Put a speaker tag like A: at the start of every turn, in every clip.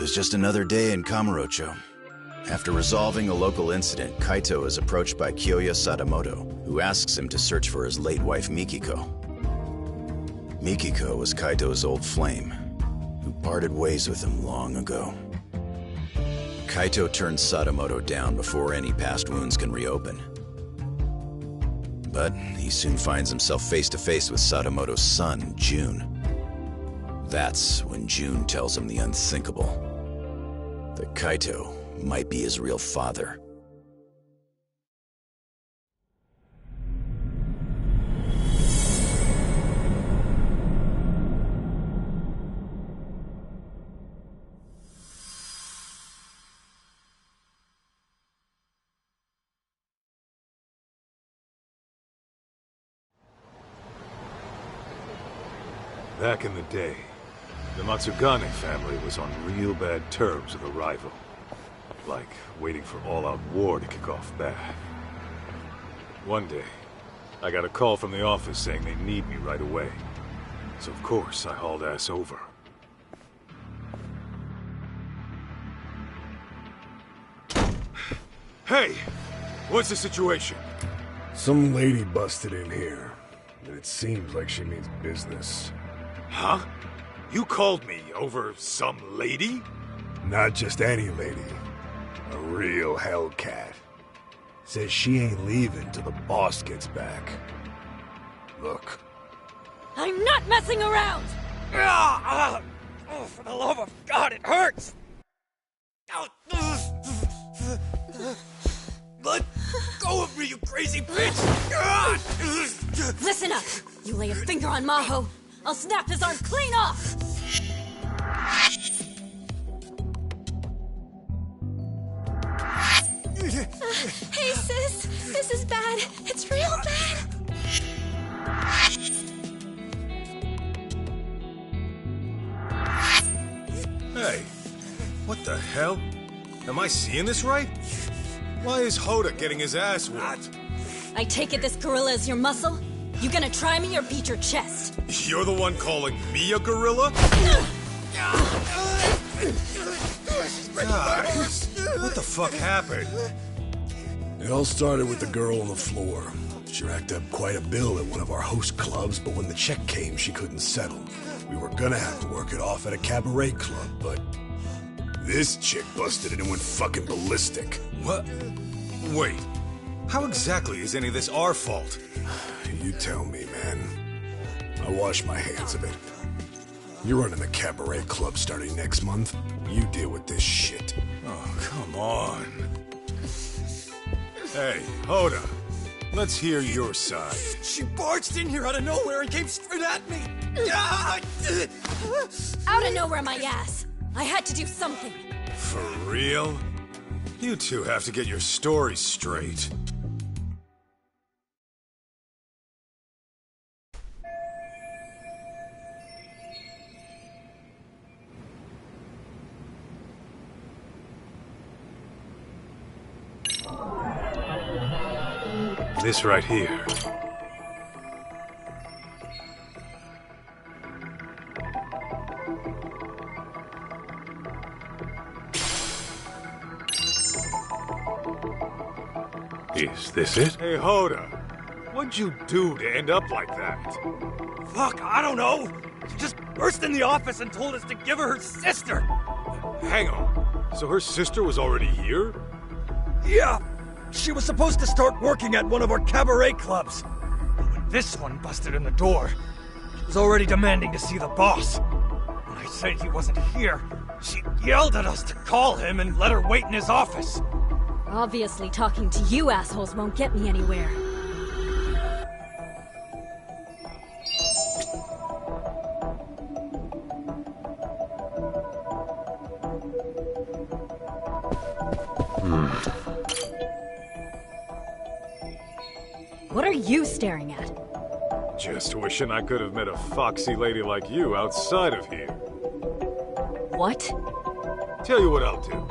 A: was just another day in Kamurocho. After resolving a local incident, Kaito is approached by Kyoya Sadamoto, who asks him to search for his late wife Mikiko. Mikiko was Kaito's old flame, who parted ways with him long ago. Kaito turns Sadamoto down before any past wounds can reopen. But he soon finds himself face to face with Sadamoto's son, June. That's when June tells him the unthinkable. That Kaito might be his real father.
B: Back in the day, the Matsugane family was on real bad terms with a rival. Like waiting for all-out war to kick off bad. One day, I got a call from the office saying they need me right away. So of course, I hauled ass over. Hey! What's the situation?
C: Some lady busted in here, and it seems like she means business.
B: Huh? You called me over some lady?
C: Not just any lady. A real hellcat. Says she ain't leaving till the boss gets back. Look.
D: I'm not messing around!
E: Oh, for the love of God, it hurts! Let go of me, you crazy bitch!
D: Listen up! You lay a finger on Maho, I'll snap his arm clean off!
F: Hey, sis! This is bad! It's real bad!
B: Hey, what the hell? Am I seeing this right? Why is Hoda getting his ass whooped?
D: I take it this gorilla is your muscle? You gonna try me or beat your chest?
B: You're the one calling me a gorilla? Guys, what the fuck happened?
C: It all started with the girl on the floor. She racked up quite a bill at one of our host clubs, but when the check came, she couldn't settle. We were gonna have to work it off at a cabaret club, but this chick busted in and went fucking ballistic.
B: What? Wait, how exactly is any of this our fault?
C: You tell me, man. I wash my hands of it. You're running the cabaret club starting next month. You deal with this shit.
B: Oh, come on. Hey, Hoda. Let's hear your side.
E: She barged in here out of nowhere and came straight at me!
D: Out of nowhere, my ass! I had to do something.
B: For real? You two have to get your stories straight. This right here. Is this it? Hey, Hoda. What'd you do to end up like that?
E: Fuck, I don't know! She just burst in the office and told us to give her sister!
B: Hang on. So her sister was already here?
E: Yeah! She was supposed to start working at one of our cabaret clubs. But when this one busted in the door, she was already demanding to see the boss. When I said he wasn't here, she yelled at us to call him and let her wait in his office.
D: Obviously, talking to you assholes won't get me anywhere. What are you staring at?
B: Just wishing I could have met a foxy lady like you outside of here.
D: What?
B: Tell you what I'll do.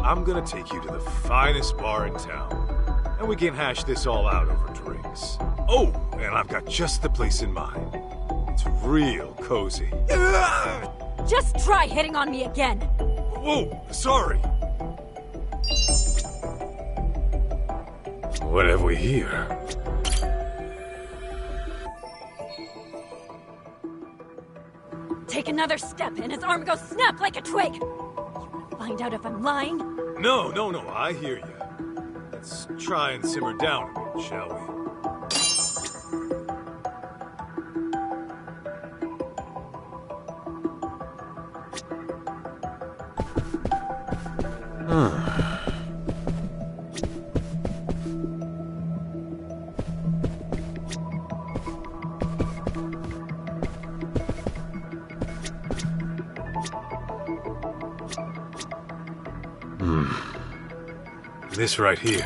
B: I'm gonna take you to the finest bar in town, and we can hash this all out over drinks. Oh, and I've got just the place in mind. It's real cozy.
D: Just try hitting on me again.
B: Oh, sorry. What have we here?
D: Take another step and his arm goes snap like a twig. You wanna find out if I'm lying?
B: No, I hear you. Let's try and simmer down a bit, shall we? This right here.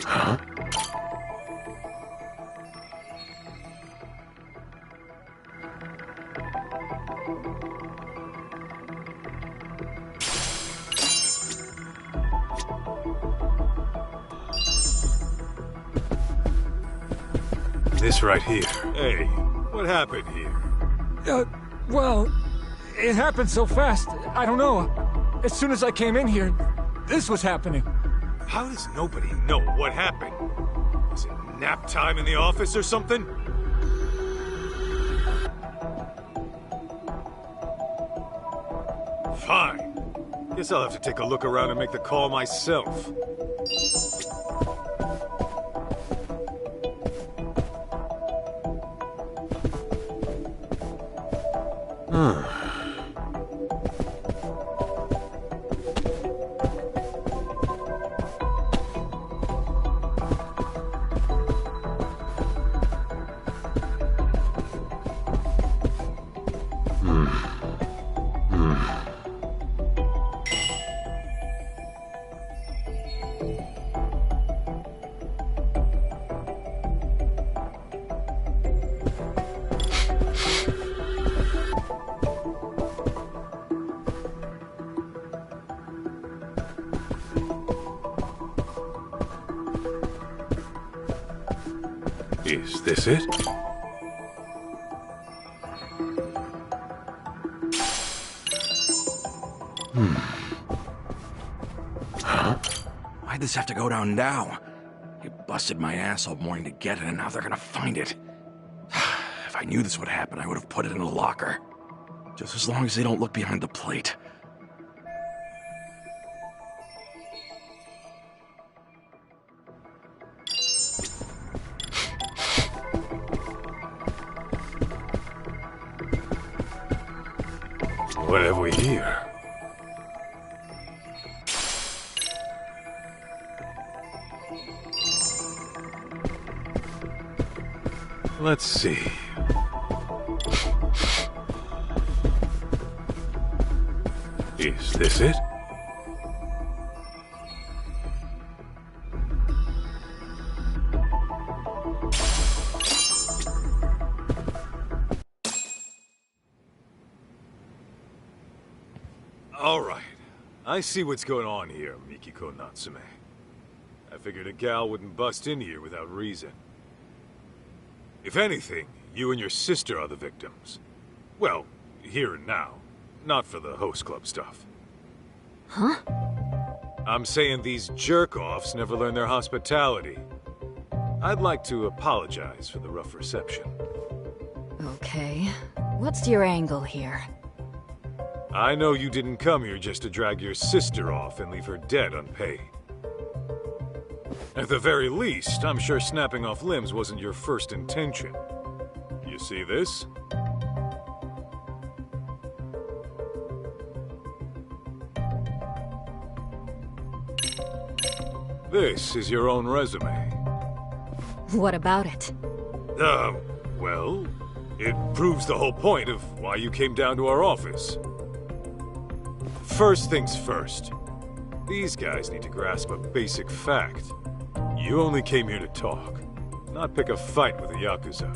B: Huh? This right here. Hey, what happened here?
E: Well, it happened so fast. I don't know. As soon as I came in here, this was happening.
B: How does nobody know what happened? Was it nap time in the office or something? Fine. Guess I'll have to take a look around and make the call myself. Is this it?
G: Huh? Why'd this have to go down now? You busted my ass all morning to get it, and now they're gonna find it. If I knew this would happen, I would have put it in a locker. Just as long as they don't look behind the plate.
B: What have we here? Let's see. Is this it? All right. I see what's going on here, Mikiko Natsume. I figured a gal wouldn't bust in here without reason. If anything, you and your sister are the victims. Well, here and now. Not for the host club stuff.
D: Huh?
B: I'm saying these jerk-offs never learn their hospitality. I'd like to apologize for the rough reception.
D: Okay. What's your angle here?
B: I know you didn't come here just to drag your sister off and leave her dead unpaid. At the very least, I'm sure snapping off limbs wasn't your first intention. You see this? This is your own resume.
D: What about it?
B: Well, it proves the whole point of why you came down to our office. First things first. These guys need to grasp a basic fact. You only came here to talk, not pick a fight with the Yakuza.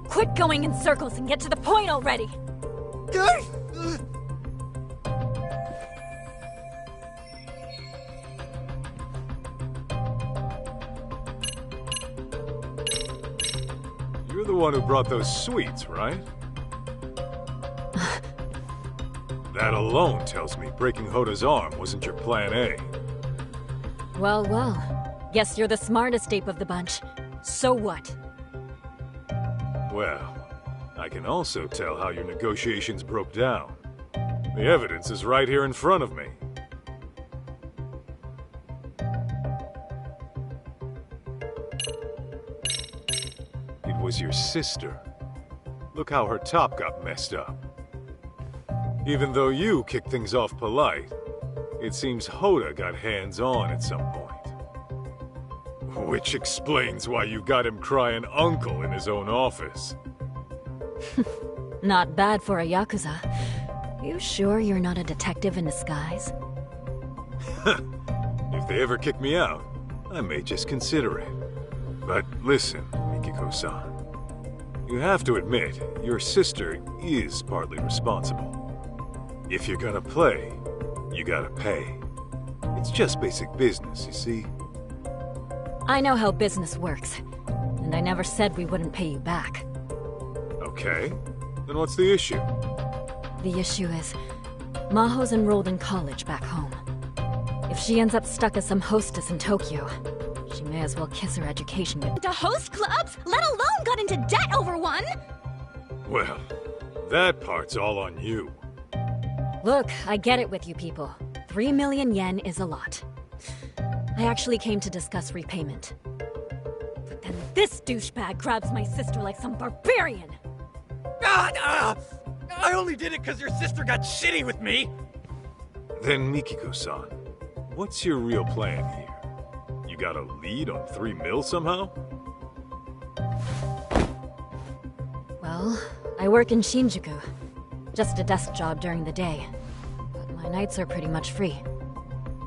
D: Quit going in circles and get to the point already!
B: You're the one who brought those sweets, right? That alone tells me breaking Hoda's arm wasn't your plan A.
D: Well, well. Guess you're the smartest ape of the bunch. So what?
B: Well, I can also tell how your negotiations broke down. The evidence is right here in front of me. It was your sister. Look how her top got messed up. Even though you kicked things off polite, it seems Hoda got hands-on at some point. Which explains why you got him crying uncle in his own office.
D: Not bad for a Yakuza. You sure you're not a detective in disguise?
B: If they ever kick me out, I may just consider it. But listen, Mikiko-san. You have to admit, your sister is partly responsible. If you're gonna play, you gotta pay. It's just basic business, you see?
D: I know how business works, and I never said we wouldn't pay you back.
B: Okay, then what's the issue?
D: The issue is, Maho's enrolled in college back home. If she ends up stuck as some hostess in Tokyo, she may as well kiss her education goodbye.
F: To host clubs, let alone got into debt over one!
B: Well, that part's all on you.
D: Look, I get it with you people. 3 million yen is a lot. I actually came to discuss repayment. But then this douchebag grabs my sister like some barbarian!
E: I only did it because your sister got shitty with me!
B: Then Mikiko-san, what's your real plan here? You got a lead on 3 mil somehow?
D: Well, I work in Shinjuku. Just a desk job during the day. But my nights are pretty much free.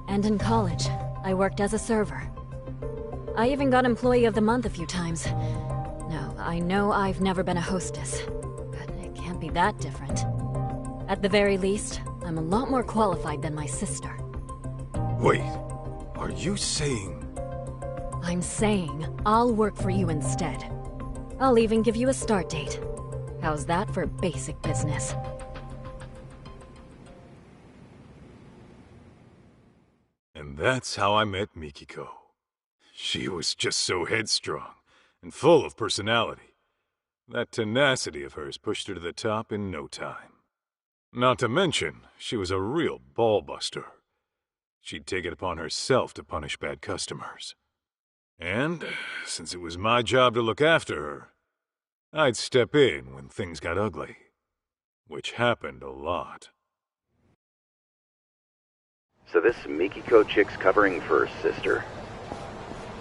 D: And in college, I worked as a server. I even got Employee of the Month a few times. Now, I know I've never been a hostess, but it can't be that different. At the very least, I'm a lot more qualified than my sister.
B: Wait, are you saying...
D: I'm saying I'll work for you instead. I'll even give you a start date. How's that for basic business?
B: And that's how I met Mikiko. She was just so headstrong and full of personality. That tenacity of hers pushed her to the top in no time. Not to mention, she was a real ball-buster. She'd take it upon herself to punish bad customers. And, since it was my job to look after her, I'd step in when things got ugly. Which happened a lot.
H: So this Mikiko chick's covering for her sister.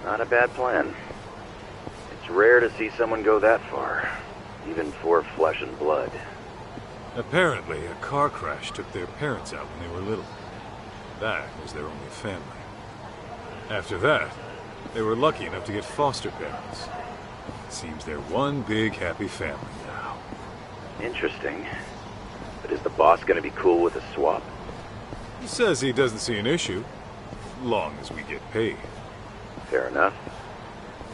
H: Not a bad plan. It's rare to see someone go that far, even for flesh and blood.
B: Apparently, a car crash took their parents out when they were little. That was their only family. After that, they were lucky enough to get foster parents. Seems they're one big happy family now.
H: Interesting. But is the boss gonna be cool with a swap?
B: He says he doesn't see an issue, long as we get paid.
H: Fair enough.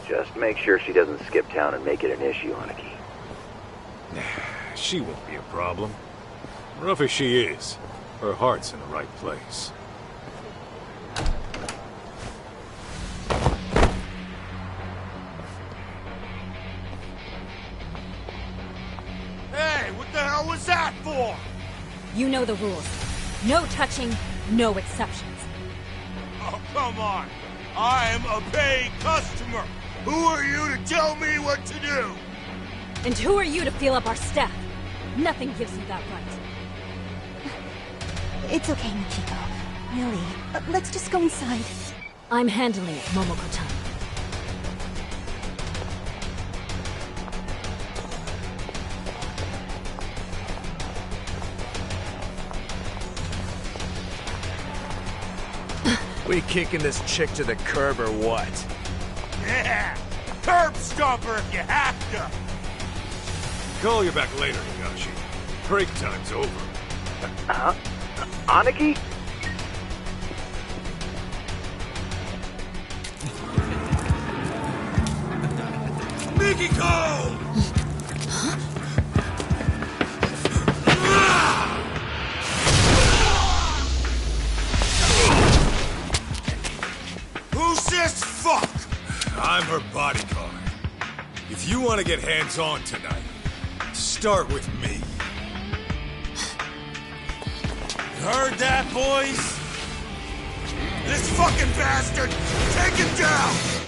H: Just make sure she doesn't skip town and make it an issue, Aniki.
B: She won't be a problem. Rough as she is, her heart's in the right place.
I: Hey, what the hell was that for?
D: You know the rules. No touching, no exceptions.
I: Oh, come on. I'm a paying customer. Who are you to tell me what to do?
D: And who are you to feel up our staff? Nothing gives you that right.
F: It's okay, Michiko. Really. Let's just go inside.
D: I'm handling it, Momoko-tan.
J: We kicking this chick to the curb or what?
I: Yeah! Curb stomper if you have to!
B: Call you back later, Higashi. Break time's over.
H: Aniki?
I: Mikiko! this fuck!
B: I'm her bodyguard. If you want to get hands-on tonight, start with me.
I: You heard that, boys? This fucking bastard! Take him down!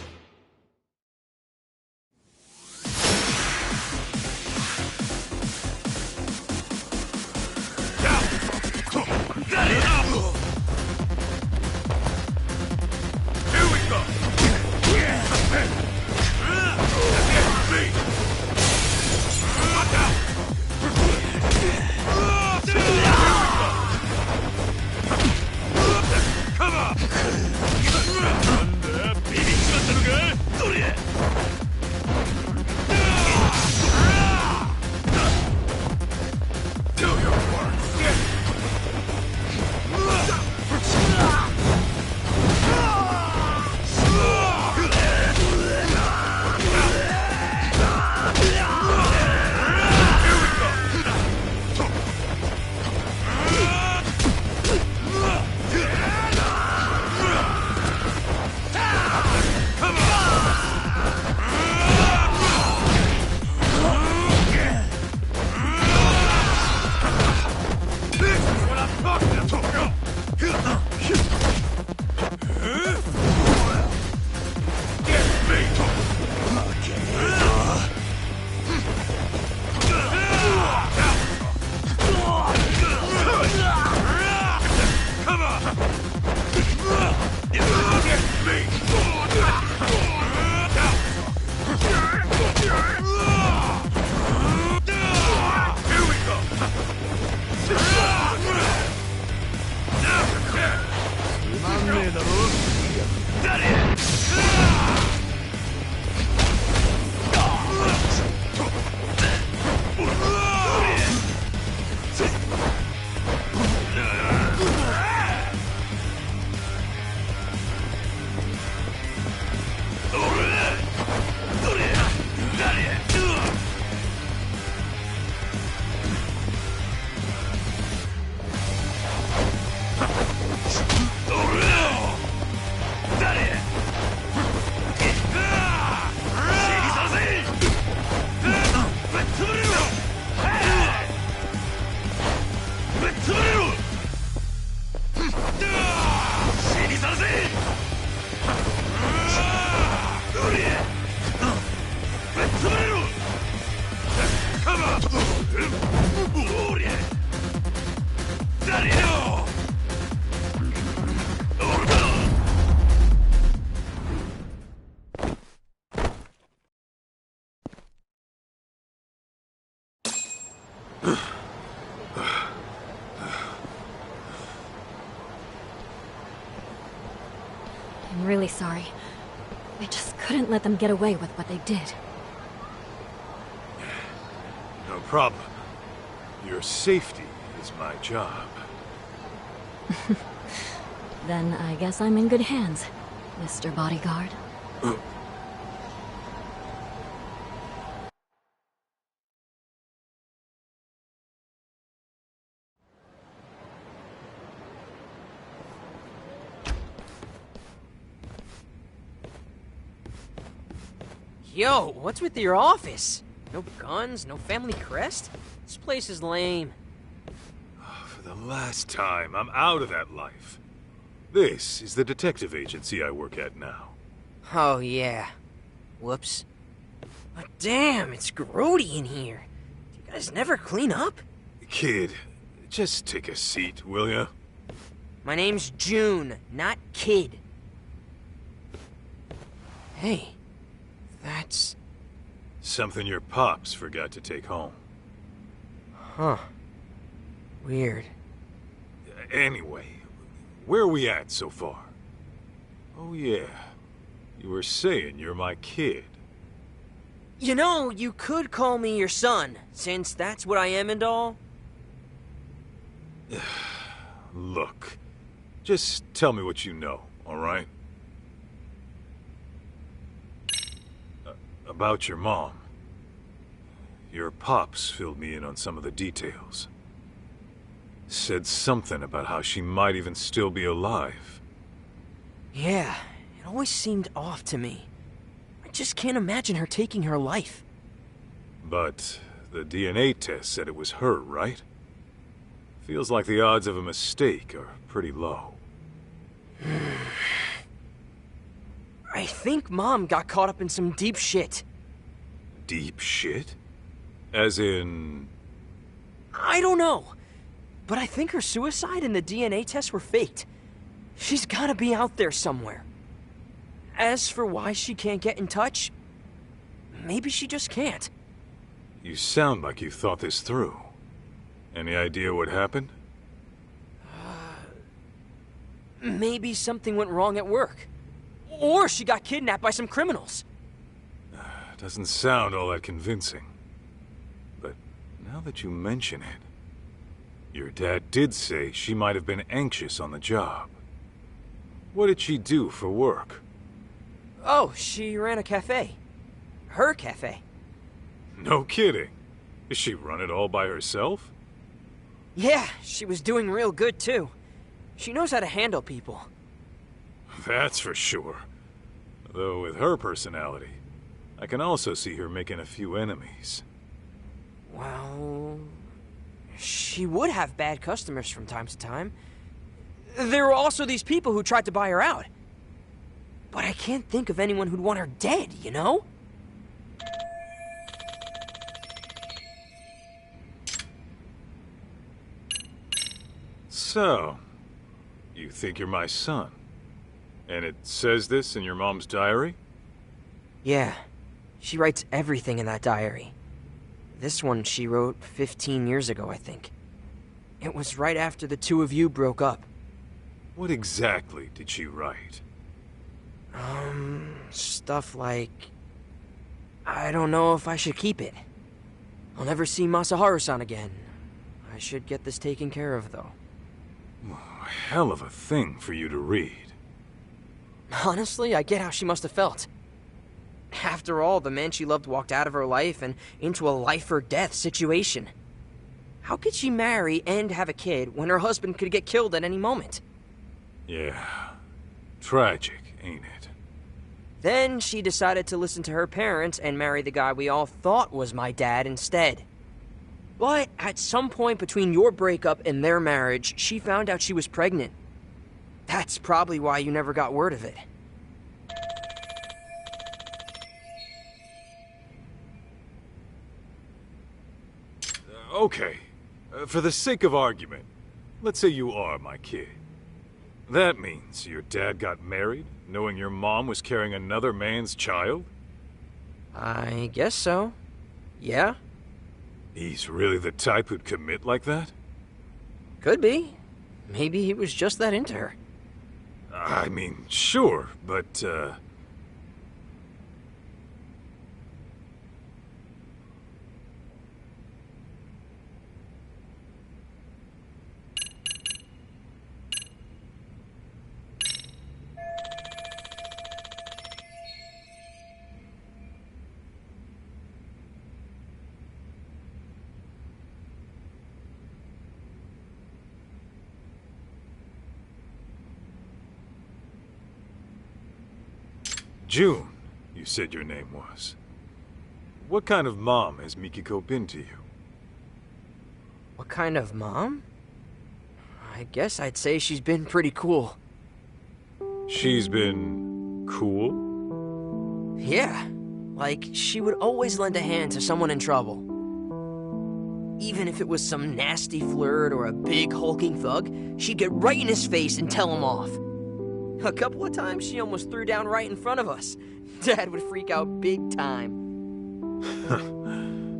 D: I'm really sorry. I just couldn't let them get away with what they did.
B: No problem. Your safety is my job.
D: Then I guess I'm in good hands, Mr. Bodyguard.
K: Yo, what's with your office? No guns, no family crest? This place is lame.
B: For the last time, I'm out of that life. This is the detective agency I work at now.
K: Oh, yeah. Whoops. But damn, it's grody in here. Do you guys never clean up?
B: Kid, just take a seat, will ya?
K: My name's June, not Kid. Hey, that's...
B: Something your pops forgot to take home.
K: Huh. Weird.
B: Anyway, where are we at so far? Oh yeah, you were saying you're my kid.
K: You know, you could call me your son, since that's what I am and all.
B: Look, just tell me what you know, alright? About your mom. Your pops filled me in on some of the details. Said something about how she might even still be alive.
K: Yeah, it always seemed off to me. I just can't imagine her taking her life.
B: But the DNA test said it was her, right? Feels like the odds of a mistake are pretty low.
K: I think Mom got caught up in some deep shit.
B: Deep shit? As in...
K: I don't know. But I think her suicide and the DNA tests were faked. She's gotta be out there somewhere. As for why she can't get in touch, maybe she just can't.
B: You sound like you thought this through. Any idea what happened?
K: Maybe something went wrong at work. Or she got kidnapped by some criminals.
B: Doesn't sound all that convincing. But now that you mention it, your dad did say she might have been anxious on the job. What did she do for work?
K: Oh, she ran a cafe. Her cafe.
B: No kidding. Does she run it all by herself?
K: Yeah, she was doing real good too. She knows how to handle people.
B: That's for sure. Though with her personality, I can also see her making a few enemies.
K: Well, she would have bad customers from time to time. There were also these people who tried to buy her out. But I can't think of anyone who'd want her dead, you know?
B: So, you think you're my son? And it says this in your mom's diary?
K: Yeah. She writes everything in that diary. This one she wrote 15 years ago, I think. It was right after the two of you broke up.
B: What exactly did she write?
K: Stuff like... I don't know if I should keep it. I'll never see Masaharu-san again. I should get this taken care of, though.
B: A hell of a thing for you to read.
K: Honestly, I get how she must have felt. After all, the man she loved walked out of her life and into a life-or-death situation. How could she marry and have a kid when her husband could get killed at any moment?
B: Yeah. Tragic, ain't it?
K: Then she decided to listen to her parents and marry the guy we all thought was my dad instead. But at some point between your breakup and their marriage, she found out she was pregnant. That's probably why you never got word of it.
B: Okay. For the sake of argument, let's say you are my kid. That means your dad got married, knowing your mom was carrying another man's child?
K: I guess so. Yeah?
B: He's really the type who'd commit like that?
K: Could be. Maybe he was just that into her.
B: I mean, sure, but, June, you said your name was. What kind of mom has Mikiko been to you?
K: What kind of mom? I guess I'd say she's been pretty cool.
B: She's been... cool?
K: Yeah. Like, she would always lend a hand to someone in trouble. Even if it was some nasty flirt or a big hulking thug, she'd get right in his face and tell him off. A couple of times she almost threw down right in front of us. Dad would freak out big time.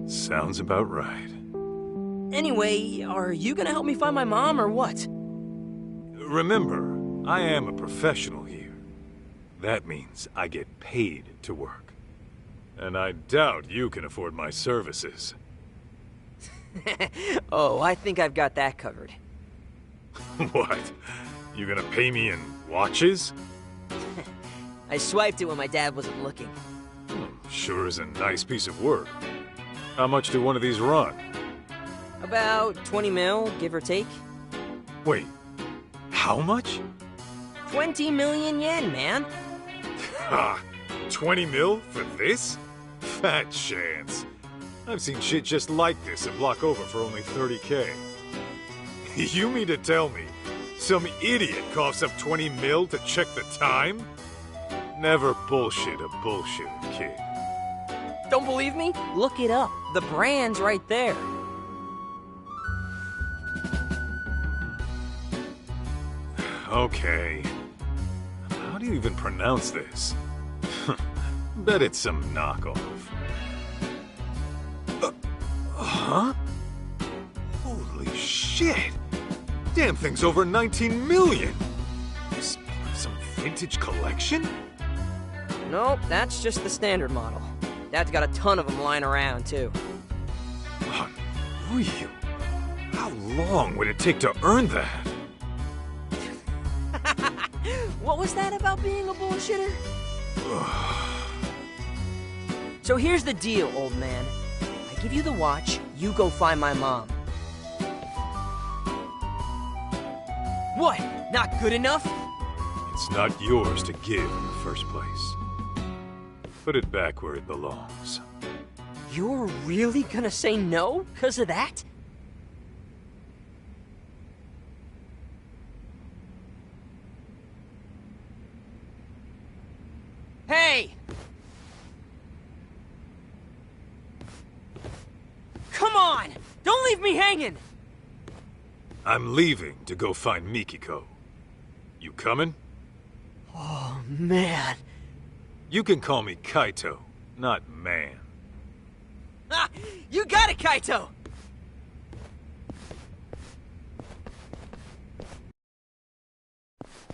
B: Sounds about right.
K: Anyway, are you gonna help me find my mom or what?
B: Remember, I am a professional here. That means I get paid to work. And I doubt you can afford my services.
K: Oh, I think I've got that covered.
B: What? You gonna pay me in watches?
K: I swiped it when my dad wasn't looking.
B: Sure is a nice piece of work. How much do one of these run?
K: About 20 mil, give or take.
B: Wait, how much?
K: 20 million yen, man.
B: Ha! 20 mil for this? Fat chance. I've seen shit just like this a block over for only 30K. You mean to tell me some idiot coughs up 20 mil to check the time? Never bullshit a bullshitting kid.
K: Don't believe me? Look it up. The brand's right there.
B: Okay. How do you even pronounce this? Bet it's some knockoff. Huh? Holy shit! Damn thing's over 19 million! This some vintage collection?
K: Nope, that's just the standard model. Dad's got a ton of them lying around, too.
B: Unreal. How long would it take to earn that?
K: What was that about being a bullshitter? So here's the deal, old man. I give you the watch, you go find my mom. What? Not good enough?
B: It's not yours to give in the first place. Put it back where it belongs.
K: You're really gonna say no because of that? Hey! Come on! Don't leave me hanging!
B: I'm leaving to go find Mikiko. You coming?
K: Oh, man.
B: You can call me Kaito, not man.
K: Ah, you got it, Kaito!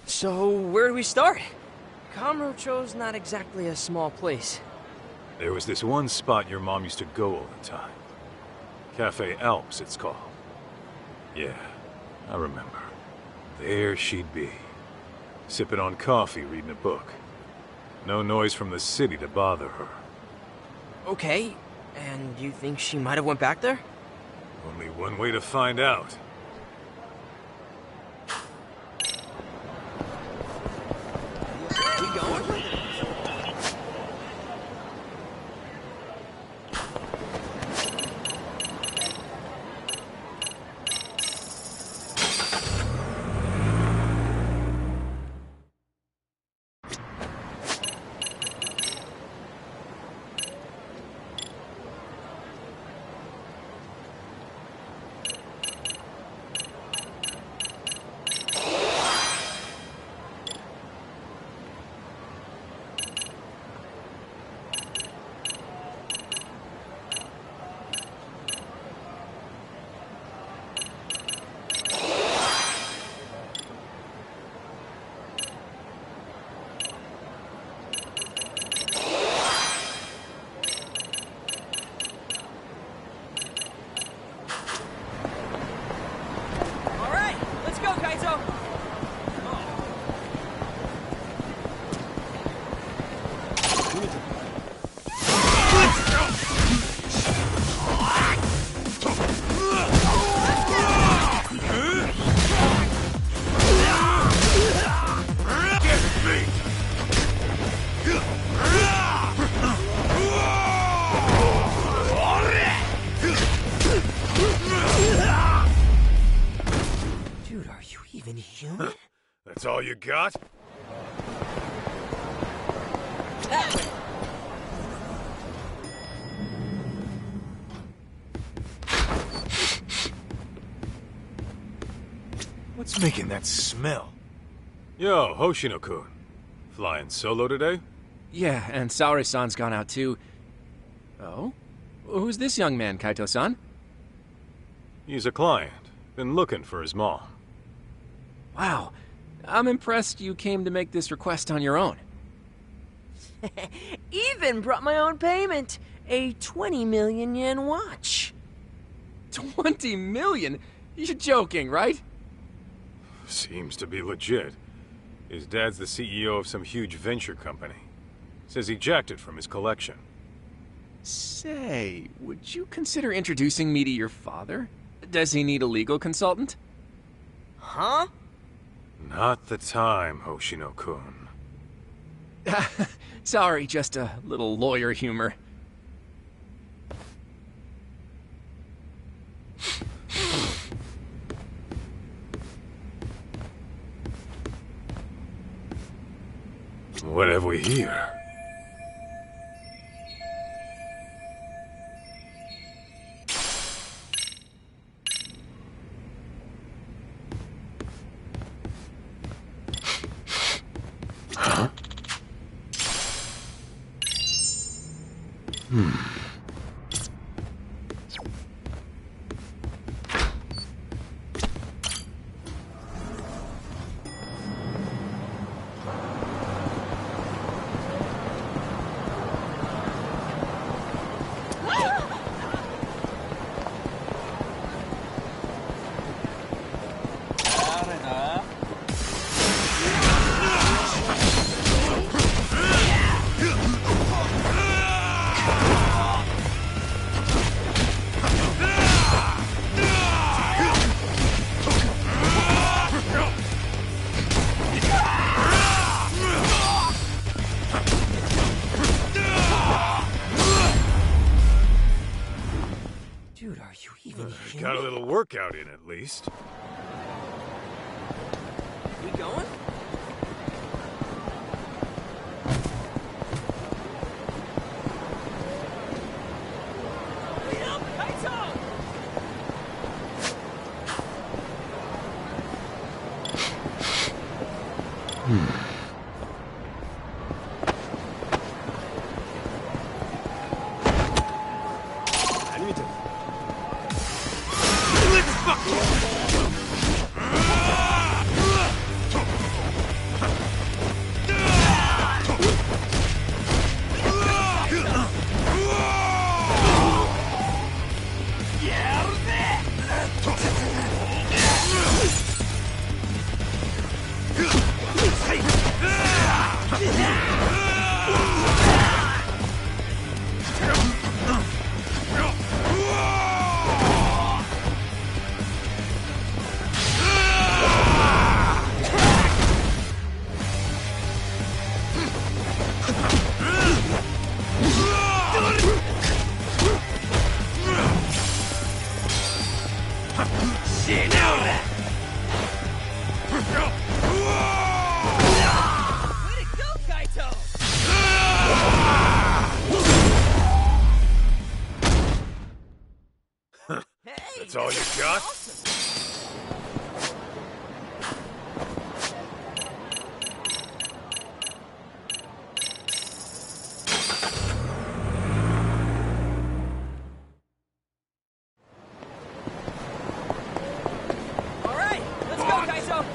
K: So, where do we start? Kamurocho's not exactly a small place.
B: There was this one spot your mom used to go all the time. Cafe Alps, it's called. Yeah, I remember. There she'd be. Sipping on coffee, reading a book. No noise from the city to bother her.
K: Okay, and you think she might have went back there?
B: Only one way to find out.
K: We going?
B: That's all you got? What's making that smell? Yo, Hoshino-kun. Flying solo today?
L: Yeah, and Saori-san's gone out too. Oh? Who's this young man, Kaito-san?
B: He's a client. Been looking for his mom.
L: Wow. I'm impressed you came to make this request on your own.
K: Even brought my own payment. A 20 million yen watch.
L: 20 million? You're joking, right?
B: Seems to be legit. His dad's the CEO of some huge venture company. Says he jacked it from his collection.
L: Say, would you consider introducing me to your father? Does he need a legal consultant?
K: Huh?
B: Not the time, Hoshino-kun.
L: Sorry, just a little lawyer humor.
B: What have we here? Huh?
K: Dude, are you even human?
B: Got a little workout in at least.
K: We going? Wait up, Kaito! Way to go, Kaito!
B: That's all you got?
K: All right, let's go, Kaito!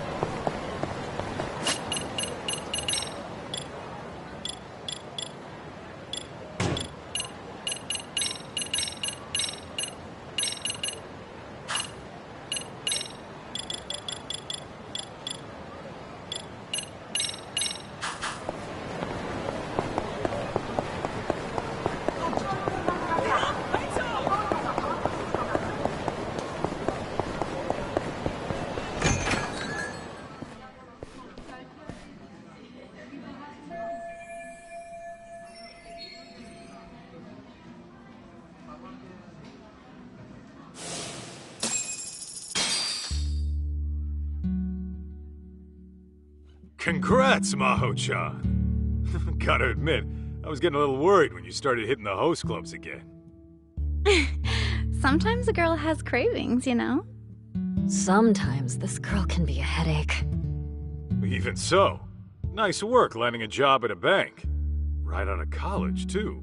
B: Congrats, Maho-chan. Gotta admit, I was getting a little worried when you started hitting the host clubs again.
F: Sometimes a girl has cravings, you know?
D: Sometimes this girl can be a headache.
B: Even so, nice work landing a job at a bank. Right out of college, too.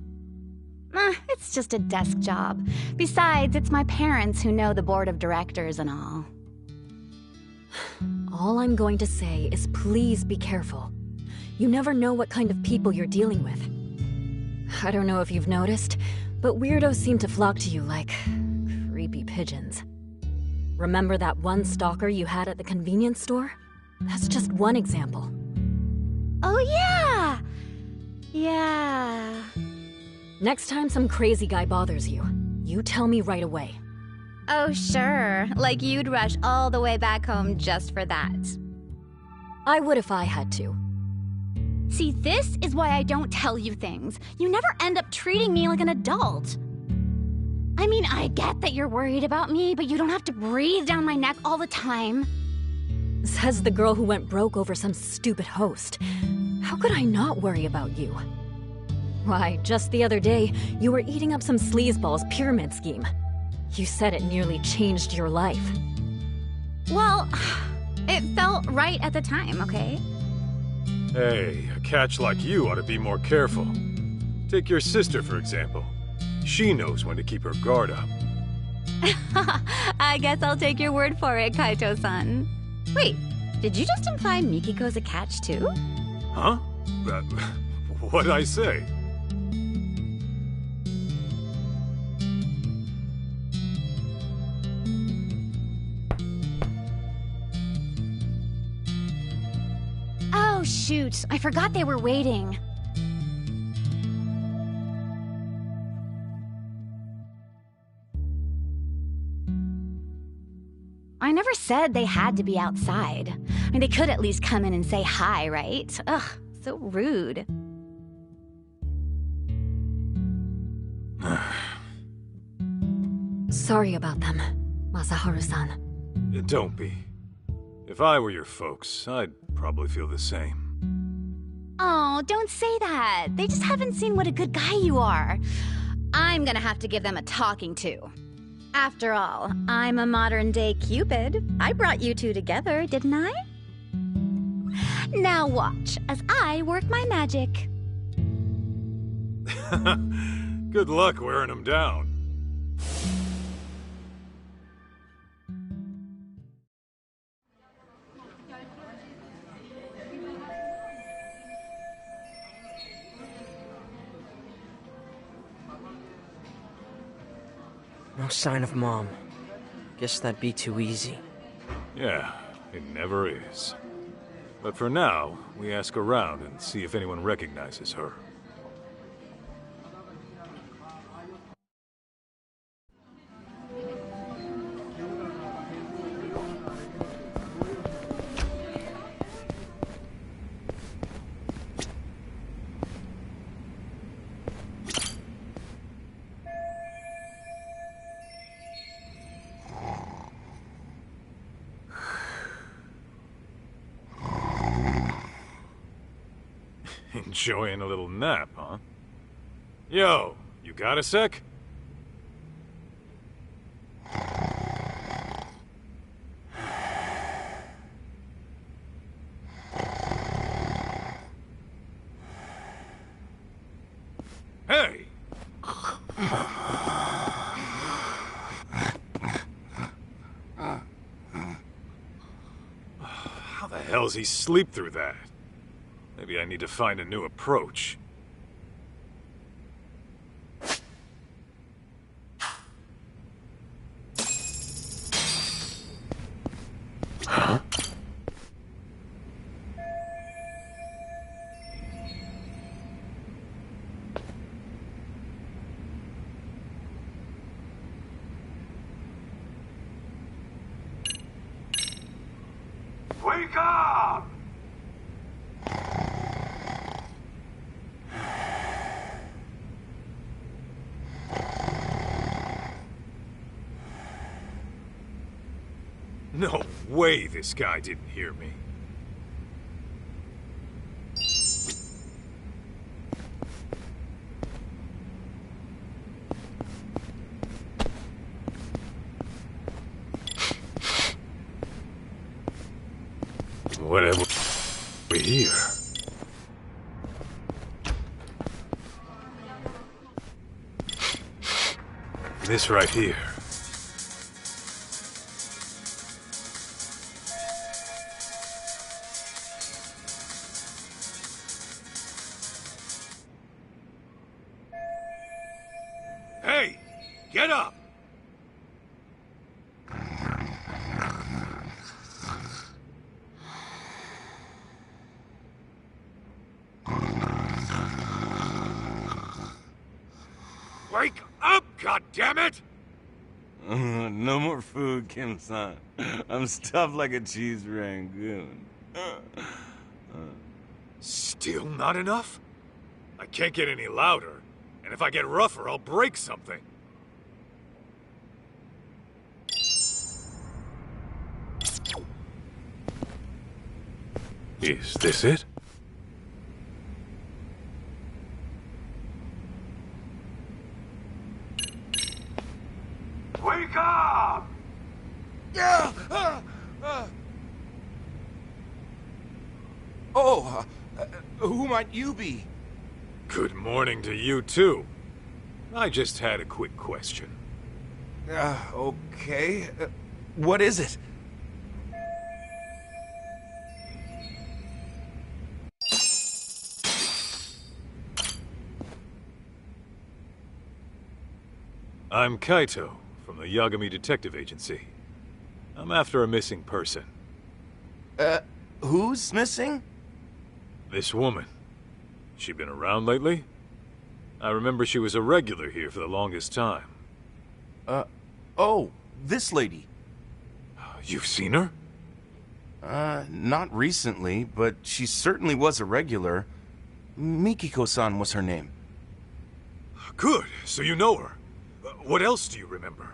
F: It's just a desk job. Besides, it's my parents who know the board of directors and all.
D: All I'm going to say is please be careful. You never know what kind of people you're dealing with. I don't know if you've noticed, but weirdos seem to flock to you like creepy pigeons. Remember that one stalker you had at the convenience store? That's just one example.
F: Oh, yeah! Yeah.
D: Next time some crazy guy bothers you, you tell me right away.
F: Oh, sure. Like you'd rush all the way back home just for that.
D: I would if I had to.
F: See, this is why I don't tell you things. You never end up treating me like an adult. I mean, I get that you're worried about me, but you don't have to breathe down my neck all the time.
D: Says the girl who went broke over some stupid host. How could I not worry about you? Why, just the other day, you were eating up some sleazeball's pyramid scheme. You said it nearly changed your life.
F: Well, it felt right at the time, okay?
B: Hey, a catch like you ought to be more careful. Take your sister, for example. She knows when to keep her guard up.
F: I guess I'll take your word for it, Kaito-san. Wait, did you just imply Mikiko's a catch too?
B: Huh? What'd I say?
F: Oh, shoot. I forgot they were waiting. I never said they had to be outside. I mean, they could at least come in and say hi, right? Ugh, so rude.
D: Sorry about them, Masaharu-san.
B: Don't be. If I were your folks, I'd probably feel the same.
F: Oh, don't say that. They just haven't seen what a good guy you are. I'm gonna have to give them a talking to. After all, I'm a modern-day Cupid. I brought you two together, didn't I? Now watch, as I work my magic.
B: Good luck wearing them down.
K: No sign of Mom. Guess that'd be too easy.
B: Yeah, it never is. But for now, we ask around and see if anyone recognizes her. Enjoying a little nap, huh? Yo, you got a sec? Hey! How the hell's he sleep through that? Maybe I need to find a new approach.
K: Huh?
B: Wake up! No way this guy didn't hear me. Whatever we hear. This right here. Hey, get up! Wake up, goddammit!
M: No more food, Kim-san. I'm stuffed like a cheese rangoon.
B: Still not enough? I can't get any louder, and if I get rougher, I'll break something. Is this it? Wake up!
G: Oh, who might you be?
B: Good morning to you, too. I just had a quick question.
G: Okay. What is it?
B: I'm Kaito, from the Yagami Detective Agency. I'm after a missing person.
G: Who's missing?
B: This woman. She been around lately? I remember she was a regular here for the longest time.
G: Oh, this lady.
B: You've seen her?
G: Not recently, but she certainly was a regular. Mikiko-san was her name.
B: Good, so you know her. What else do you remember?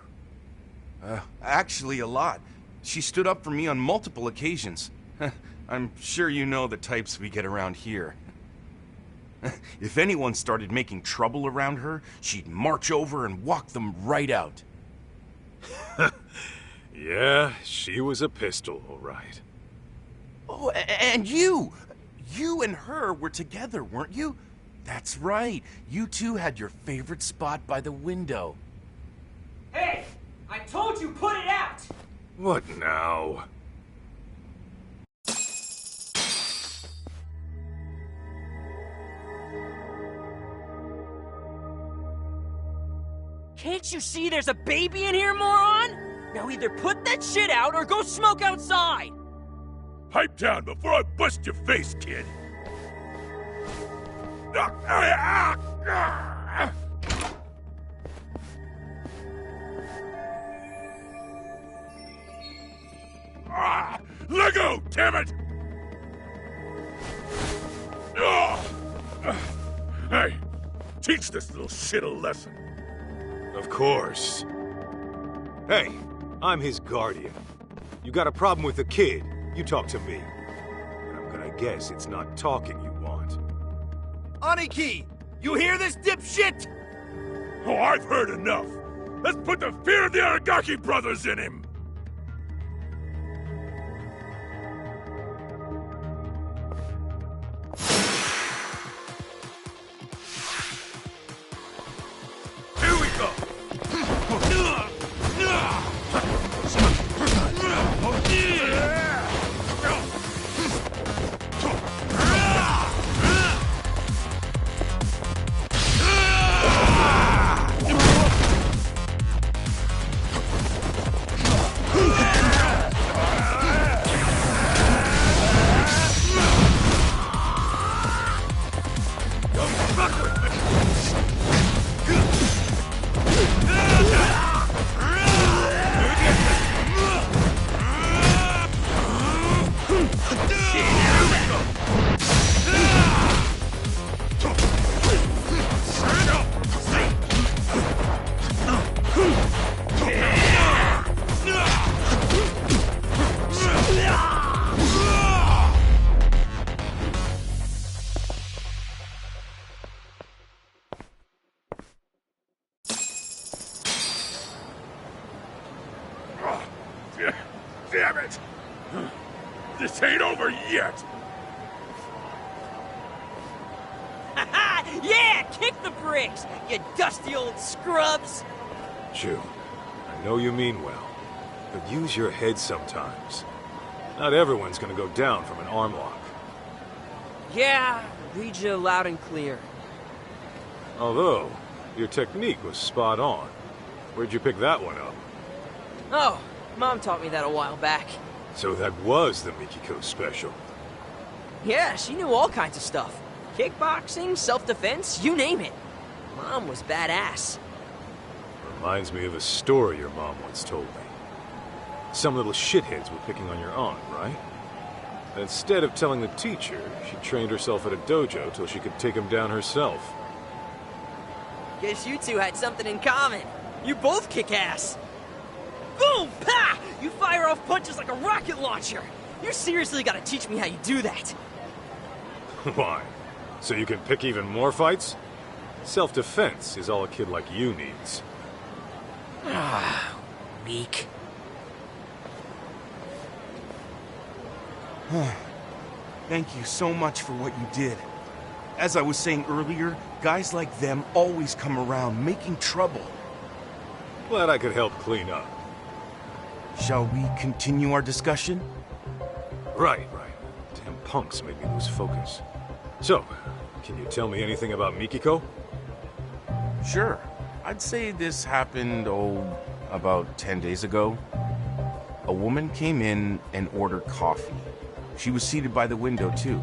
G: Actually a lot. She stood up for me on multiple occasions. I'm sure you know the types we get around here. If anyone started making trouble around her, she'd march over and walk them right out.
B: Yeah, she was a pistol, all right.
G: Oh, and you! You and her were together, weren't you? That's right. You two had your favorite spot by the window.
K: Hey! I told you put it out!
B: What now?
K: Can't you see there's a baby in here, moron? Now either put that shit out or go smoke outside!
I: Pipe down before I bust your face, kid. Let go, damn it! Hey, teach this little shit a lesson.
B: Of course. Hey, I'm his guardian. You got a problem with the kid, you talk to me. And I'm gonna guess it's not talking you want.
I: Aniki! You hear this, dipshit? Oh, I've heard enough. Let's put the fear of the Aragaki brothers in him! Here we go! Damn it! This ain't over yet!
K: Yeah! Kick the bricks, you dusty old scrubs!
B: June, I know you mean well, but use your head sometimes. Not everyone's gonna go down from an arm lock.
K: Yeah, read you loud and clear.
B: Although, your technique was spot on. Where'd you pick that one up?
K: Oh, Mom taught me that a while back.
B: So that was the Mikiko special.
K: Yeah, she knew all kinds of stuff. Kickboxing, self-defense, you name it. Mom was badass.
B: Reminds me of a story your mom once told me. Some little shitheads were picking on your aunt, right? Instead of telling the teacher, she trained herself at a dojo till she could take him down herself.
K: Guess you two had something in common. You both kick ass. Boom! Pa! You fire off punches like a rocket launcher. You seriously gotta teach me how you do that.
B: Why? So you can pick even more fights? Self-defense is all a kid like you needs.
K: Ah, weak.
M: Thank you so much for what you did. As I was saying earlier, guys like them always come around making trouble.
B: Glad I could help clean up.
M: Shall we continue our discussion?
B: Right. Damn punks made me lose focus. So, can you tell me anything about Mikiko?
M: Sure. I'd say this happened, about 10 days ago. A woman came in and ordered coffee. She was seated by the window, too.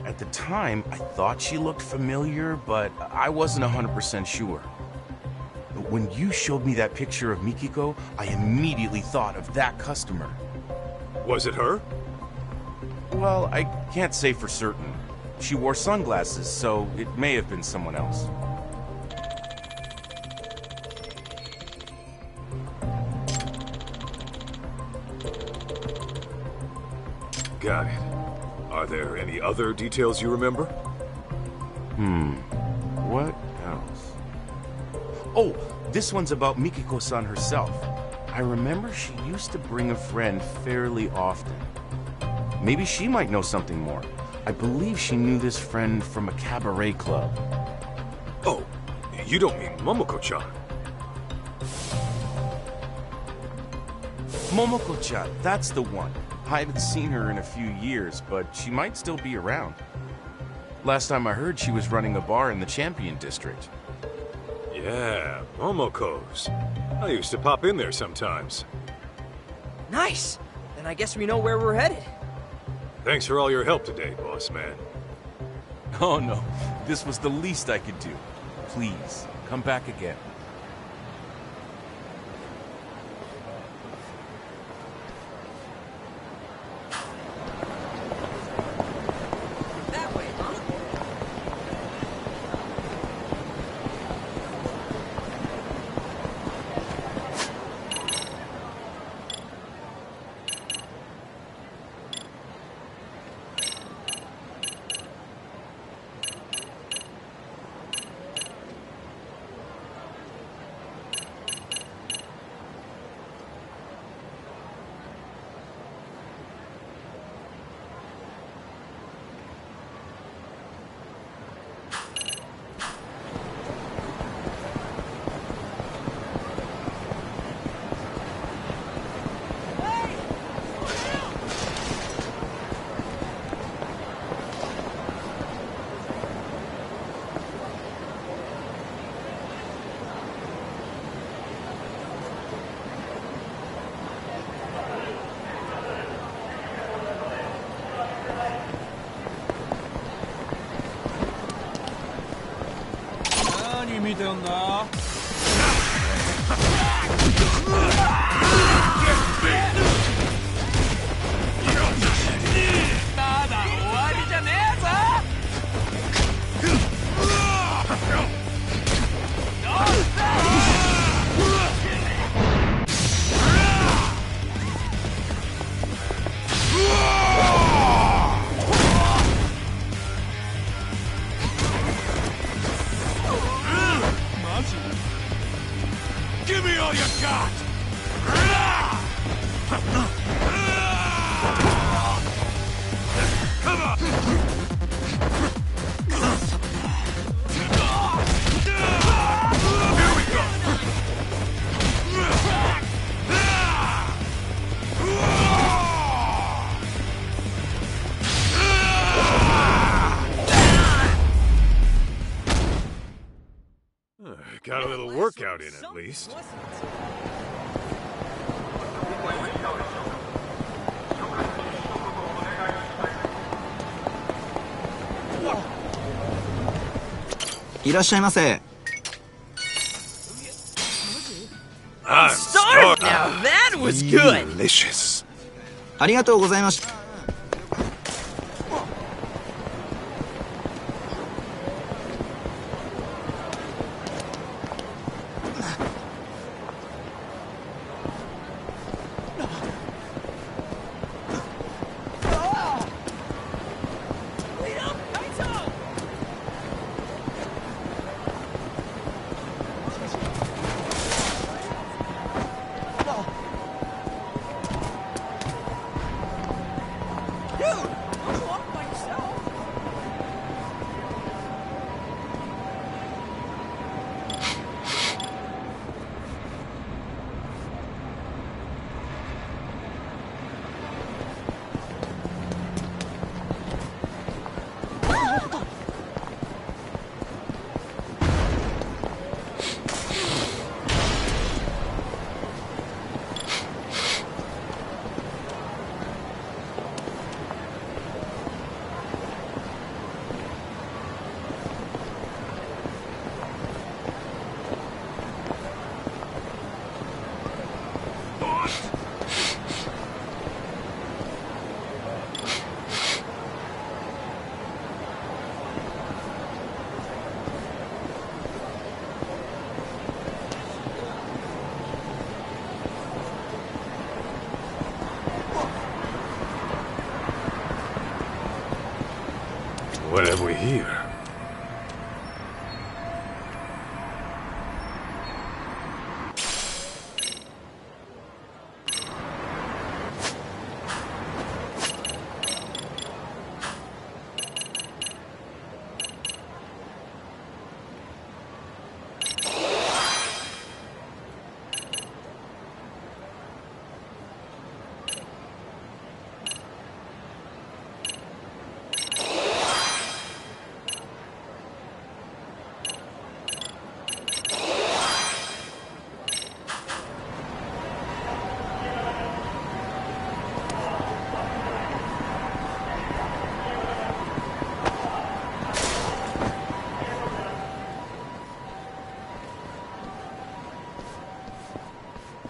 M: At the time, I thought she looked familiar, but I wasn't 100% sure. But when you showed me that picture of Mikiko, I immediately thought of that customer.
B: Was it her?
M: Well, I can't say for certain. She wore sunglasses, so it may have been someone else.
B: Got it. Are there any other details you remember?
M: What else? Oh, this one's about Mikiko-san herself. I remember she used to bring a friend fairly often. Maybe she might know something more. I believe she knew this friend from a cabaret club.
B: Oh, you don't mean Momoko-chan?
M: Momoko-chan, that's the one. I haven't seen her in a few years, but she might still be around. Last time I heard, she was running a bar in the Champion District.
B: Yeah, Momoko's. I used to pop in there sometimes.
K: Nice! Then I guess we know where we're headed.
B: Thanks for all your help today, boss man.
M: Oh no, this was the least I could do. Please, come back again.
K: That way, huh?
I: Give me all you got! Come on! Here we go!
B: Got a little workout in at least. I'm
K: Starved now! That was good!
B: Delicious.
N: ありがとうございました。
B: What have we here?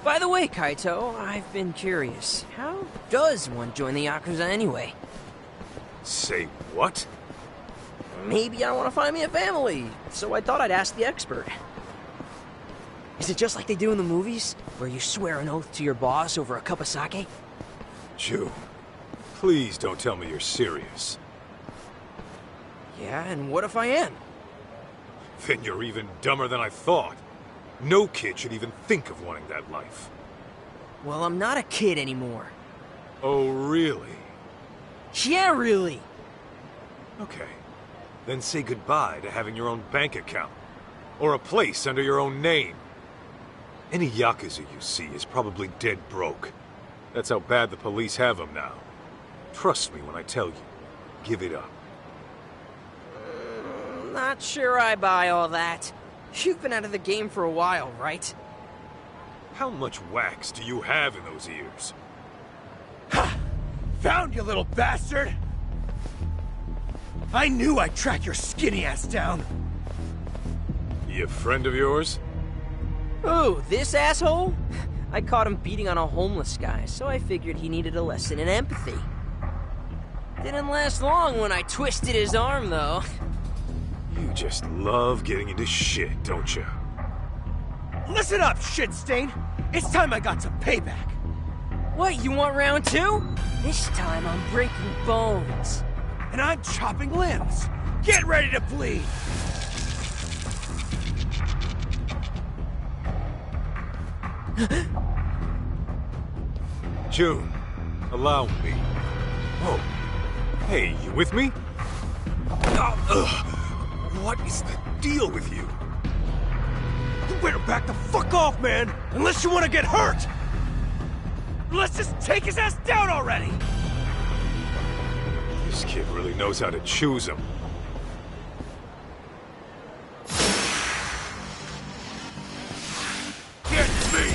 K: By the way, Kaito, I've been curious. How does one join the Yakuza anyway?
B: Say what?
K: Maybe I want to find me a family, so I thought I'd ask the expert. Is it just like they do in the movies, where you swear an oath to your boss over a cup of sake?
B: June, please don't tell me you're serious.
K: Yeah, and what if I am?
B: Then you're even dumber than I thought. No kid should even think of wanting that life.
K: Well, I'm not a kid anymore.
B: Oh, really?
K: Yeah, really.
B: Okay. Then say goodbye to having your own bank account. Or a place under your own name. Any Yakuza you see is probably dead broke. That's how bad the police have them now. Trust me when I tell you. Give it up.
K: Not sure I buy all that. You've been out of the game for a while, right?
B: How much wax do you have in those ears?
I: Ha! Found you, little bastard! I knew I'd track your skinny ass down.
B: He a friend of yours?
K: Ooh, this asshole? I caught him beating on a homeless guy, so I figured he needed a lesson in empathy. Didn't last long when I twisted his arm, though.
B: You just love getting into shit, don't you?
I: Listen up, shit stain! It's time I got some payback!
K: What, you want round two? This time I'm breaking bones.
I: And I'm chopping limbs! Get ready to bleed!
B: June, allow me. Oh, hey, you with me? What is the deal with you?
I: You better back the fuck off, man! Unless you want to get hurt! Let's just take his ass down already!
B: This kid really knows how to choose him. Get me!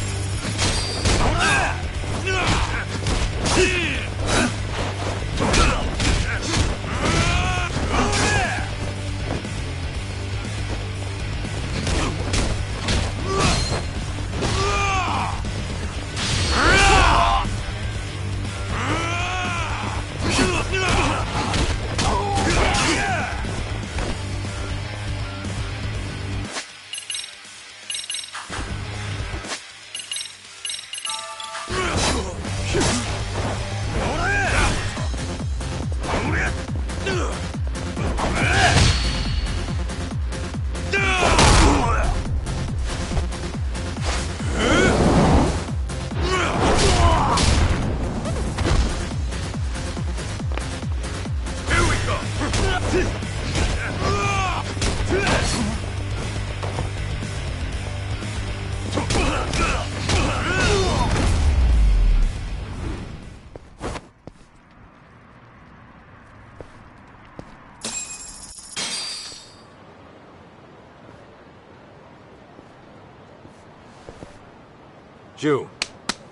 B: June,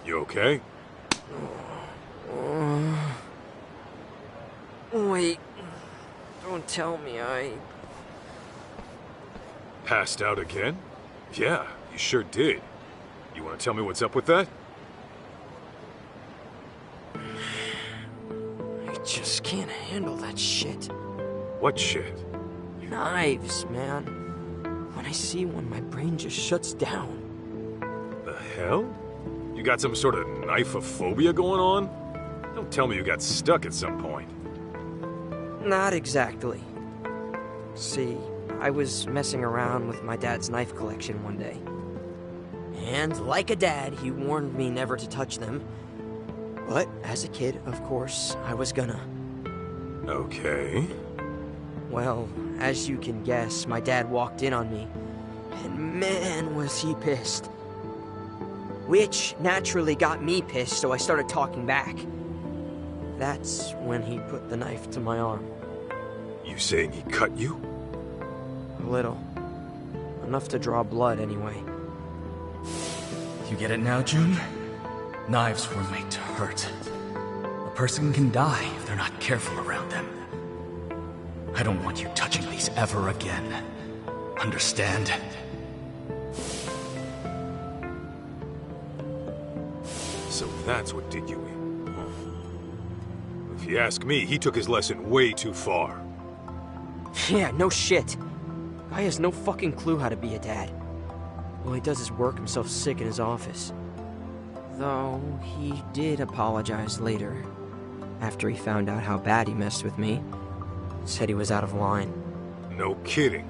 B: you okay?
K: Wait. Don't tell me I...
B: Passed out again? Yeah, you sure did. You want to tell me what's up with that?
K: I just can't handle that shit.
B: What shit?
K: Knives, man. When I see one, my brain just shuts down.
B: The hell? You got some sort of knife-phobia going on? Don't tell me you got stuck at some point.
K: Not exactly. See, I was messing around with my dad's knife collection one day. And like a dad, he warned me never to touch them. But as a kid, of course, I was gonna.
B: Okay.
K: Well, as you can guess, my dad walked in on me. And man, was he pissed. Which naturally got me pissed, so I started talking back. That's when he put the knife to my arm.
B: You saying he cut you?
K: A little. Enough to draw blood, anyway.
N: You get it now, June? Knives were made to hurt. A person can die if they're not careful around them. I don't want you touching these ever again. Understand?
B: So that's what did you in. If you ask me, he took his lesson way too far.
K: Yeah, no shit. Guy has no fucking clue how to be a dad. All he does is work himself sick in his office. Though, he did apologize later. After he found out how bad he messed with me. Said he was out of line.
B: No kidding.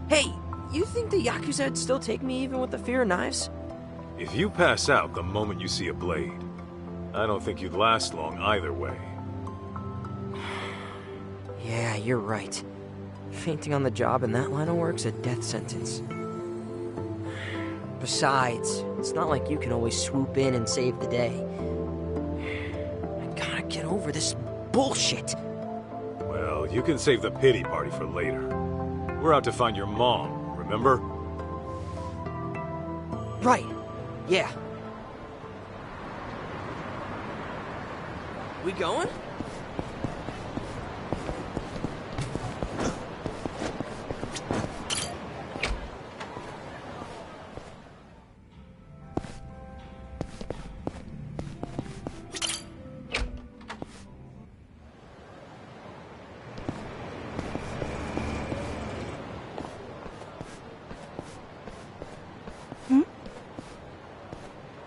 K: Hey, you think the Yakuza'd still take me even with the fear of knives?
B: If you pass out the moment you see a blade, I don't think you'd last long either way.
K: Yeah, you're right. Fainting on the job in that line of work's a death sentence. Besides, it's not like you can always swoop in and save the day. I gotta get over this bullshit.
B: Well, you can save the pity party for later. We're out to find your mom, remember?
K: Right. Yeah. We going?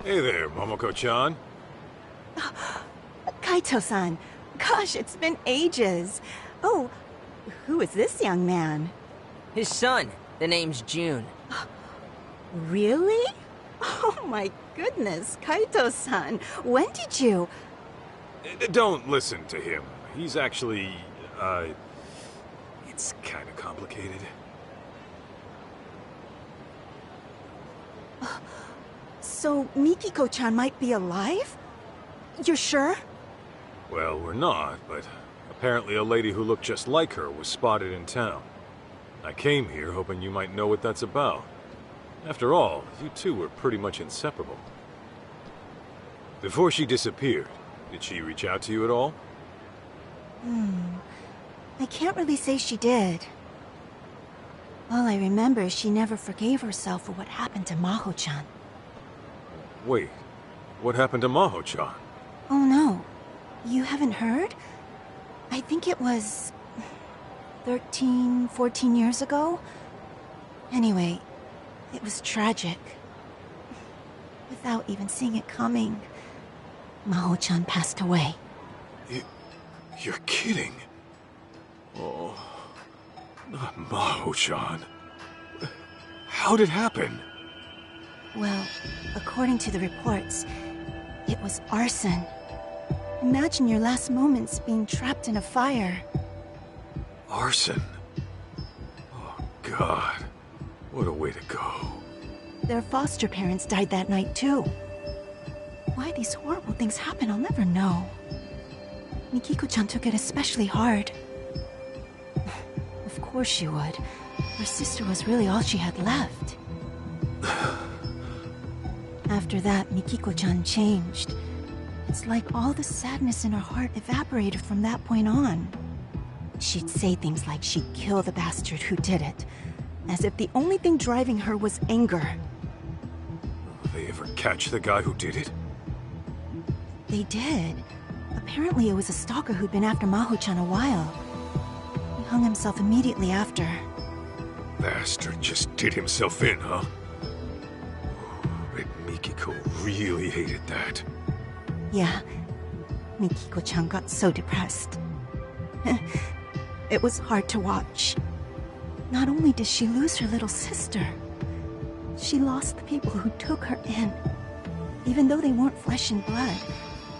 B: Hey there, Momoko-chan.
O: Kaito-san. Gosh, it's been ages. Oh, who is this young man?
K: His son. The name's June.
O: Really? Oh my goodness, Kaito-san. When did you...
B: Don't listen to him. He's actually, it's kind of complicated.
O: So, Mikiko-chan might be alive? You're sure?
B: Well, we're not, but apparently a lady who looked just like her was spotted in town. I came here hoping you might know what that's about. After all, you two were pretty much inseparable. Before she disappeared, did she reach out to you at all?
O: I can't really say she did. All I remember is she never forgave herself for what happened to Maho-chan.
B: Wait, what happened to Maho-chan?
O: Oh no, you haven't heard? I think it was 13, 14 years ago? Anyway, it was tragic. Without even seeing it coming, Maho-chan passed away.
B: You're kidding. Oh, not Maho-chan. How'd it happen?
O: Well, according to the reports, it was arson. Imagine your last moments being trapped in a fire.
B: Arson? Oh, God. What a way to go.
O: Their foster parents died that night, too. Why these horrible things happen, I'll never know. Mikiko-chan took it especially hard. Of course she would. Her sister was really all she had left. After that, Mikiko-chan changed. It's like all the sadness in her heart evaporated from that point on. She'd say things like she'd kill the bastard who did it, as if the only thing driving her was anger.
B: Will they ever catch the guy who did it?
O: They did. Apparently it was a stalker who'd been after Maho-chan a while. He hung himself immediately after.
B: Bastard just did himself in, huh? Bet Mikiko really hated that.
O: Yeah. Mikiko-chan got so depressed. It was hard to watch. Not only did she lose her little sister, she lost the people who took her in. Even though they weren't flesh and blood,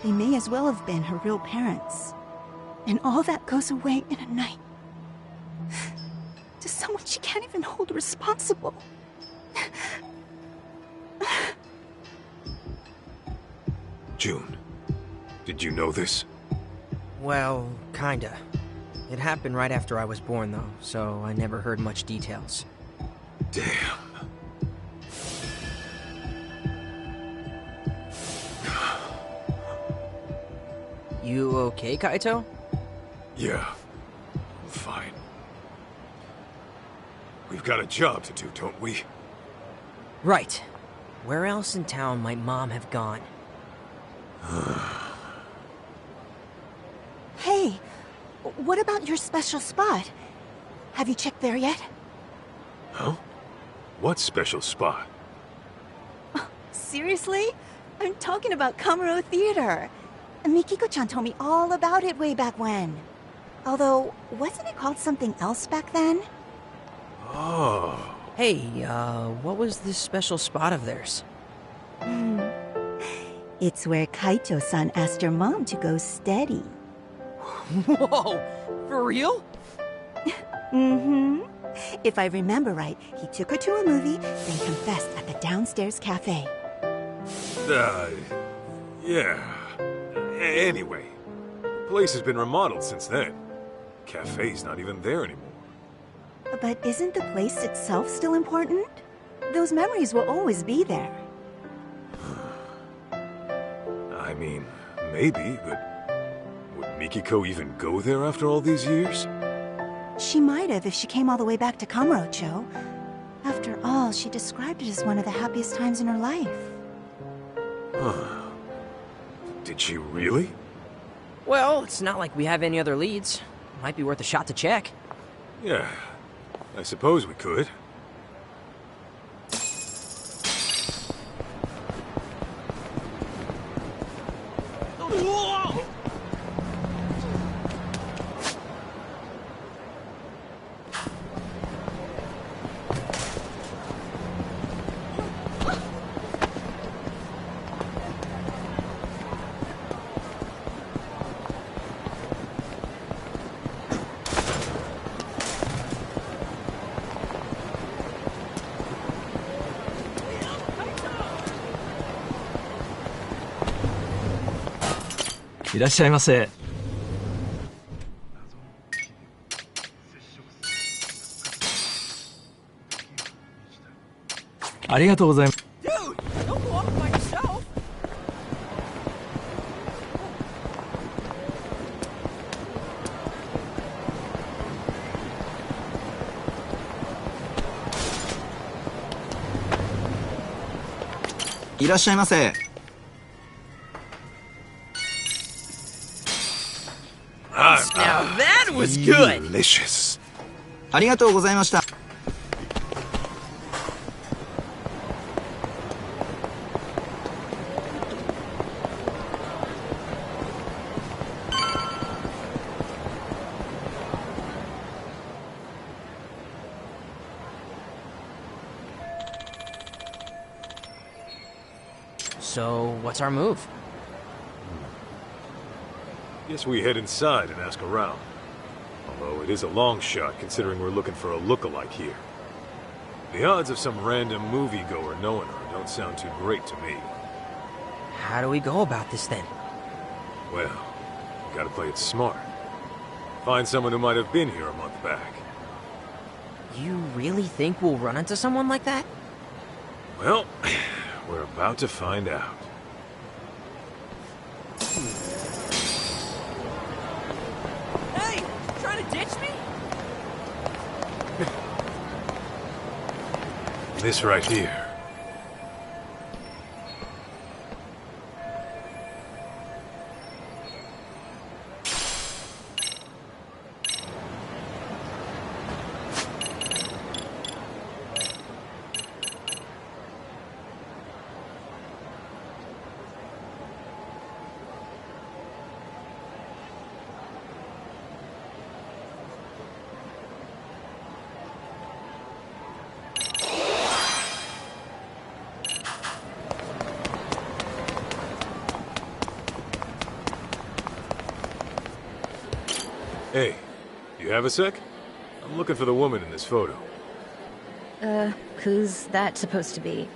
O: they may as well have been her real parents. And all that goes away in a night. To someone she can't even hold responsible.
B: June, did you know this?
K: Well, kinda. It happened right after I was born, though, so I never heard much details.
B: Damn.
K: You okay, Kaito?
B: Yeah, I'm fine. We've got a job to do, don't we?
K: Right. Where else in town might Mom have gone?
O: Hey, what about your special spot? Have you checked there yet?
B: Huh? What special spot?
O: Seriously? I'm talking about Kamuro Theater. Mikiko-chan told me all about it way back when. Although, wasn't it called something else back then?
B: Oh.
K: Hey, what was this special spot of theirs?
O: It's where Kaito-san asked her mom to go steady.
K: Whoa! For real?
O: Mm-hmm. If I remember right, he took her to a movie, then confessed at the downstairs cafe.
B: Yeah. Anyway, the place has been remodeled since then. Cafe's not even there anymore.
O: But isn't the place itself still important? Those memories will always be there.
B: I mean, maybe, but would Mikiko even go there after all these years?
O: She might have if she came all the way back to Kamurocho. After all, she described it as one of the happiest times in her life.
B: Huh. Did she really?
K: Well, it's not like we have any other leads. Might be worth a shot to check.
B: Yeah, I suppose we could.
P: いらっしゃいませ。ありがとうございます。
Q: いらっしゃいませ。
K: Now that was good.
B: Delicious.
Q: ありがとうございました。
K: So, what's our move?
B: Guess we head inside and ask around. Although it is a long shot considering we're looking for a look-alike here. The odds of some random moviegoer knowing her don't sound too great to me.
K: How do we go about this then?
B: Well, you gotta play it smart. Find someone who might have been here a month back.
K: You really think we'll run into someone like that?
B: Well, we're about to find out.
K: Hey! Trying to ditch me?
B: This right here. Hey, you have a sec? I'm looking for the woman in this photo.
F: Who's that supposed to be?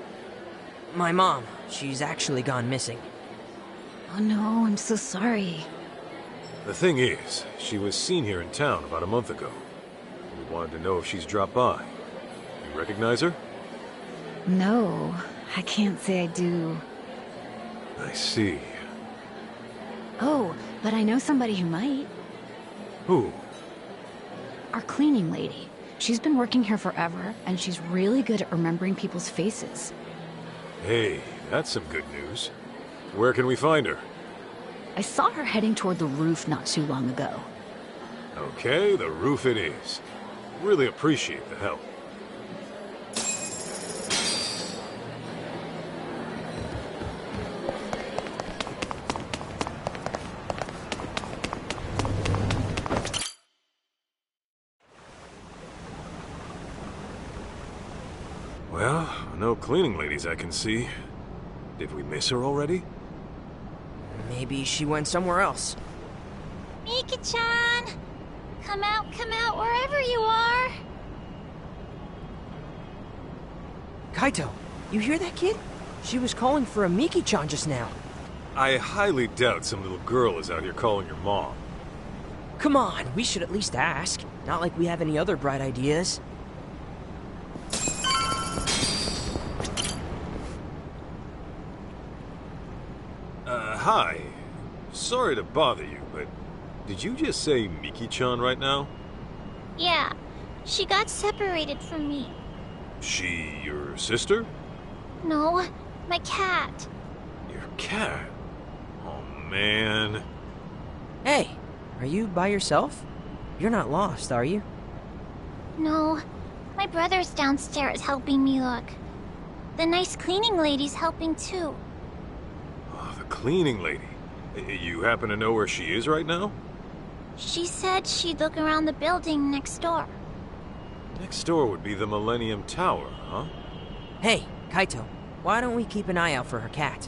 K: My mom. She's actually gone missing.
F: Oh no, I'm so sorry.
B: The thing is, she was seen here in town about a month ago. We wanted to know if she's dropped by. You recognize her?
F: No, I can't say I do.
B: I see.
F: Oh, but I know somebody who might.
B: Who?
F: Our cleaning lady. She's been working here forever, and she's really good at remembering people's faces.
B: Hey, that's some good news. Where can we find her?
F: I saw her heading toward the roof not too long ago.
B: Okay, the roof it is. Really appreciate the help. Well, no cleaning ladies I can see. Did we miss her already?
K: Maybe she went somewhere else.
R: Miki-chan! Come out, wherever you are!
K: Kaito, you hear that, kid? She was calling for a Miki-chan just now.
B: I highly doubt some little girl is out here calling your mom.
K: Come on, we should at least ask. Not like we have any other bright ideas.
B: Hi. Sorry to bother you, but did you just say Miki-chan right now?
R: Yeah, she got separated from me.
B: She your sister?
R: No, my cat.
B: Your cat? Oh, man.
K: Hey, are you by yourself? You're not lost, are you?
R: No, my brother's downstairs helping me look. The nice cleaning lady's helping too.
B: Oh, the cleaning lady. You happen to know where she is right now?
R: She said she'd look around the building next door.
B: Next door would be the Millennium Tower, huh?
K: Hey, Kaito, why don't we keep an eye out for her cat?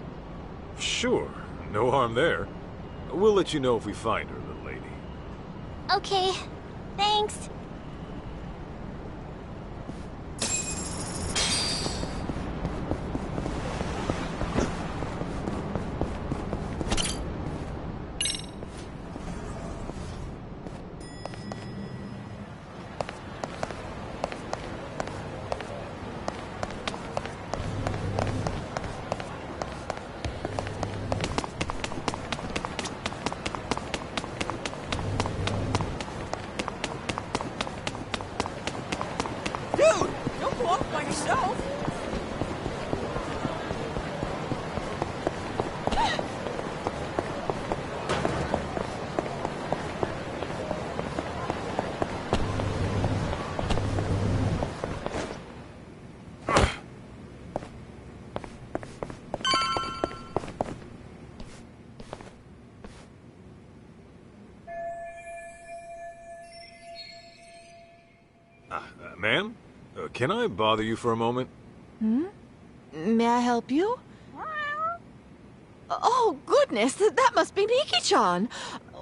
B: Sure, no harm there. We'll let you know if we find her, little lady.
R: Okay, thanks.
K: Dude, don't go off by yourself.
B: Ma'am? Can I bother you for a moment?
S: May I help you? Oh, goodness, that must be Miki-chan.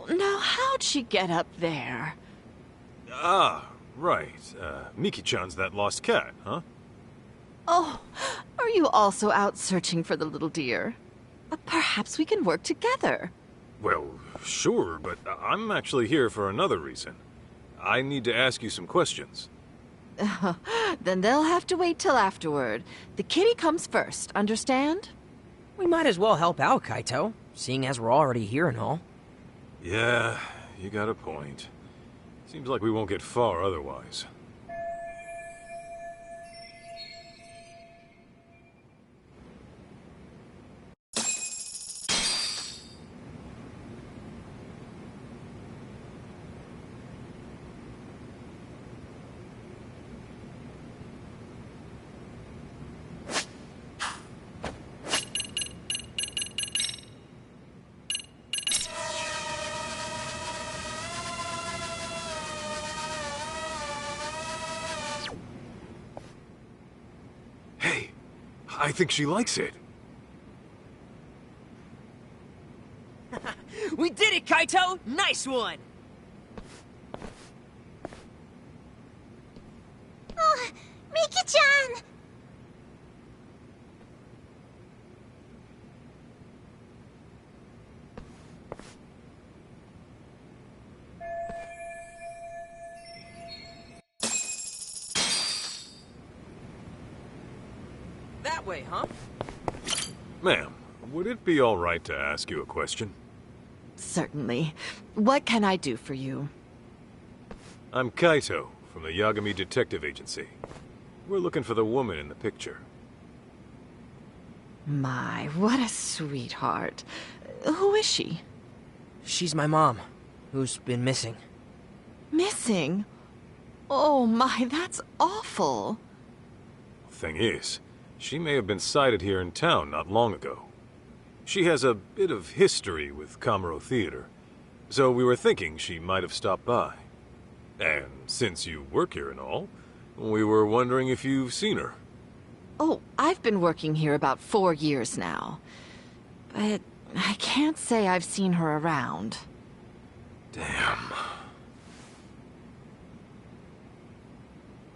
S: Now, how'd she get up there?
B: Ah, right. Miki-chan's that lost cat, huh?
S: Oh, are you also out searching for the little dear? Perhaps we can work together.
B: Well, sure, but I'm actually here for another reason. I need to ask you some questions.
S: Then they'll have to wait till afterward. The kitty comes first, understand?
K: We might as well help out, Kaito, seeing as we're already here and all.
B: Yeah, you got a point. Seems like we won't get far otherwise. Hey, I think she likes it.
K: We did it, Kaito! Nice one! way, huh?
B: Ma'am, would it be all right to ask you a question?
S: Certainly. What can I do for you?
B: I'm Kaito, from the Yagami Detective Agency. We're looking for the woman in the picture.
S: My, what a sweetheart. Who is she?
K: She's my mom, who's been missing.
S: Missing? Oh my, that's awful.
B: Thing is, she may have been sighted here in town not long ago. She has a bit of history with Kamuro Theater, so we were thinking she might have stopped by. And since you work here and all, we were wondering if you've seen her.
S: Oh, I've been working here about 4 years now. But I can't say I've seen her around.
B: Damn.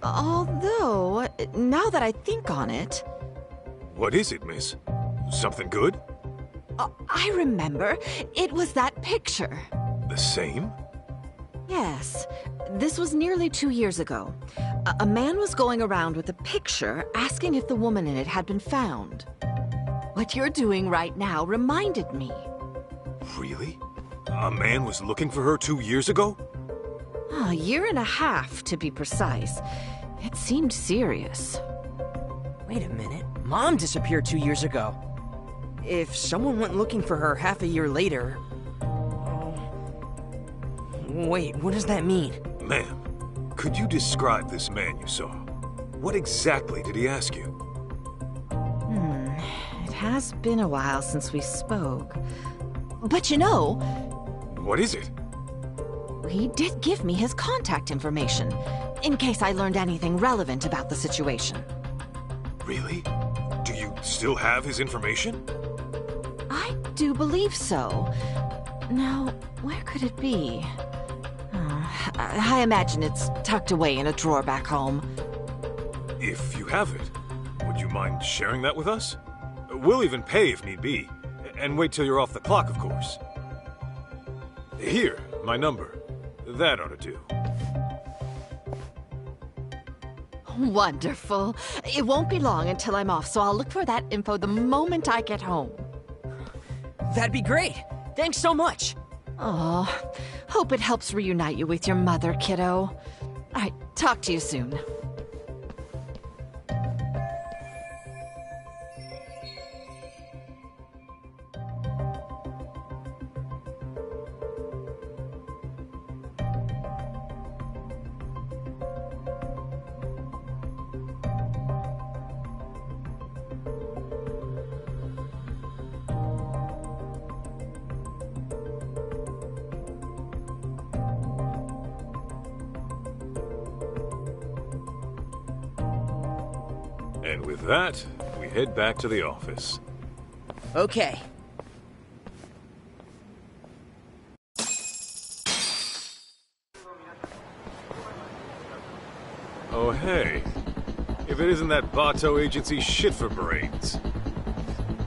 S: Although, now that I think on it...
B: What is it, miss? Something good?
S: I remember. It was that picture.
B: The same?
S: Yes. This was nearly 2 years ago. A man was going around with a picture asking if the woman in it had been found. What you're doing right now reminded me.
B: Really? A man was looking for her 2 years ago?
S: A year and a half, to be precise. It seemed serious.
K: Wait a minute. Mom disappeared 2 years ago. If someone went looking for her half a year later... Wait, what does that mean?
B: Ma'am, could you describe this man you saw? What exactly did he ask you?
S: It has been a while since we spoke. But you know...
B: What is it?
S: He did give me his contact information, in case I learned anything relevant about the situation.
B: Really? Do you still have his information?
S: I do believe so. Now, where could it be? I imagine it's tucked away in a drawer back home.
B: If you have it, would you mind sharing that with us? We'll even pay if need be. And wait till you're off the clock, of course. Here, my number. That ought to do.
S: Wonderful. It won't be long until I'm off, so I'll look for that info the moment I get home.
K: That'd be great. Thanks so much.
S: Oh, hope it helps reunite you with your mother, kiddo. All right, talk to you soon.
B: And with that, we head back to the office.
K: Okay.
B: Oh, hey. If it isn't that Bato agency shit for brains.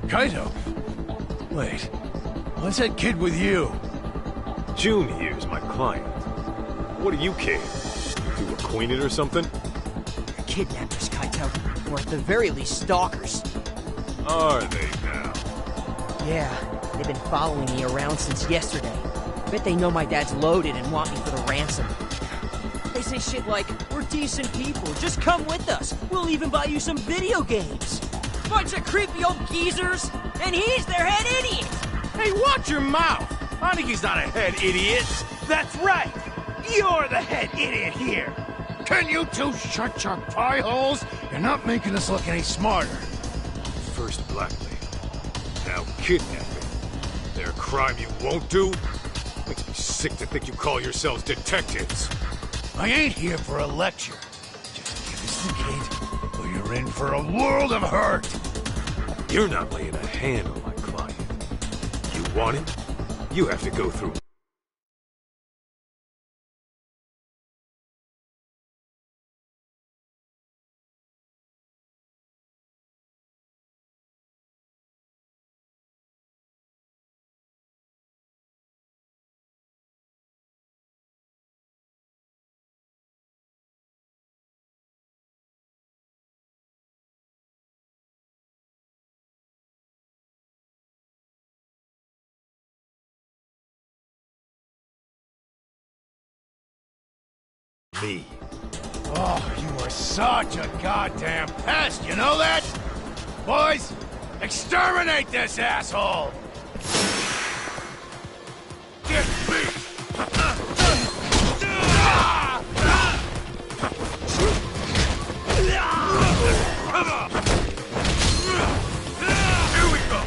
I: Kaito? Wait. What's that kid with you?
B: June here's my client. What do you care? You acquainted or something?
K: Kidnappers, Kaito. Or at the very least, stalkers.
B: Are they now?
K: Yeah, they've been following me around since yesterday. Bet they know my dad's loaded and want me for the ransom. They say shit like, we're decent people, just come with us. We'll even buy you some video games. Bunch of creepy old geezers, and he's their head idiot!
I: Hey, watch your mouth! Aniki's not a head idiot! That's right! You're the head idiot here! Can you two shut your pie holes? You're not making us look any smarter.
B: First blackmail, now kidnapping. They're a crime you won't do? Makes me sick to think you call yourselves detectives.
I: I ain't here for a lecture. Just give us the kid, or you're in for a world of hurt.
B: You're not laying a hand on my client. You want him? You have to go through
C: me.
I: Oh, you are such a goddamn pest, you know that? Boys, exterminate this asshole! Get me! Come on! Here we go!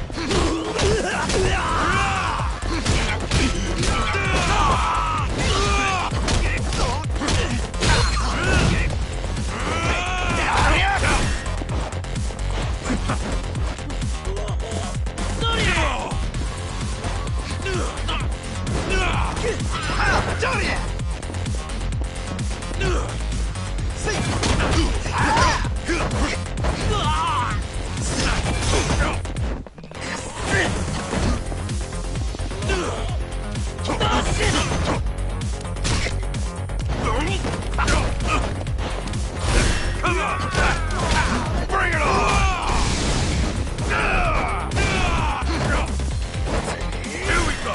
I: Bring it on! Here we go!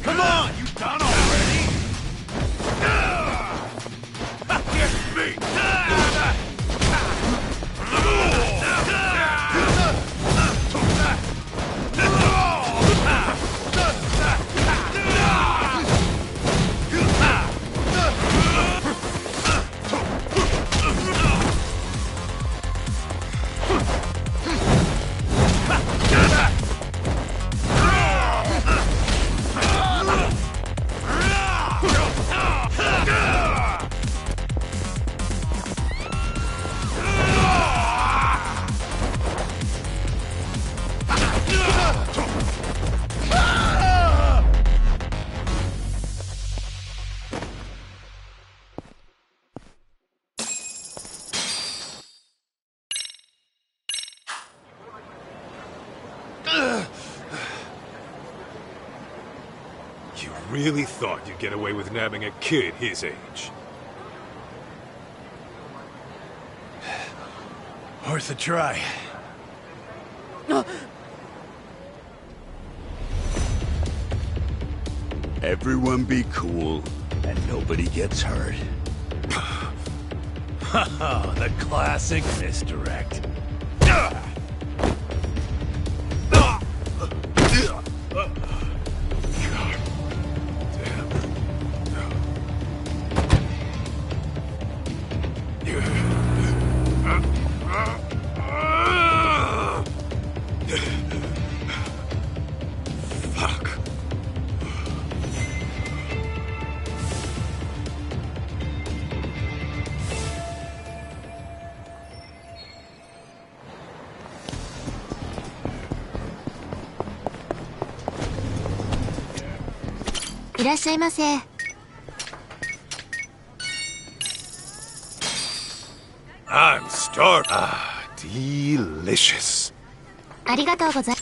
I: Come on, you done already? Get me!
B: You really thought you'd get away with nabbing a kid his age?
I: Worth a try.
C: Everyone be cool, and nobody gets hurt.
I: The classic misdirect.
B: Fuck. I'm starved. Ah, delicious.
R: ありがとうござい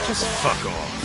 B: Just fuck off.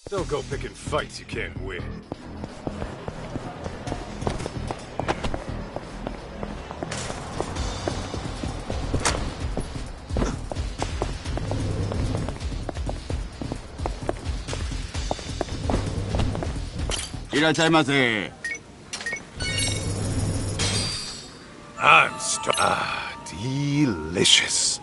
B: Don't go picking fights you can't win. Delicious.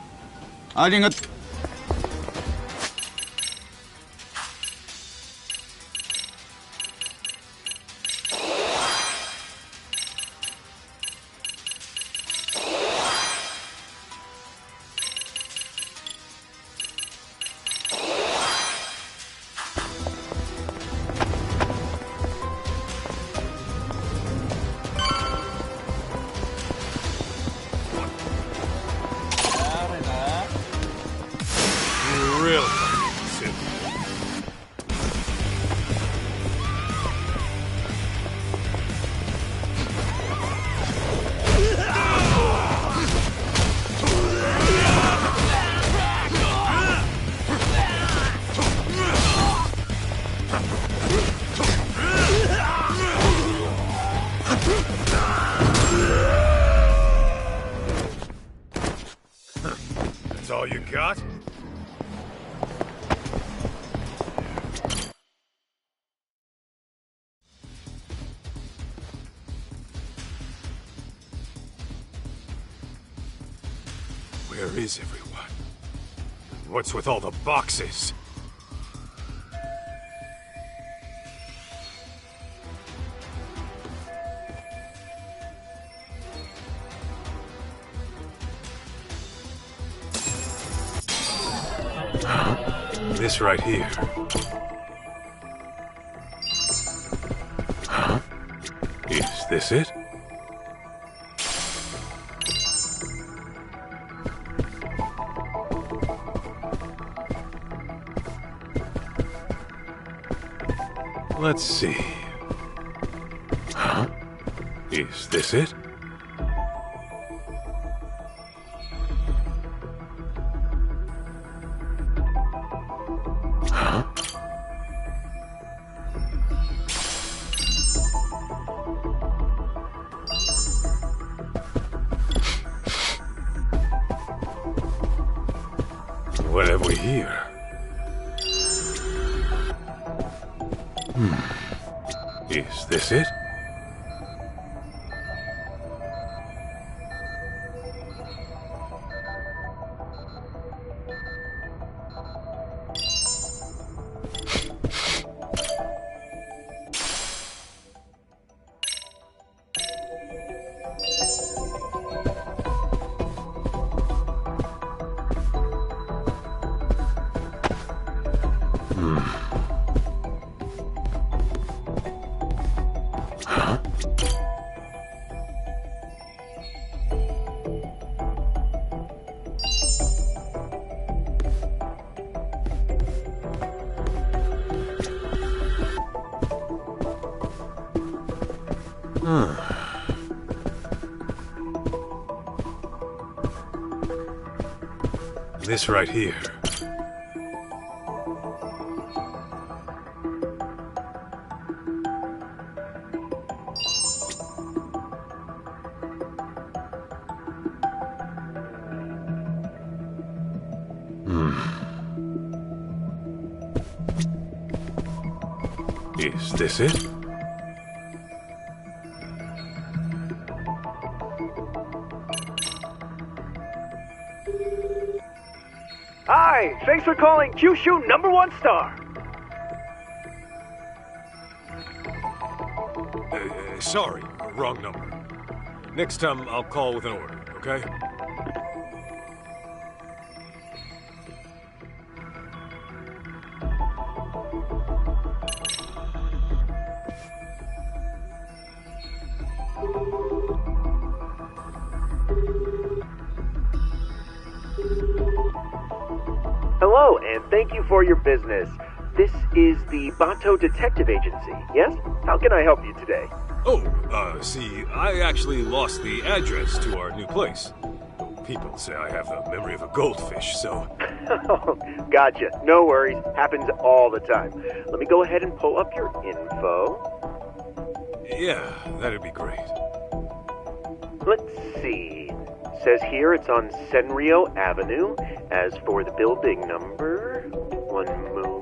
B: Really? That's all you got? Where is everyone? What's with all the boxes? This right here. Is this it? Let's see. Is this it? What have we here? Is this it? This right here. Is this it?
T: Hi, thanks for calling Kyushu #1 star.
B: Sorry, wrong number. Next time I'll call with an order, okay?
T: Hello, and thank you for your business. This is the Bato Detective Agency, yes? How can I help you today?
B: Oh, see, I actually lost the address to our new place. People say I have the memory of a goldfish, so
T: Gotcha. No worries. Happens all the time. Let me go ahead and pull up your info.
B: Yeah, that'd be great.
T: Let's see. Says here it's on Senrio Avenue. As for the building number, one moment.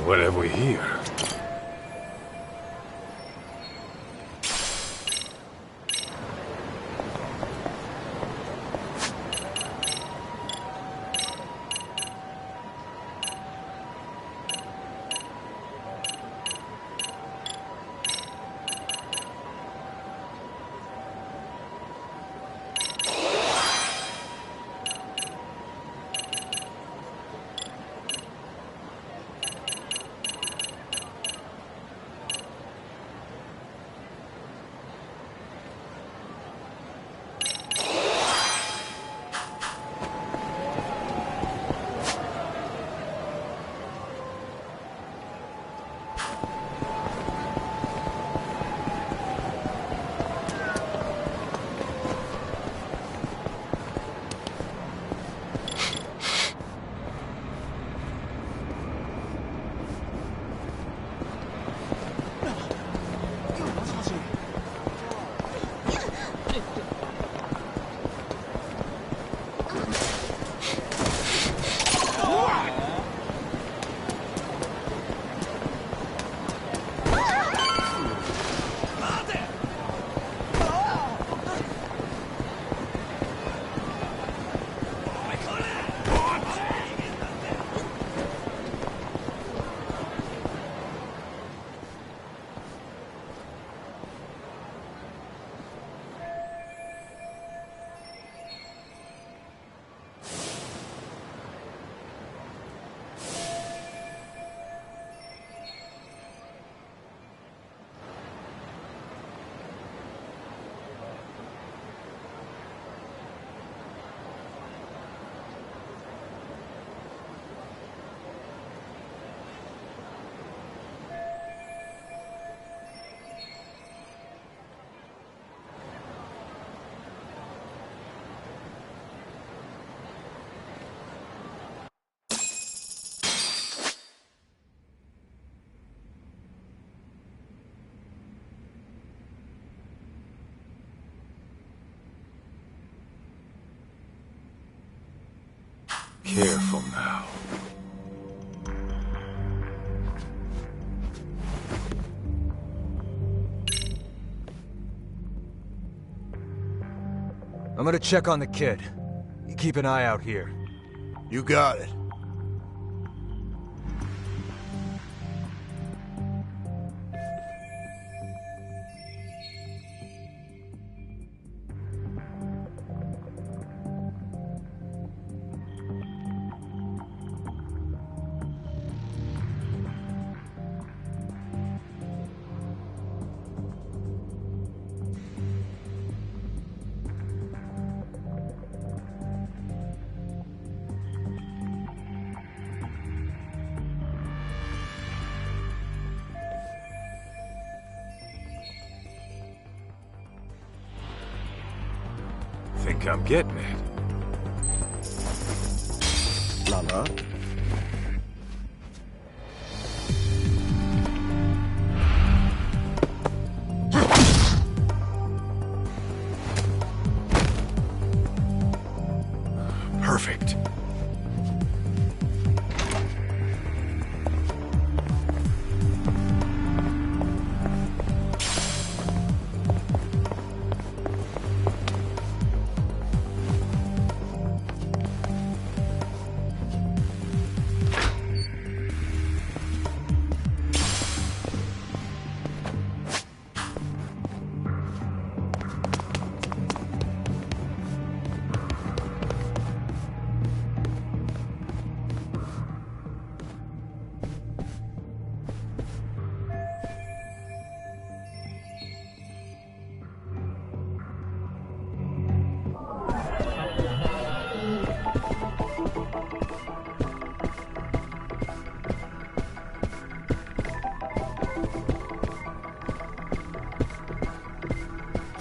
B: What have we here? Careful now.
E: I'm gonna check on the kid. You keep an eye out here.
C: You got it.
B: Think I'm getting it.
C: Lala?
B: Perfect.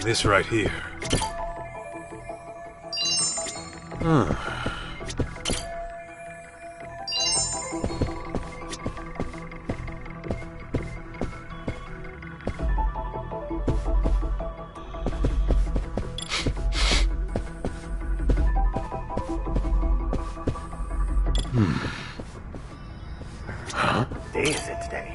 B: This right here.
T: Day is it today?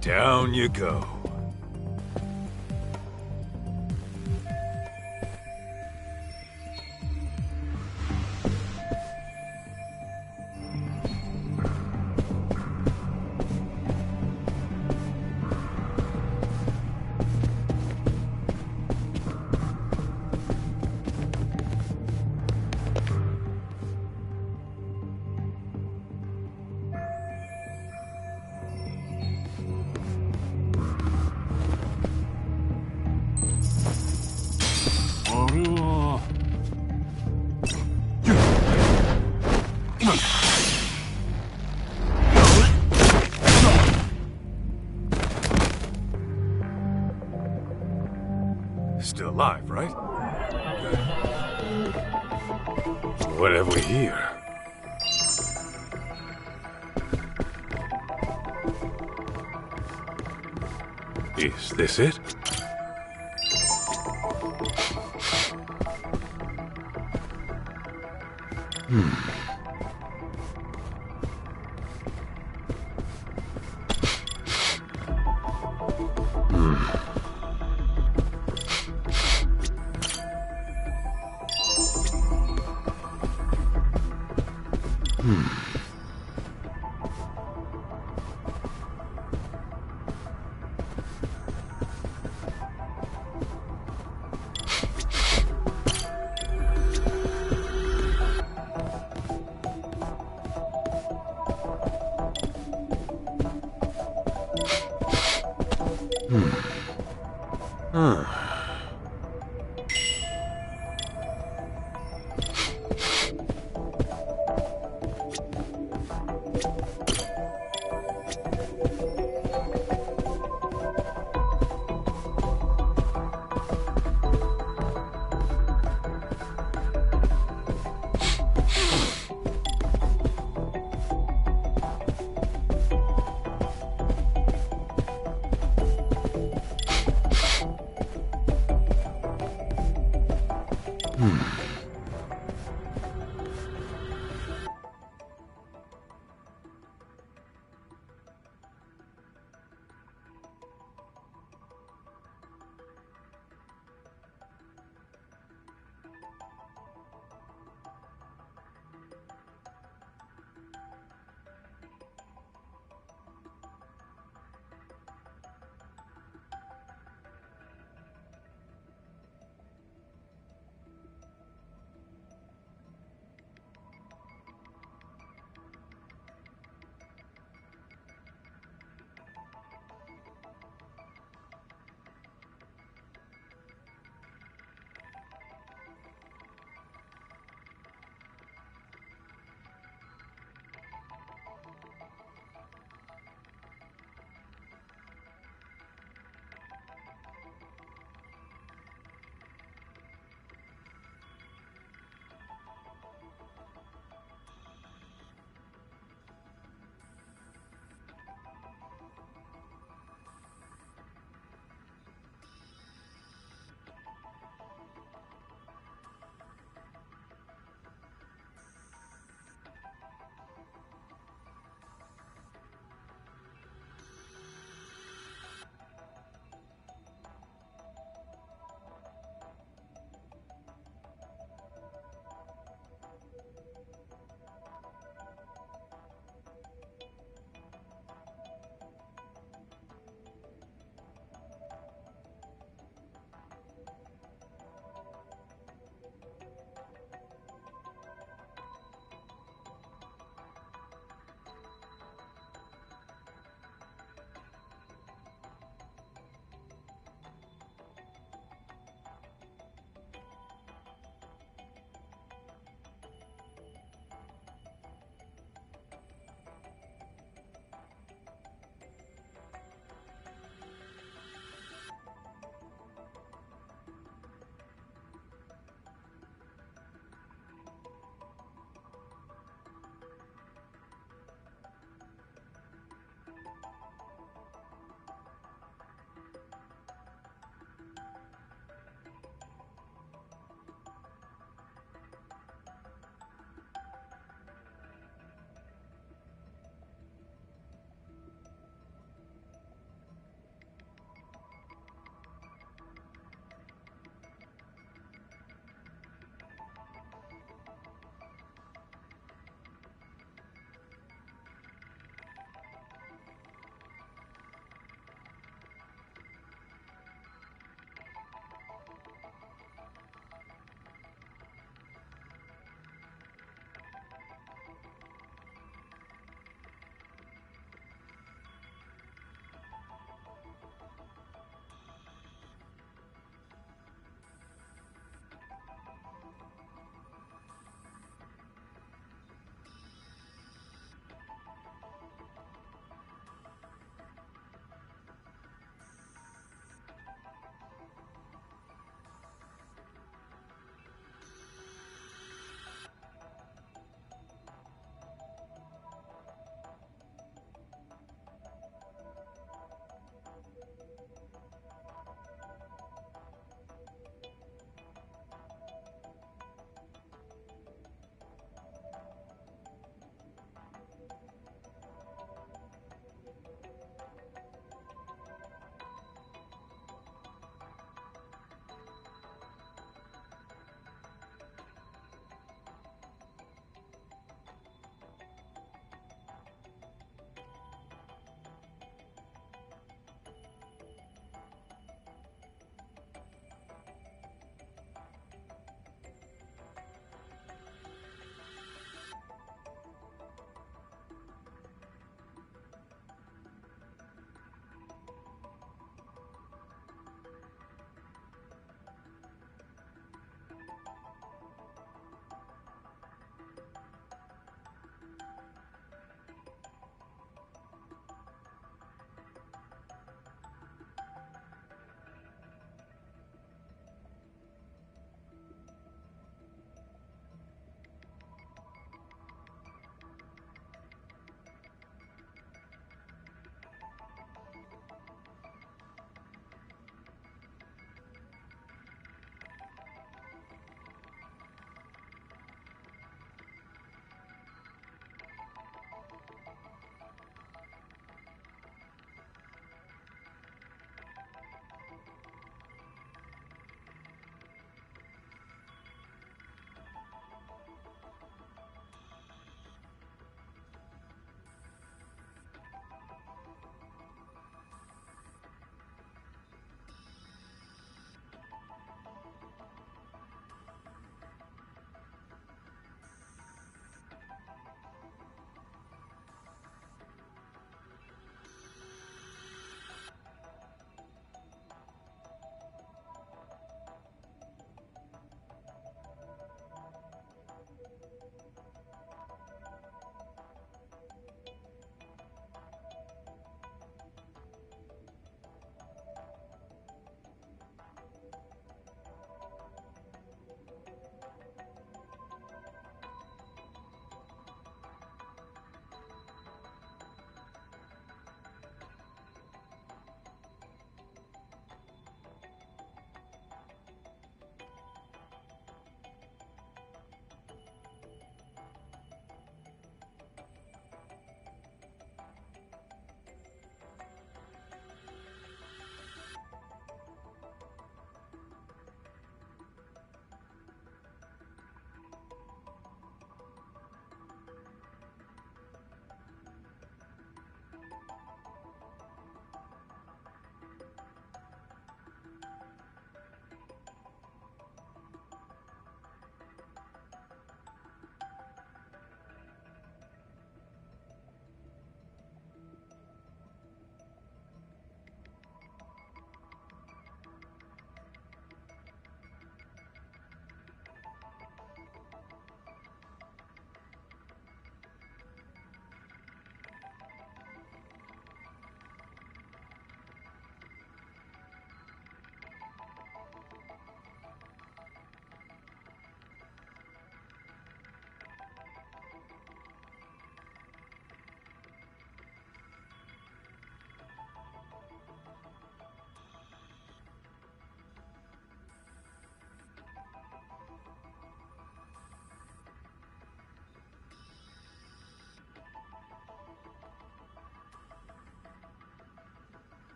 B: Down you go. alive, right? What have we here? Is this it?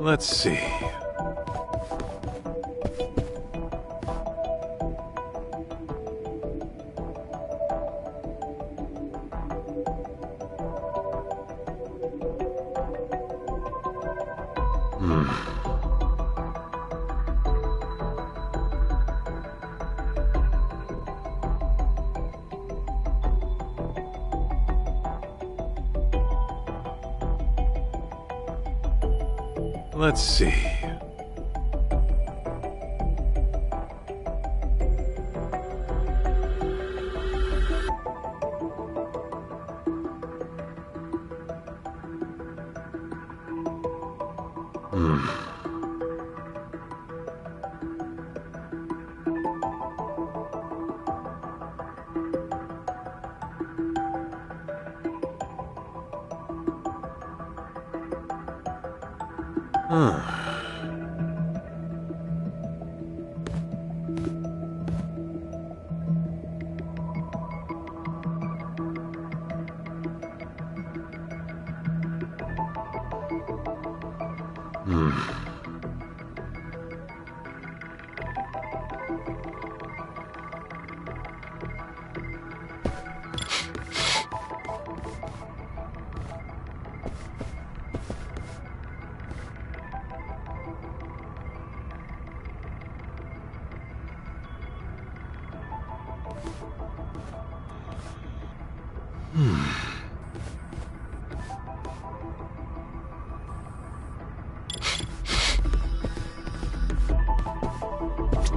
B: Let's see. Let's see.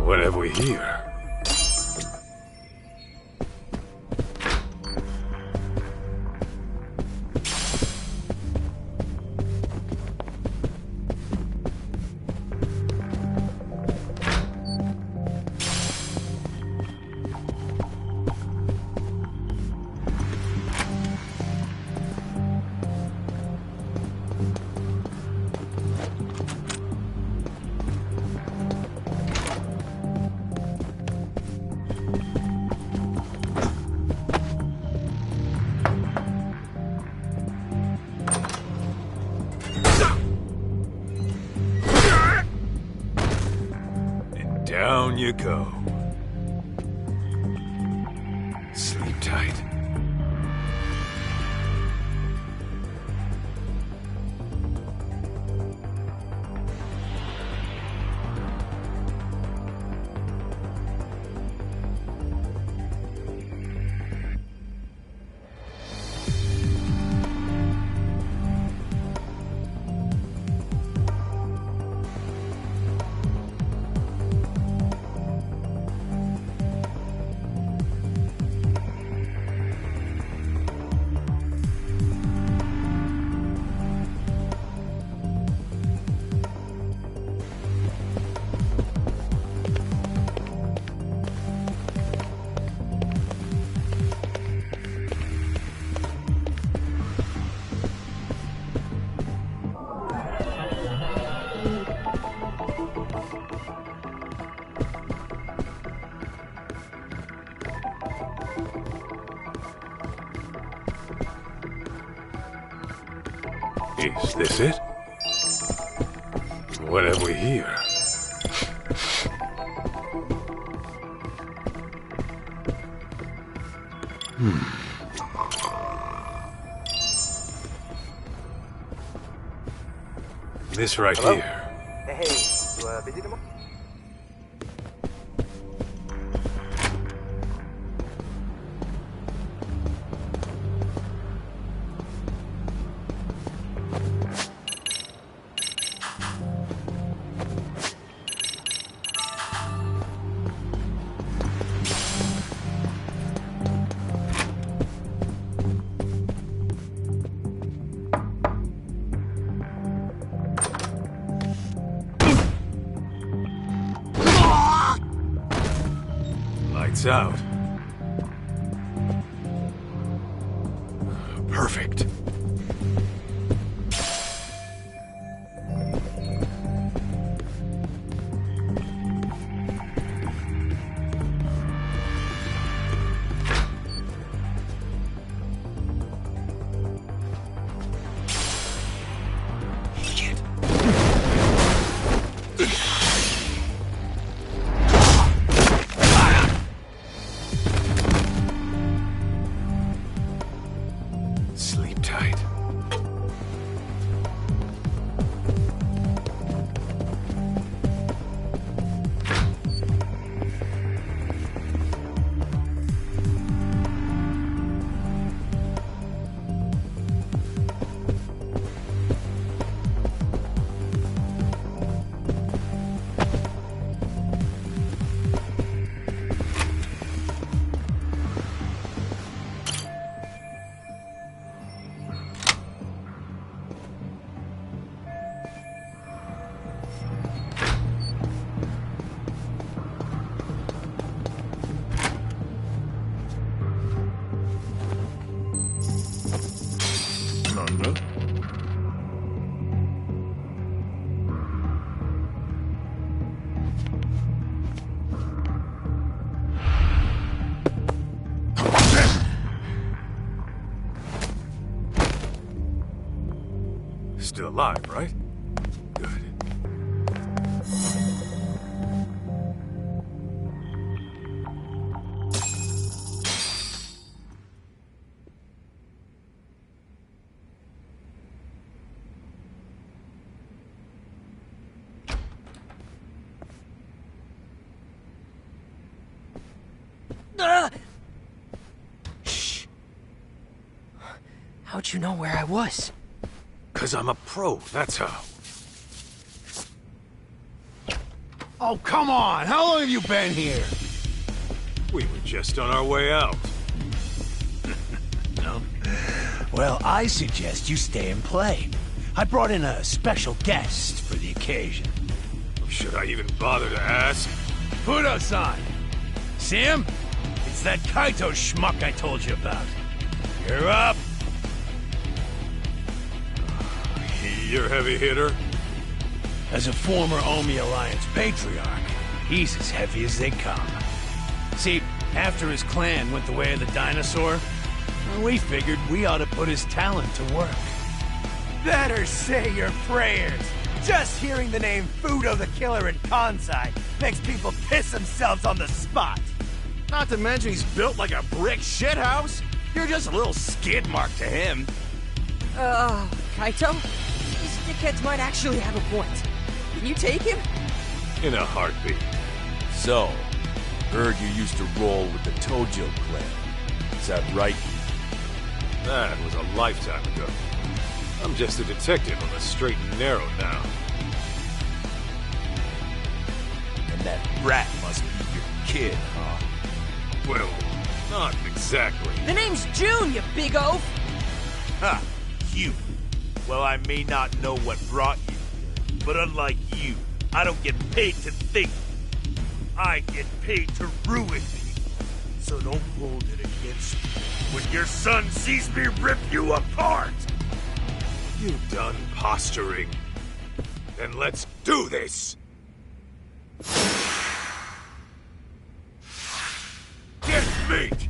B: What have we here? Down you go. Sleep tight. Is this it? What have we here? This right here.
T: Hey, you busy tomorrow?
B: Lights out. Perfect. still alive, right? Good.
K: Shh. How'd you know where I was?
B: 'Cause I'm a pro, that's how.
I: Oh, come on! How long have you been here?
B: We were just on our way out.
I: No. Well, I suggest you stay and play. I brought in a special guest for the occasion.
B: Should I even bother to ask?
I: Fudo-san! See him? It's that Kaito schmuck I told you about. You're up!
B: You're a heavy hitter?
I: As a former Omi Alliance patriarch, he's as heavy as they come. See, after his clan went the way of the dinosaur, we figured we ought to put his talent to work.
J: Better say your prayers. Just hearing the name Fudo the Killer in Kansai makes people piss themselves on the spot.
G: Not to mention he's built like a brick shithouse. You're just a little skid mark to him.
K: Kaito? These dickheads might actually have a point. Can you take him?
B: In a heartbeat.
M: So, heard you used to roll with the Tojo clan. Is that right?
B: That was a lifetime ago. I'm just a detective on the straight and narrow now.
M: And that rat must be your kid, huh?
B: Well, not exactly.
K: The name's June, you big oaf!
I: Ha! You. Well, I may not know what brought you here, but unlike you, I don't get paid to think. I get paid to ruin people. So don't hold it against me when your son sees me rip you apart!
B: You done posturing? Then let's do this! Get meat!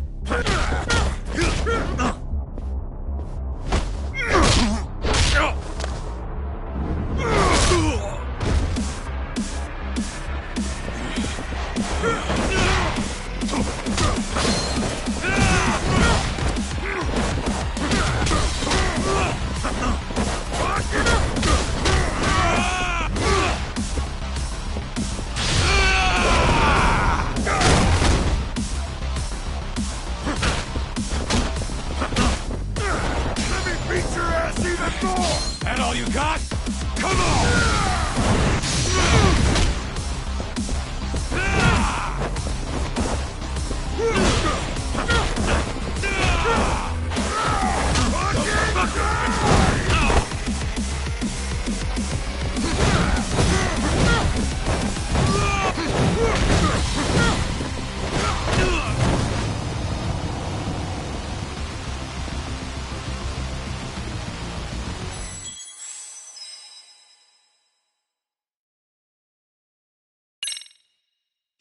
I: That all you got? Come on!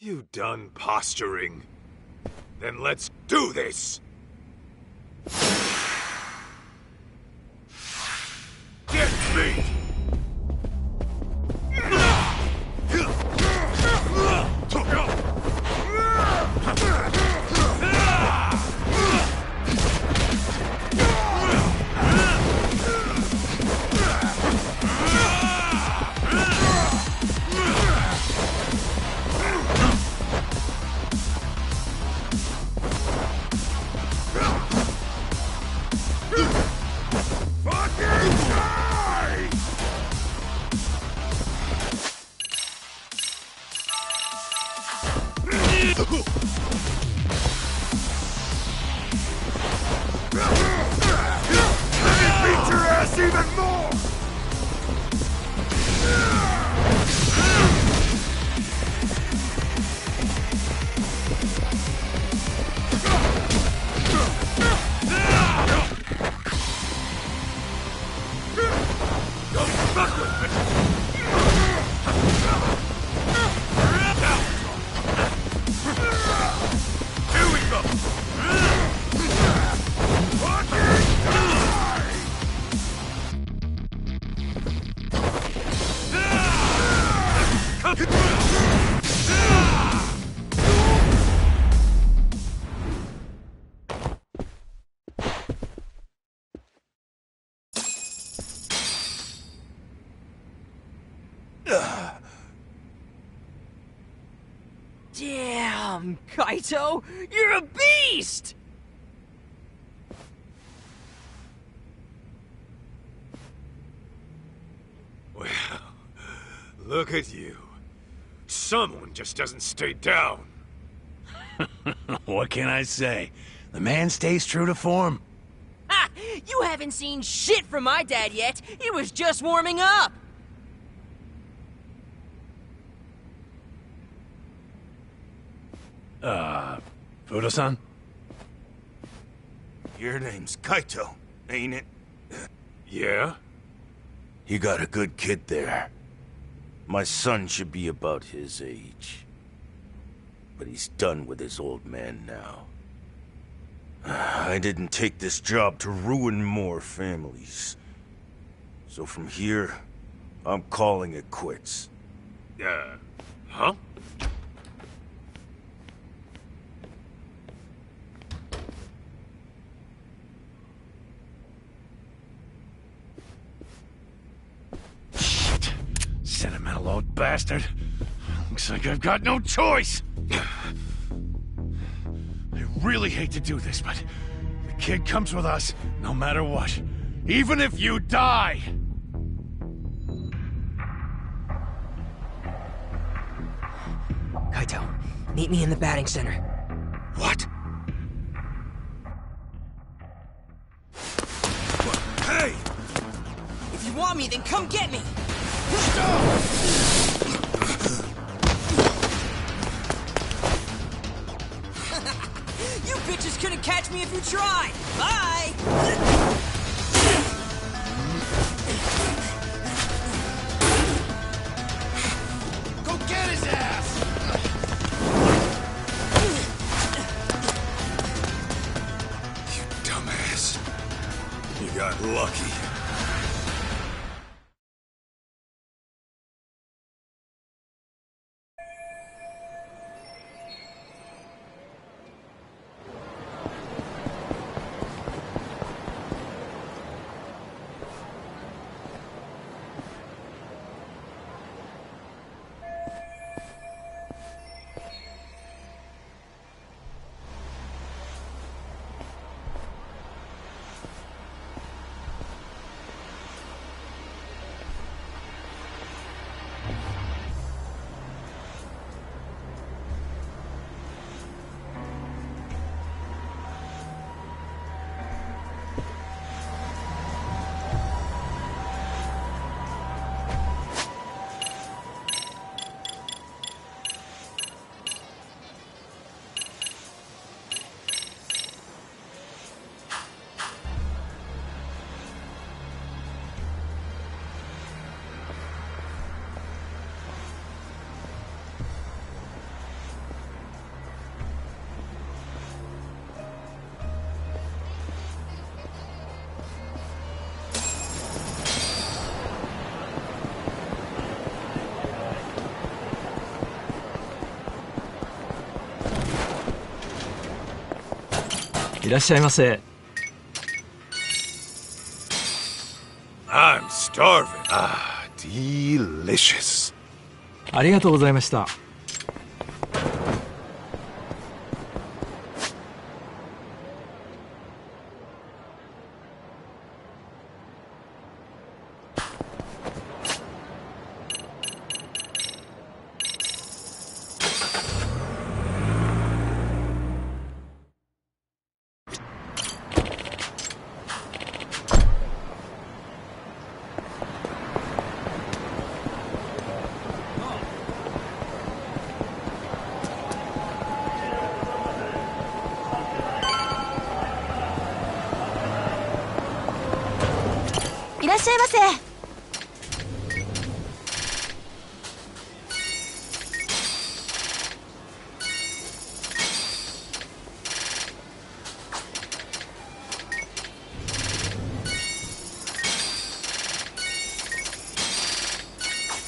B: You done posturing? Then let's do this! Get meat!
K: on, Kaito! You're a beast!
B: Well, look at you. Someone just doesn't stay down.
I: What can I say? The man stays true to form.
K: Ha! You haven't seen shit from my dad yet. He was just warming up.
I: Fudo-san?
M: Your name's Kaito, ain't it?
B: Yeah?
M: You got a good kid there. My son should be about his age. But he's done with his old man now. I didn't take this job to ruin more families. So from here, I'm calling it quits.
B: Huh?
I: Shit. Sentimental old bastard. Looks like I've got no choice. I really hate to do this, but the kid comes with us no matter what. Even if you die!
K: Kaito, meet me in the batting center.
I: What?
B: Hey!
K: If you want me, then come get me! You bitches couldn't catch me if you tried! Bye!
I: Go get his ass!
B: You dumbass. You got lucky. I'm starving. Ah, delicious.
P: ありがとうございました。
R: いらっしゃいませ。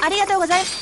R: ありがとうございます。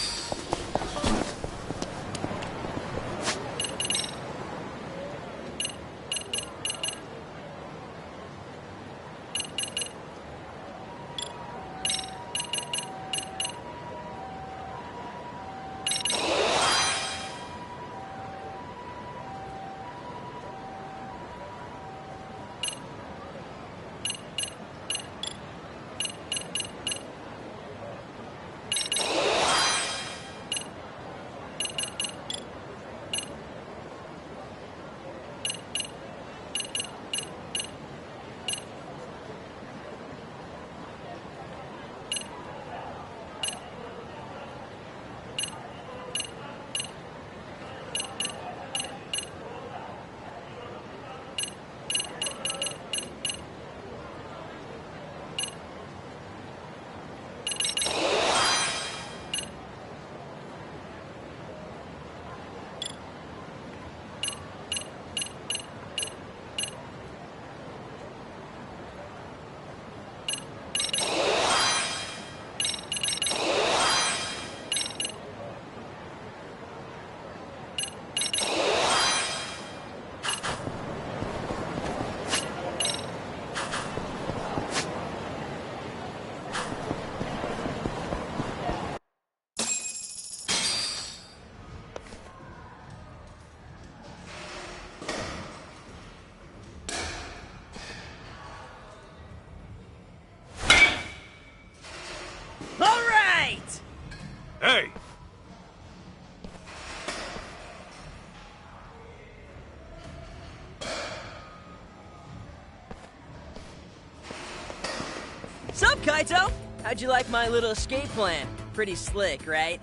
K: Kaito? How'd you like my little escape plan? Pretty slick, right?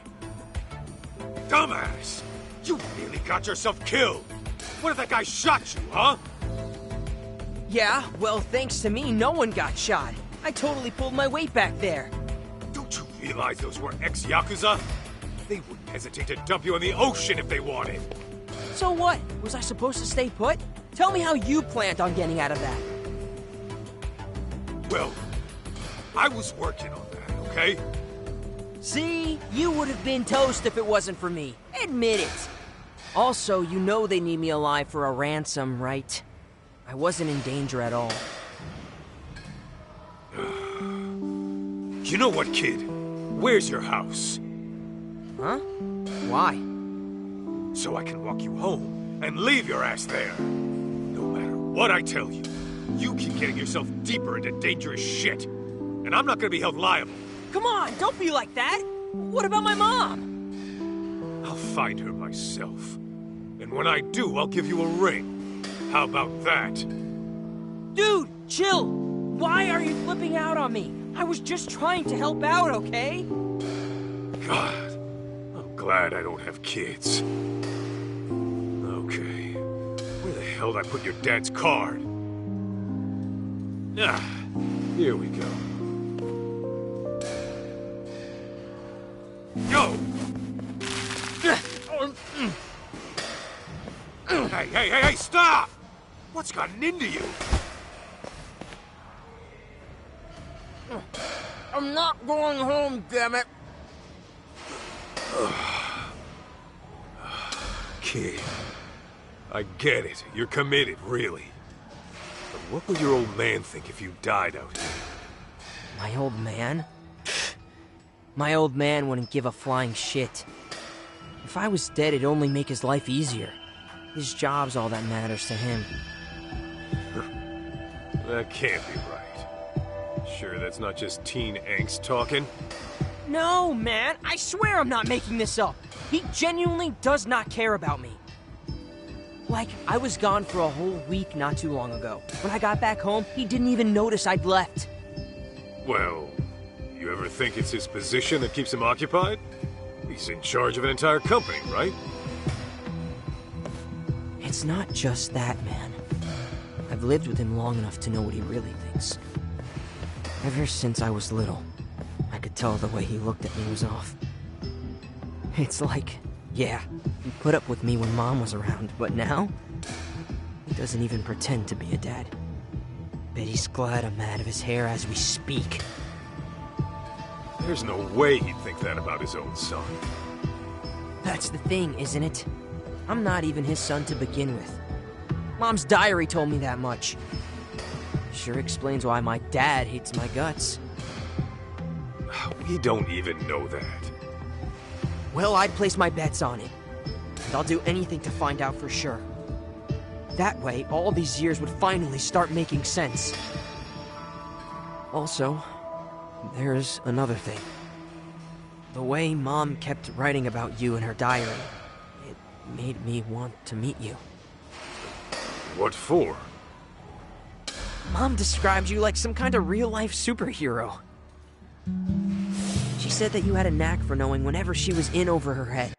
B: Dumbass! You nearly got yourself killed! What if that guy shot you, huh?
K: Yeah, well, thanks to me, no one got shot. I totally pulled my weight back there.
B: Don't you realize those were ex-Yakuza? They wouldn't hesitate to dump you in the ocean if they wanted.
K: So what? Was I supposed to stay put? Tell me how you planned on getting out of that.
B: Well, I was working on that, okay?
K: See? You would have been toast if it wasn't for me. Admit it. Also, you know they need me alive for a ransom, right? I wasn't in danger at all.
B: You know what, kid? Where's your house?
K: Huh? Why?
B: So I can walk you home and leave your ass there. No matter what I tell you, you keep getting yourself deeper into dangerous shit. And I'm not gonna be held liable.
K: Come on, don't be like that! What about my mom?
B: I'll find her myself. And when I do, I'll give you a ring. How about that?
K: Dude, chill! Why are you flipping out on me? I was just trying to help out, okay?
B: God, I'm glad I don't have kids. Okay, where the hell did I put your dad's card? Ah, here we go. Yo! Hey, stop! What's gotten into you?
K: I'm not going home, damn it!
B: Kid, I get it. You're committed, really. But what would your old man think if you died out here?
K: My old man? My old man wouldn't give a flying shit. If I was dead, it'd only make his life easier. His job's all that matters to him.
B: That can't be right. Sure, that's not just teen angst talking?
K: No, man! I swear I'm not making this up! He genuinely does not care about me. Like, I was gone for a whole week not too long ago. When I got back home, he didn't even notice I'd left.
B: Well, you ever think it's his position that keeps him occupied? He's in charge of an entire company, right?
K: It's not just that, man. I've lived with him long enough to know what he really thinks. Ever since I was little, I could tell the way he looked at me was off. It's like, yeah, he put up with me when Mom was around, but now, he doesn't even pretend to be a dad. Bet he's glad I'm out of his hair as we speak.
B: There's no way he'd think that about his own son.
K: That's the thing, isn't it? I'm not even his son to begin with. Mom's diary told me that much. Sure explains why my dad hates my guts.
B: We don't even know that.
K: Well, I'd place my bets on it. And I'll do anything to find out for sure. That way, all these years would finally start making sense. Also, there's another thing. The way Mom kept writing about you in her diary, it made me want to meet you.
B: What for?
K: Mom described you like some kind of real-life superhero. She said that you had a knack for knowing whenever she was in over her head.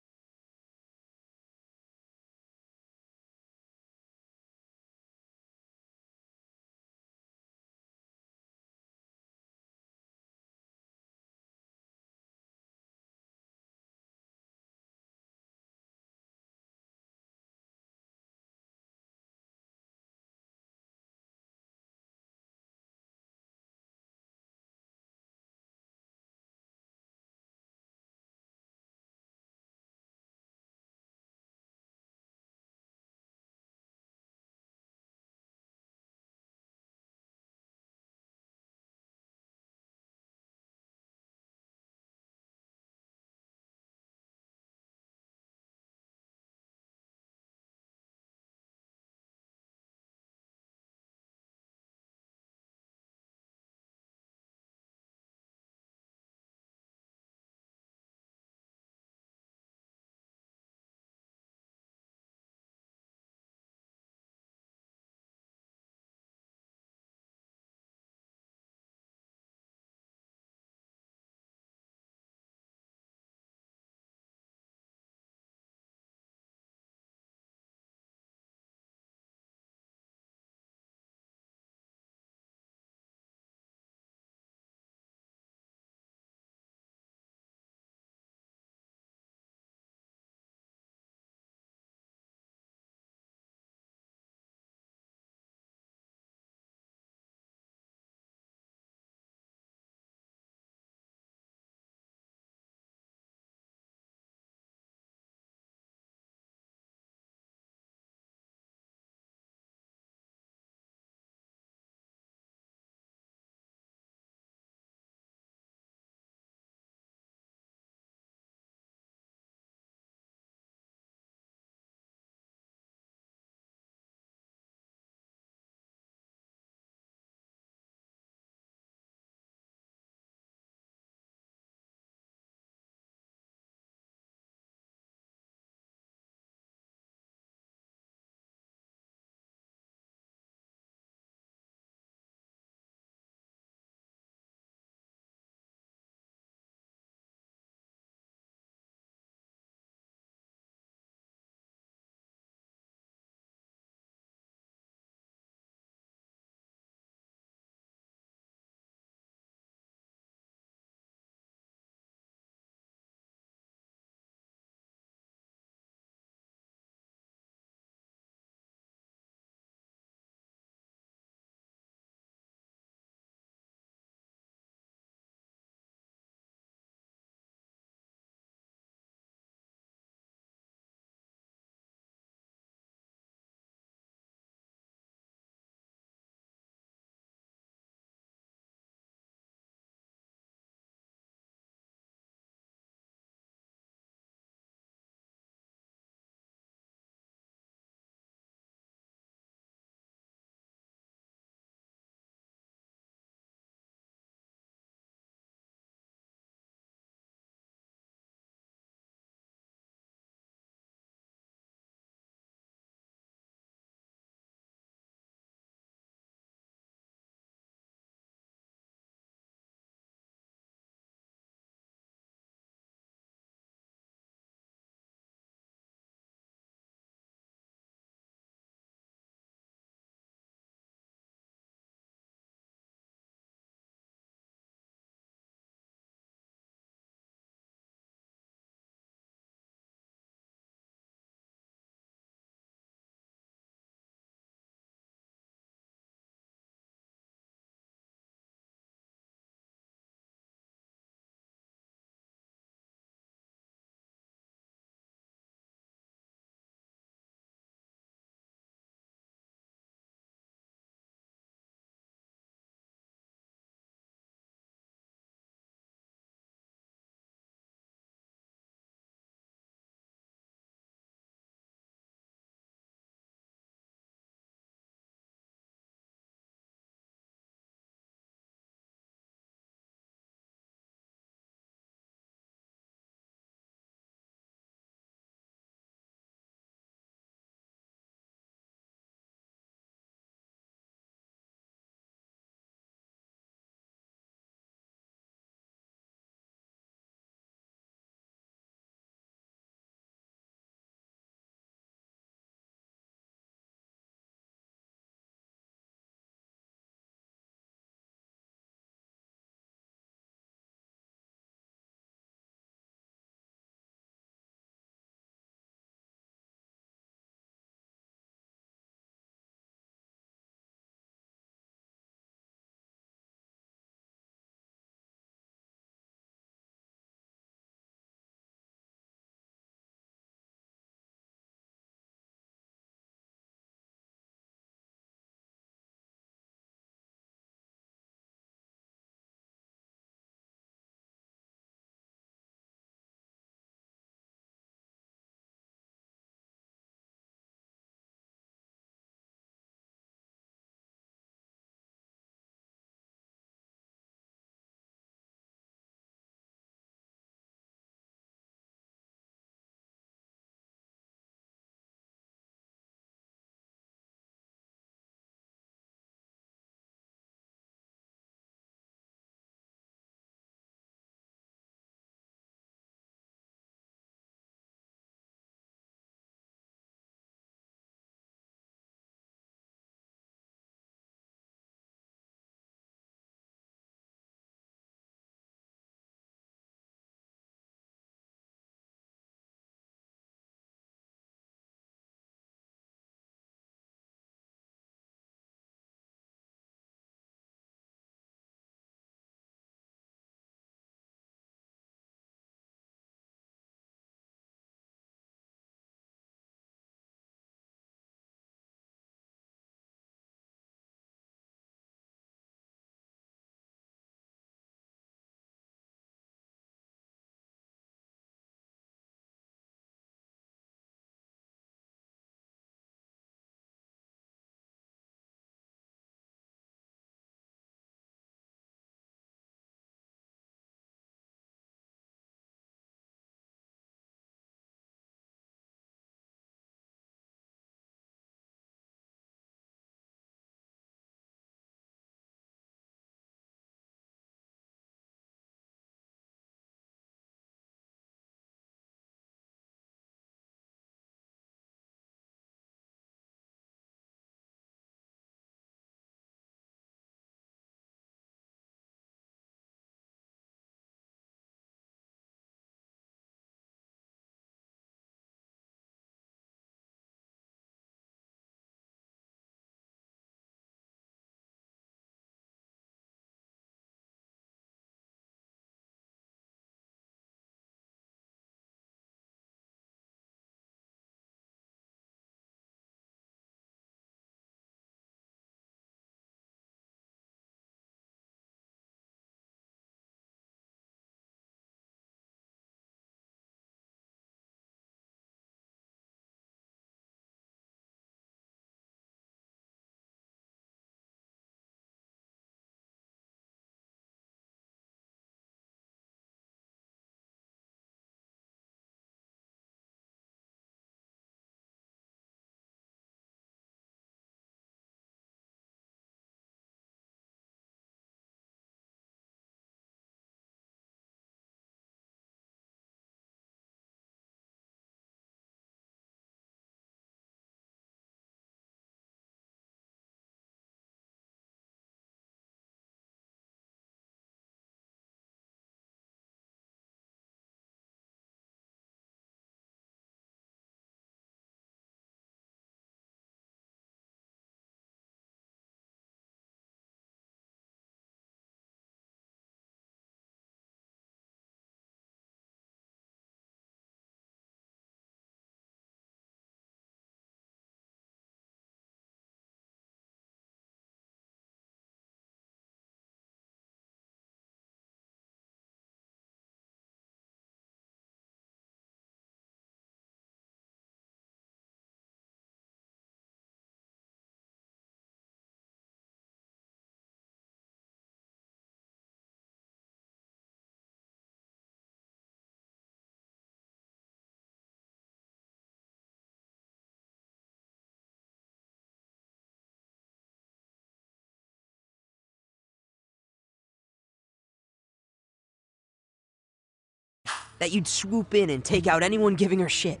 K: that you'd swoop in and take out anyone giving her shit.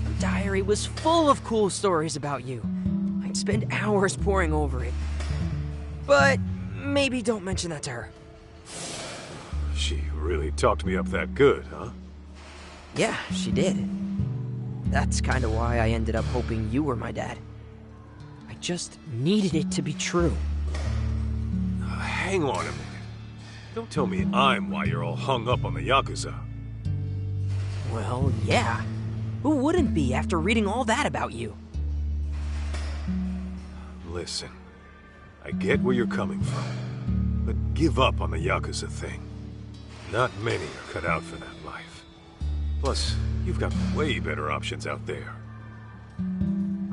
K: Her diary was full of cool stories about you. I'd spend hours poring over it. But maybe don't mention that to her.
B: She really talked me up that good, huh?
K: Yeah, she did. That's kind of why I ended up hoping you were my dad. I just needed it to be true.
B: Hang on a minute. Don't tell me I'm why you're all hung up on the Yakuza.
K: Well, yeah. Who wouldn't be after reading all that about you?
B: Listen, I get where you're coming from, but give up on the Yakuza thing. Not many are cut out for that life. Plus, you've got way better options out there.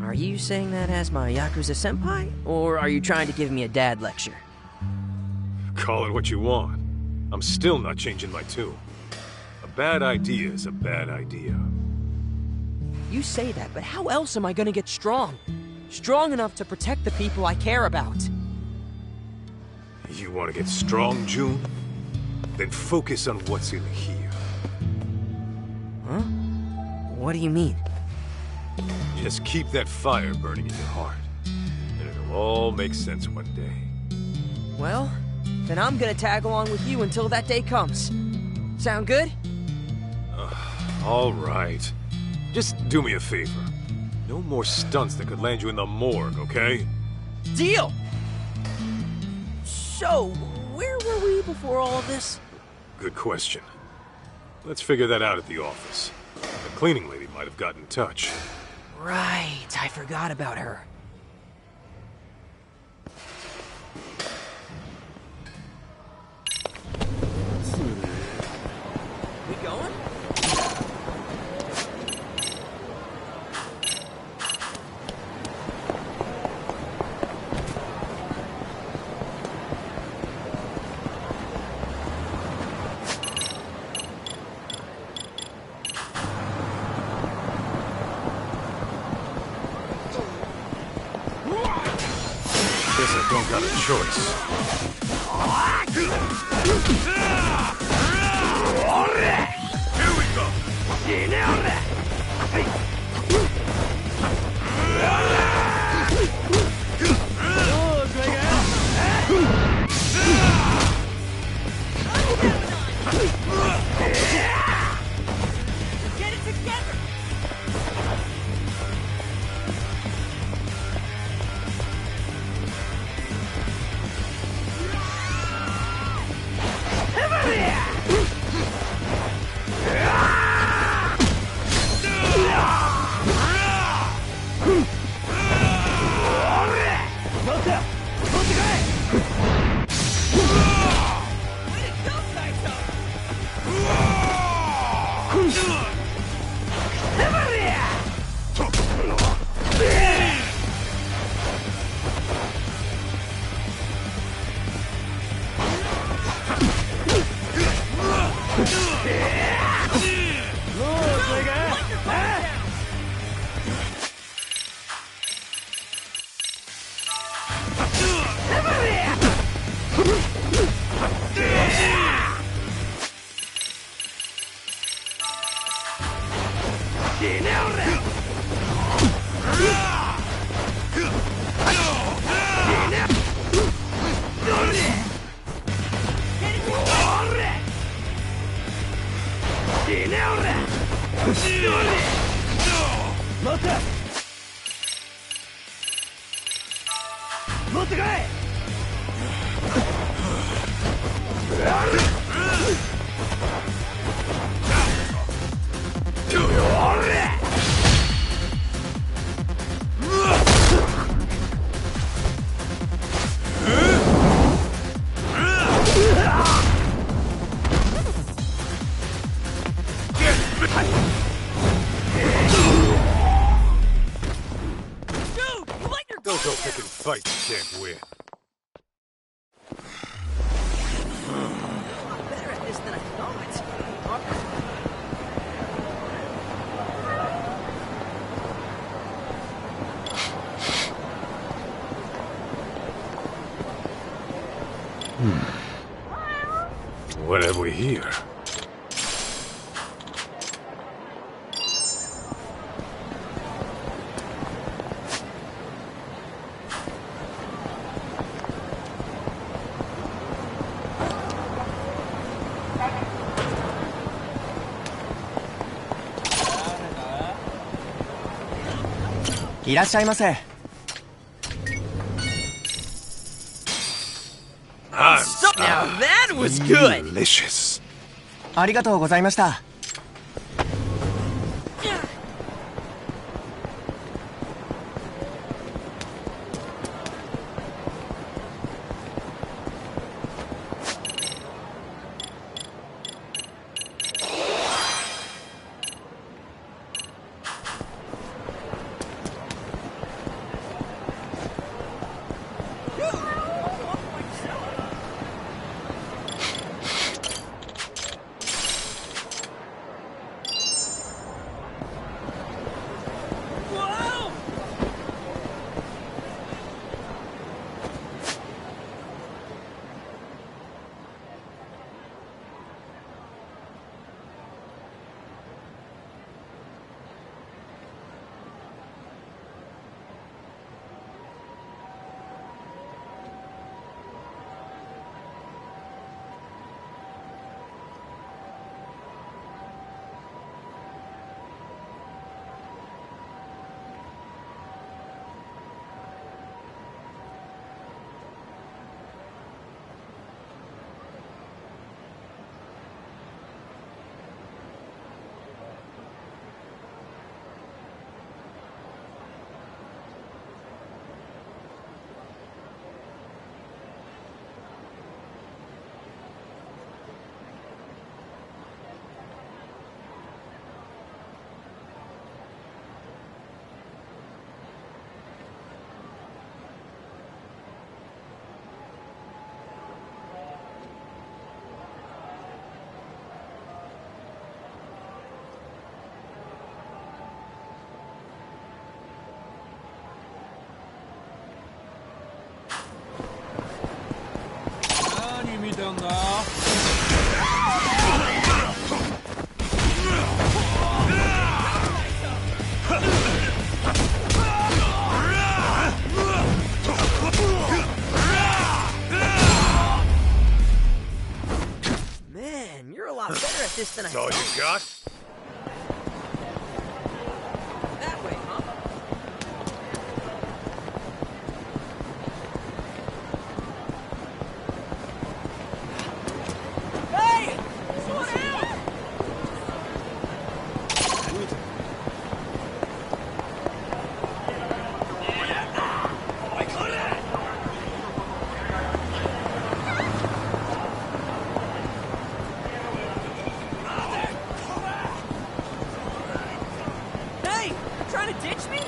K: Are you saying that as my Yakuza senpai? Or are you trying to give me a dad lecture?
B: Call it what you want. I'm still not changing my tune. A bad idea is a bad idea.
K: You say that, but how else am I gonna get strong? Strong enough to protect the people I care about.
B: You want to get strong, June? Then focus on what's in here.
K: Huh? What do you mean?
B: Just keep that fire burning in your heart, and it'll all make sense one day.
K: Well, then I'm gonna tag along with you until that day comes. Sound good?
B: All right. Just do me a favor. No more stunts that could land you in the morgue, okay?
K: Deal! So, where were we before all of this?
B: Good question. Let's figure that out at the office. The cleaning lady might have gotten in touch.
K: Right, I forgot about her. We going?
B: Guess I don't got a choice. Here we go!
J: Get it together! Don't go picking fights you can't win.
K: Better at this than I
B: What have we here?
U: いらっしゃいませ。
K: Now that was good!
B: Delicious.
U: ありがとうございました。
E: 見たんだ。
K: Man, you're a lot better at this than I
B: That's all
K: thought.
B: you got?
K: That way, huh? Hey! Slow down! Hey! Trying to ditch me?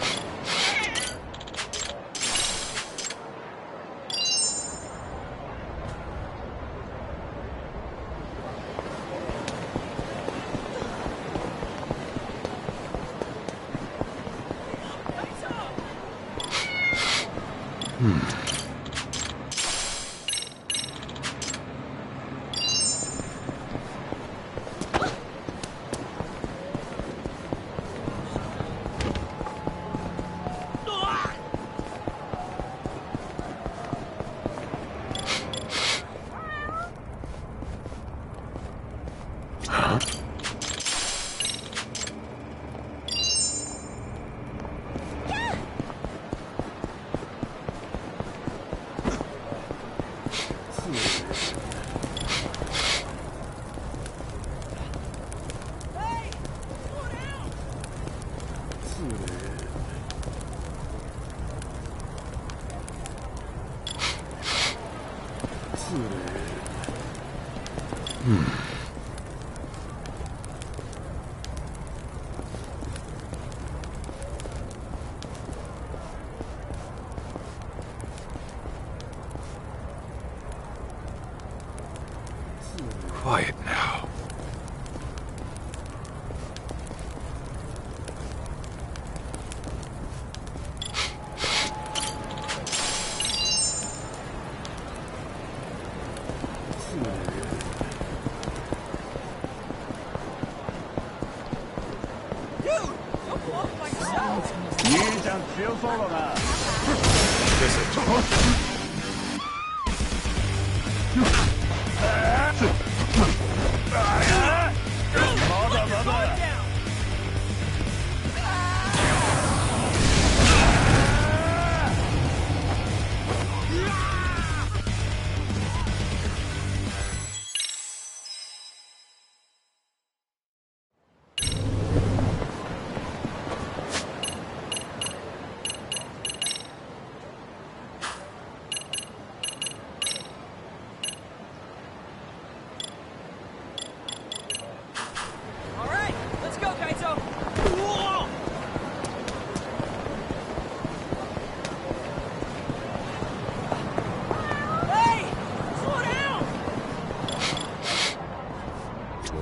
B: Quiet now.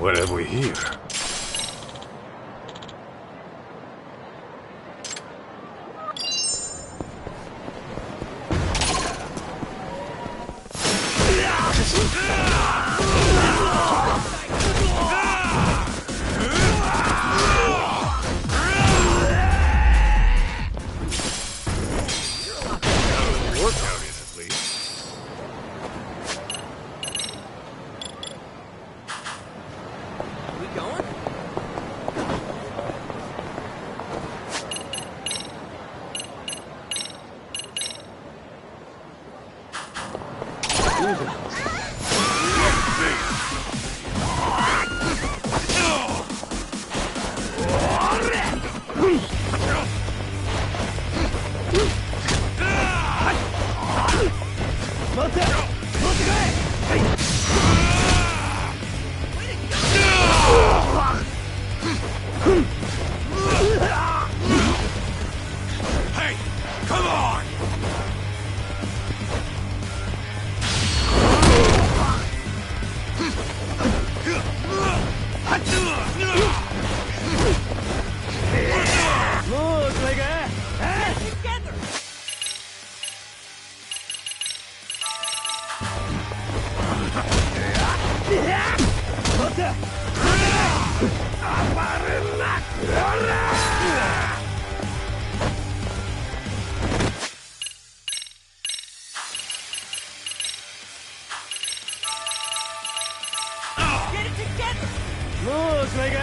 B: What have we here? Workout is at least.
K: We going?
I: Hey, come on!
J: Looks like together. Get it together. Looks like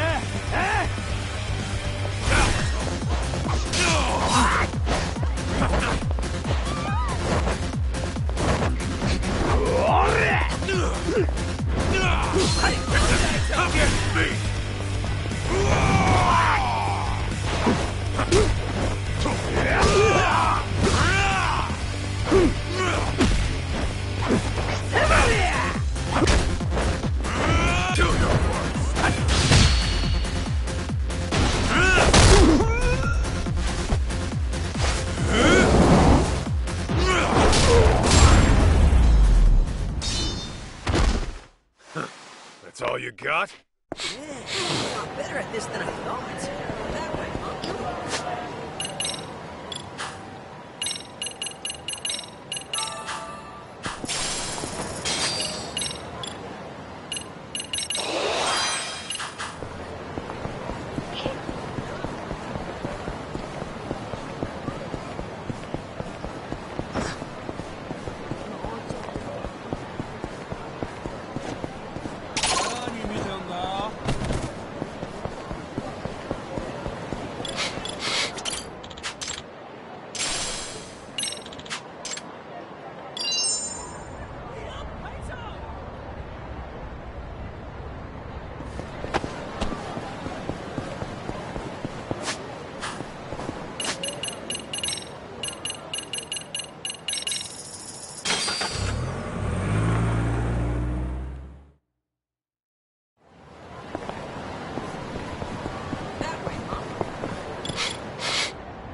B: That's all you got?
K: Yeah, you're a lot better at this than I thought. That way, huh?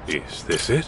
B: Is this it?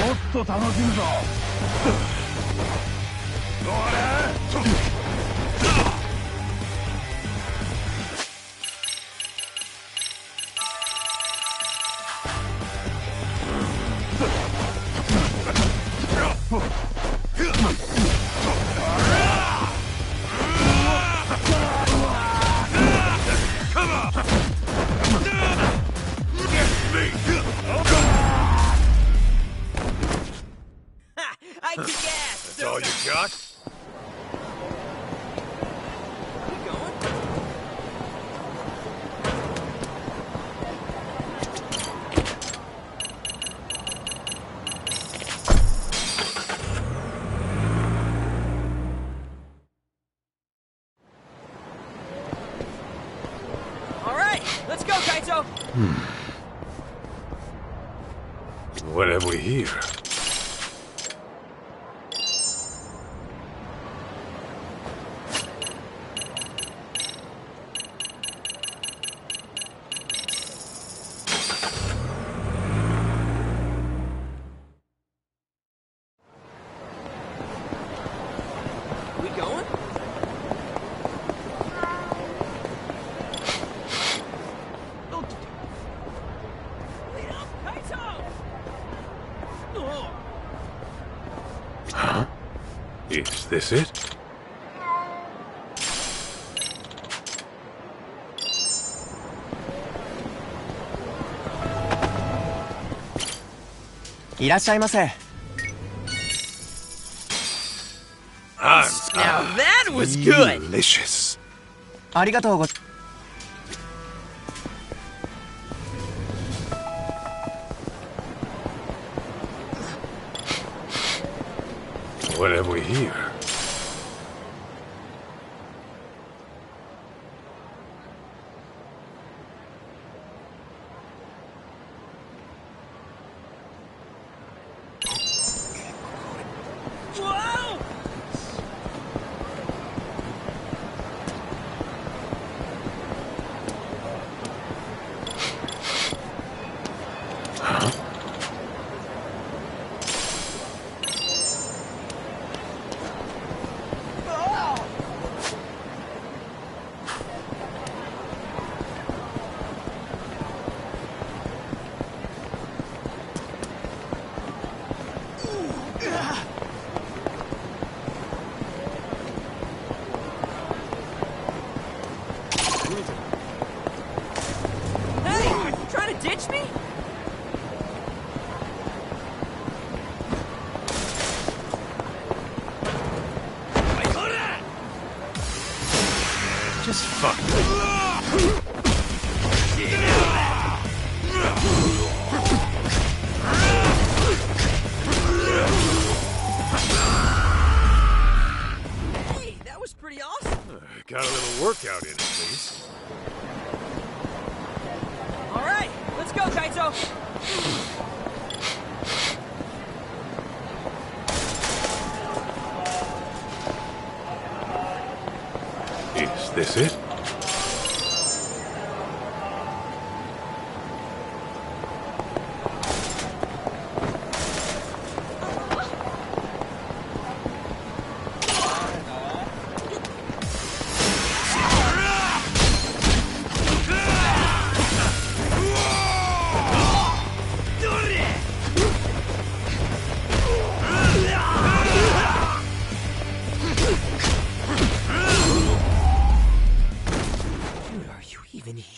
I: っと楽しむぞ。どれ？I
K: kick ass!
B: That's all you got?
K: Alright, let's go, Kaito!
B: What have we here?
K: We going? Wait up, Kaito! Oh.
B: Huh? Is this it?
K: Now that was good!
B: Delicious.
U: ありがとうご
B: What have we here?
K: Whoa!
B: Huh?
K: Hey, you trying to ditch me?
B: Just fuck.
K: Hey, that was pretty awesome!
B: Got a little workout in at least.
K: Alright, let's go, Kaito!
B: Is this it?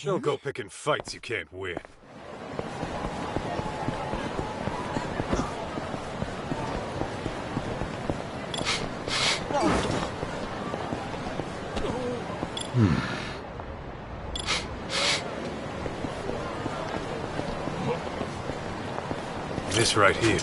B: Don't go picking fights you can't win. This right here.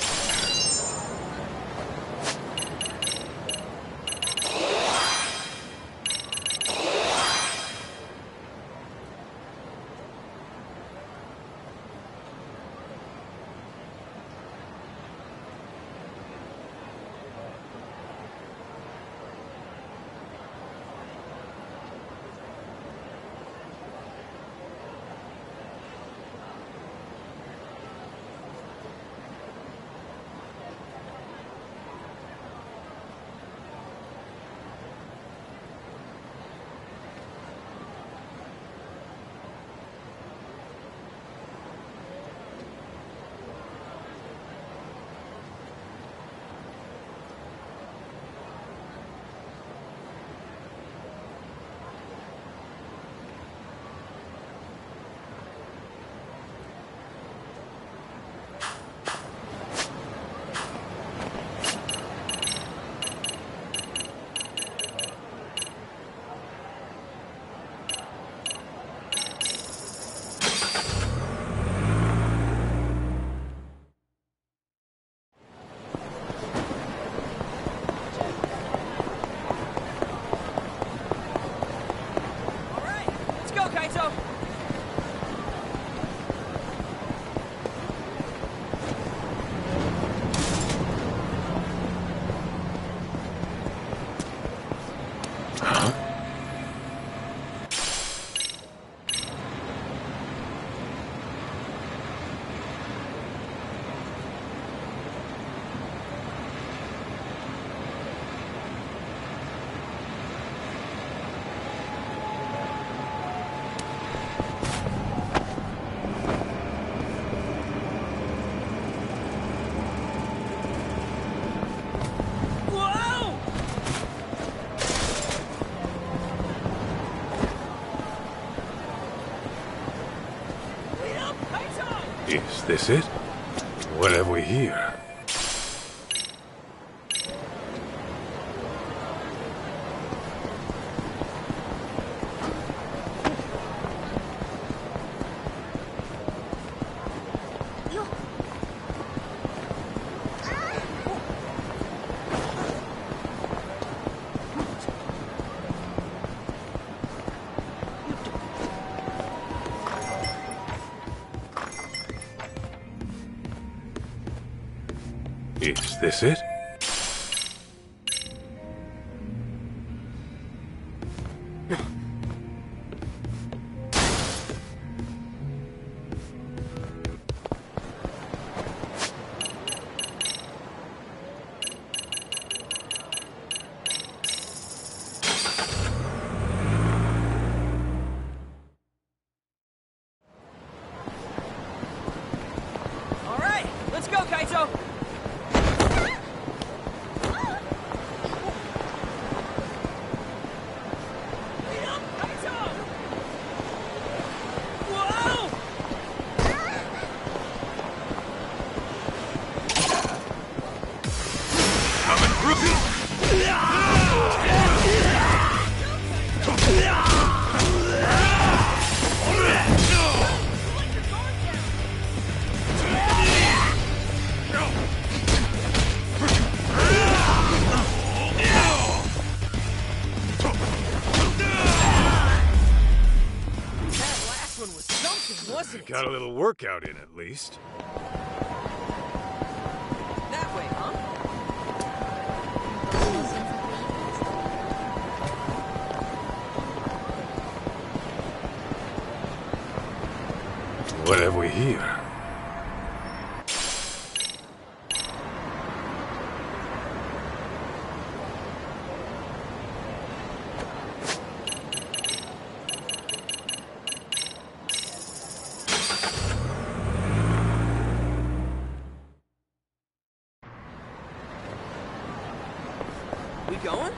B: this it? What have we here? Is this it?
K: All right, let's go, Kaito!
B: Got a little workout in at least.
K: That way, huh?
B: What have we here?
K: We going?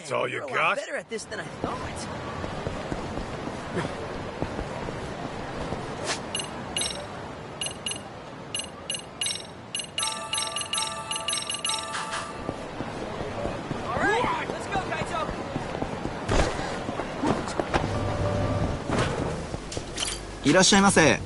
B: That's all you
K: You're a
B: got?
K: lot better at this than I thought. All right, let's go, Kaito.
Q: いらっしゃいませ。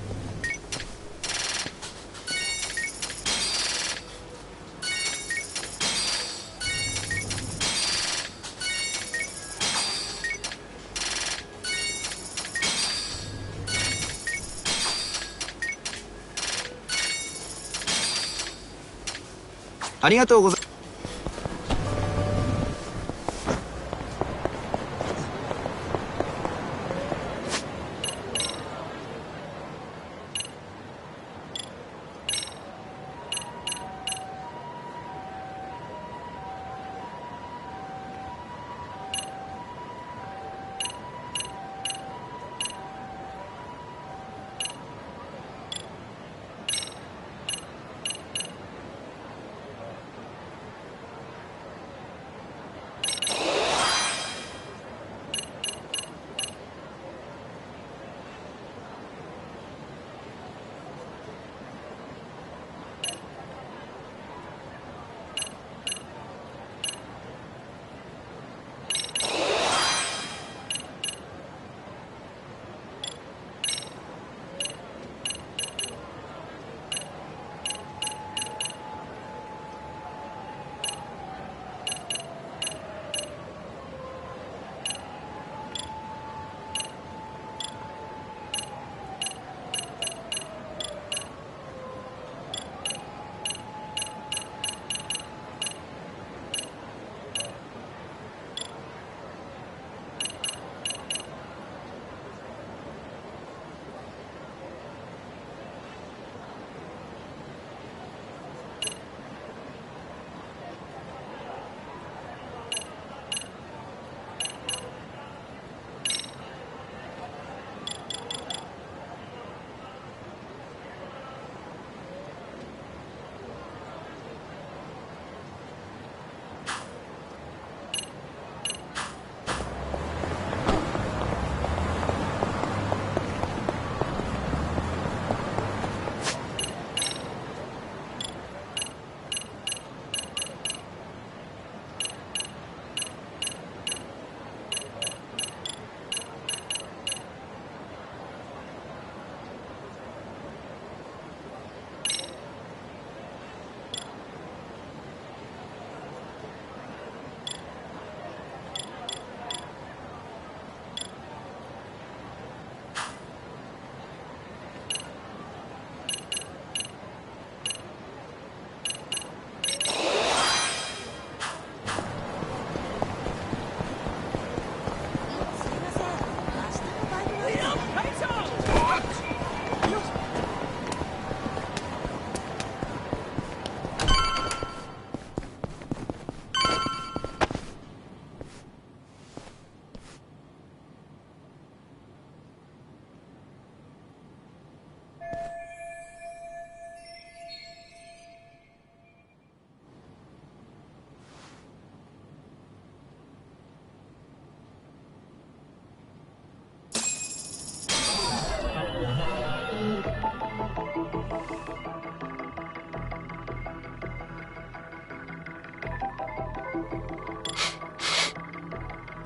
Q: ありがとうございます。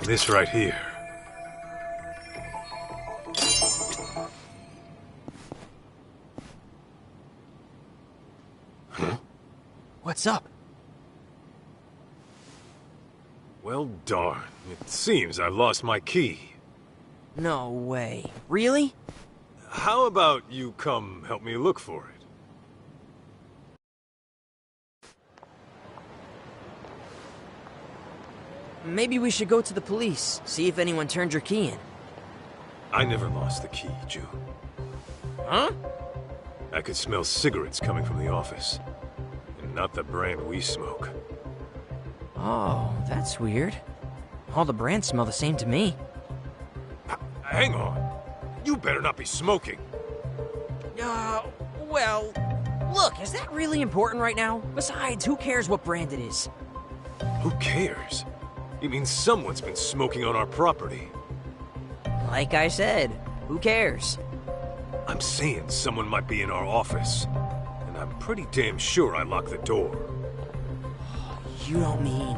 B: This right here.
L: Huh? What's up?
B: Well, darn. It seems I lost my key.
K: No way. Really?
B: How about you come help me look for it?
K: Maybe we should go to the police, see if anyone turned your key in.
B: I never lost the key, June.
K: Huh?
B: I could smell cigarettes coming from the office. And not the brand we smoke.
K: Oh, that's weird. All the brands smell the same to me.
B: Hang on. You better not be smoking.
K: Well, look, is that really important right now? Besides, who cares what brand it is?
B: Who cares? You mean someone's been smoking on our property?
K: Like I said, who cares?
B: I'm saying someone might be in our office. And I'm pretty damn sure I locked the door.
K: You don't mean...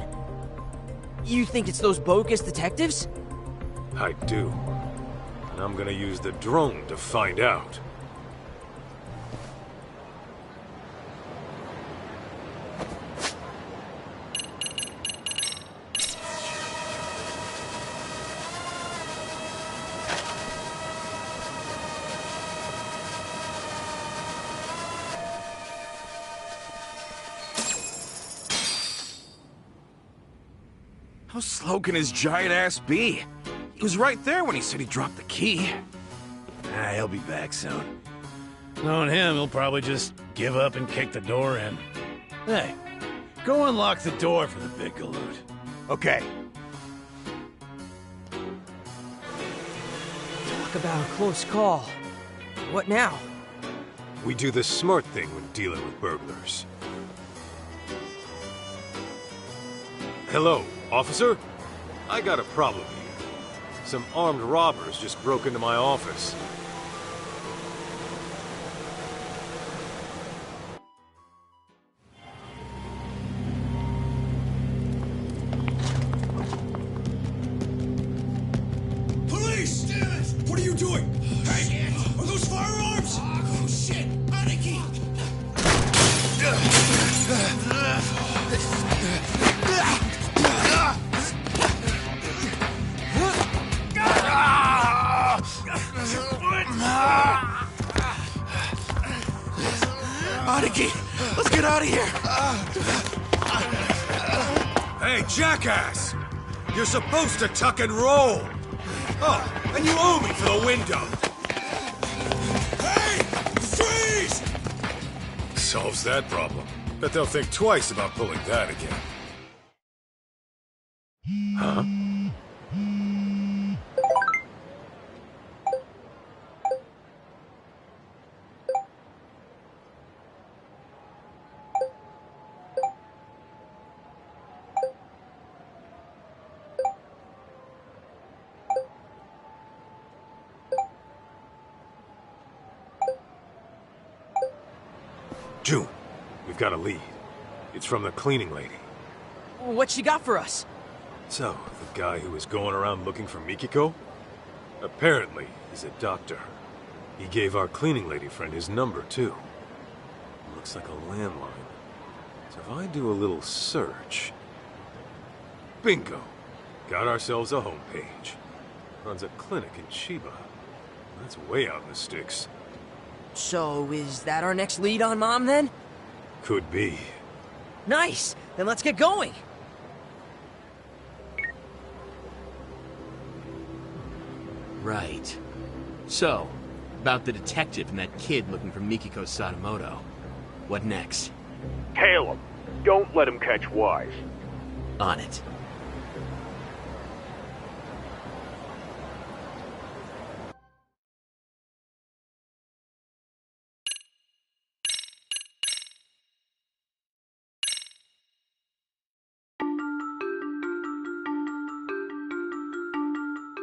K: You think it's those bogus detectives?
B: I do. And I'm gonna use the drone to find out.
G: How slow can his giant ass be? He was right there when he said he dropped the key.
I: He'll be back soon. Knowing him, he'll probably just give up and kick the door in. Hey, go unlock the door for the big galoot.
J: Okay.
K: Talk about a close call. What now?
B: We do the smart thing when dealing with burglars. Hello, officer? I got a problem here. Some armed robbers just broke into my office.
C: Police! Damn it! What are you doing? Hey, are those firearms? Oh, shit! Aniki!
G: Aniki, let's get out of here!
B: Hey, jackass! You're supposed to tuck and roll! Oh, and you owe me for the window!
C: Hey! Freeze!
B: Solves that problem. Bet they'll think twice about pulling that again. Huh? June, we've got a lead. It's from the cleaning lady.
K: What she got for us?
B: So, the guy who was going around looking for Mikiko? Apparently, he's a doctor. He gave our cleaning lady friend his number, too. Looks like a landline. So if I do a little search... Bingo! Got ourselves a homepage. Runs a clinic in Chiba. That's way out in the sticks.
K: So, is that our next lead on Mom, then?
B: Could be.
K: Nice! Then let's get going!
L: Right. So, about the detective and that kid looking for Mikiko Sadamoto. What next?
T: Tail him. Don't let him catch Wise.
L: On it.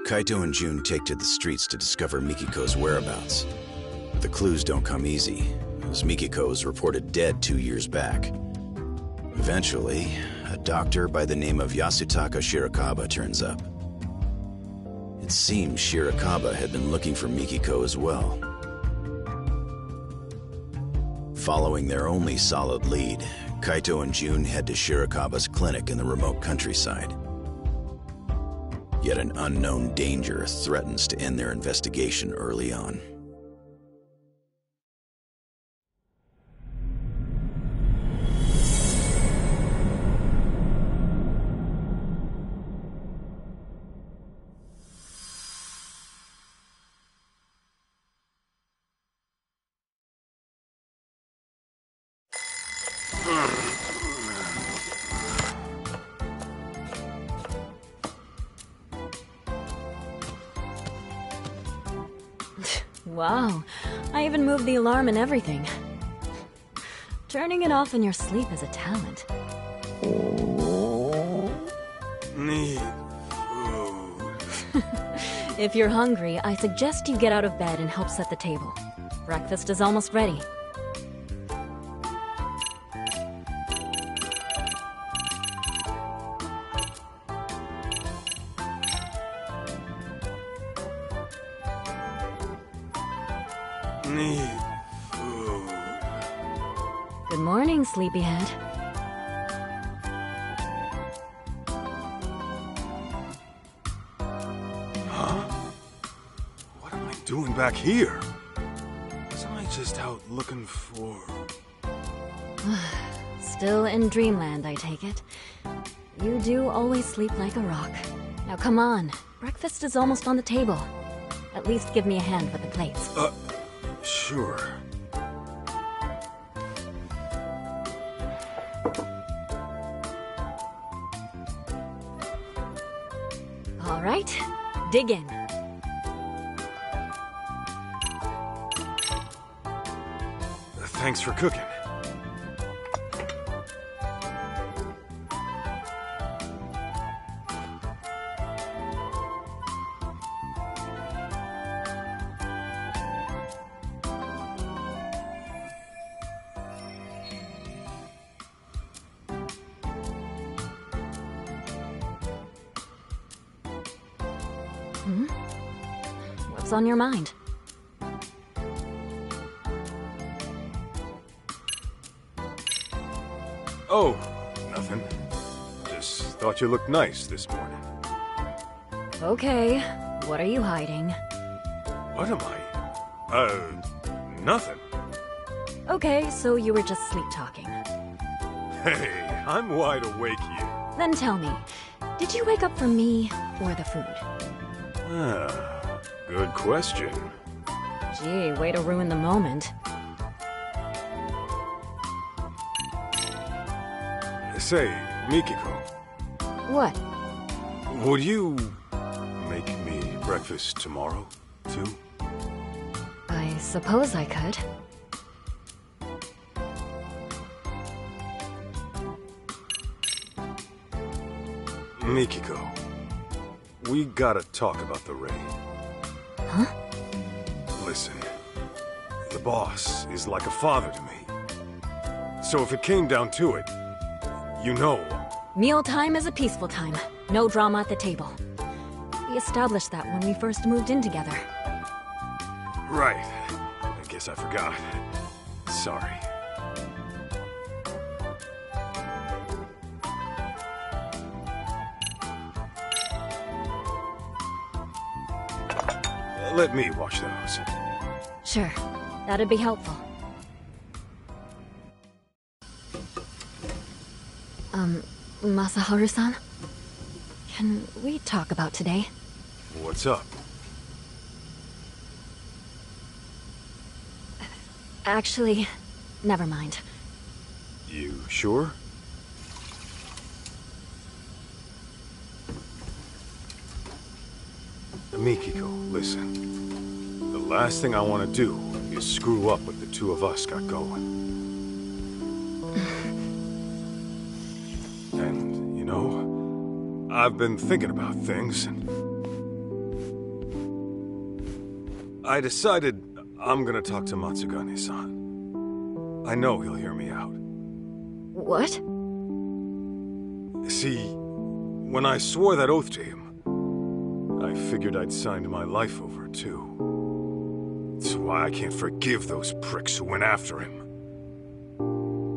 A: Kaito and June take to the streets to discover Mikiko's whereabouts. But the clues don't come easy, as Mikiko was reported dead 2 years back. Eventually, a doctor by the name of Yasutaka Shirakawa turns up. It seems Shirakawa had been looking for Mikiko as well. Following their only solid lead, Kaito and June head to Shirakawa's clinic in the remote countryside. Yet an unknown danger threatens to end their investigation early on.
D: Wow, I even moved the alarm and everything. Turning it off in your sleep is a talent.
B: Need food.
D: If you're hungry, I suggest you get out of bed and help set the table. Breakfast is almost ready.
B: Need food.
D: Good morning, sleepyhead.
B: Huh? What am I doing back here? Wasn't I just out looking for...
D: Still in dreamland, I take it. You do always sleep like a rock. Now come on, breakfast is almost on the table. At least give me a hand with the plates.
B: Sure.
D: All right, dig in.
B: Thanks for cooking.
D: Hmm? What's on your mind?
B: Oh, nothing. Just thought you looked nice this morning.
D: Okay, what are you hiding?
B: What am I? Nothing.
D: Okay, so you were just sleep-talking.
B: Hey, I'm wide awake here.
D: Then tell me, did you wake up for me or the food?
B: Ah, good question.
D: Gee, way to ruin the moment.
B: Say, Mikiko,
D: What?
B: would you make me breakfast tomorrow, too?
D: I suppose I could.
B: Mikiko, we gotta talk about the raid.
D: Huh?
B: Listen, the boss is like a father to me. So if it came down to it, you know...
D: Mealtime is a peaceful time. No drama at the table. We established that when we first moved in together.
B: Right. I guess I forgot. Sorry. Let me wash those.
D: Sure, that'd be helpful. Masaharu-san? Can we talk about today?
B: What's up?
D: Actually, never mind.
B: You sure? Mikiko, listen. The last thing I want to do is screw up what the two of us got going. And, you know, I've been thinking about things, and I decided I'm gonna talk to Matsugane-san. I know he'll hear me out.
D: What?
B: See, when I swore that oath to him, I I figured I'd signed my life over, too. It's why I can't forgive those pricks who went after him.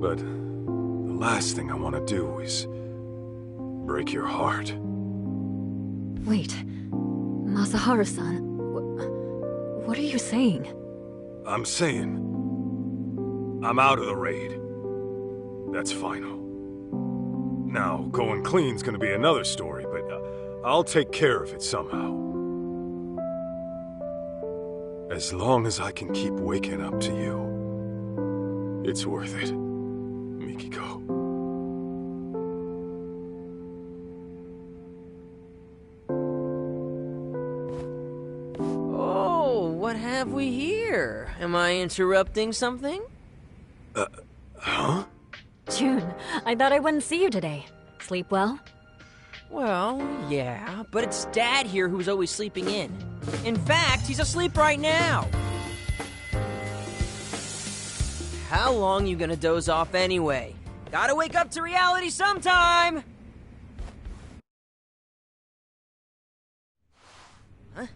B: But the last thing I want to do is break your heart.
D: Wait, Masaharu-san, what are you saying?
B: I'm saying, I'm out of the raid. That's final. Now, going clean's gonna be another story, but I'll take care of it somehow. As long as I can keep waking up to you, it's worth it, Mikiko.
K: Oh, what have we here? Am I interrupting something?
B: Huh?
D: June, I thought I wouldn't see you today. Sleep well?
K: Well, yeah, but it's Dad here who's always sleeping in. In fact, he's asleep right now. How long you gonna doze off anyway? Gotta wake up to reality sometime! Huh?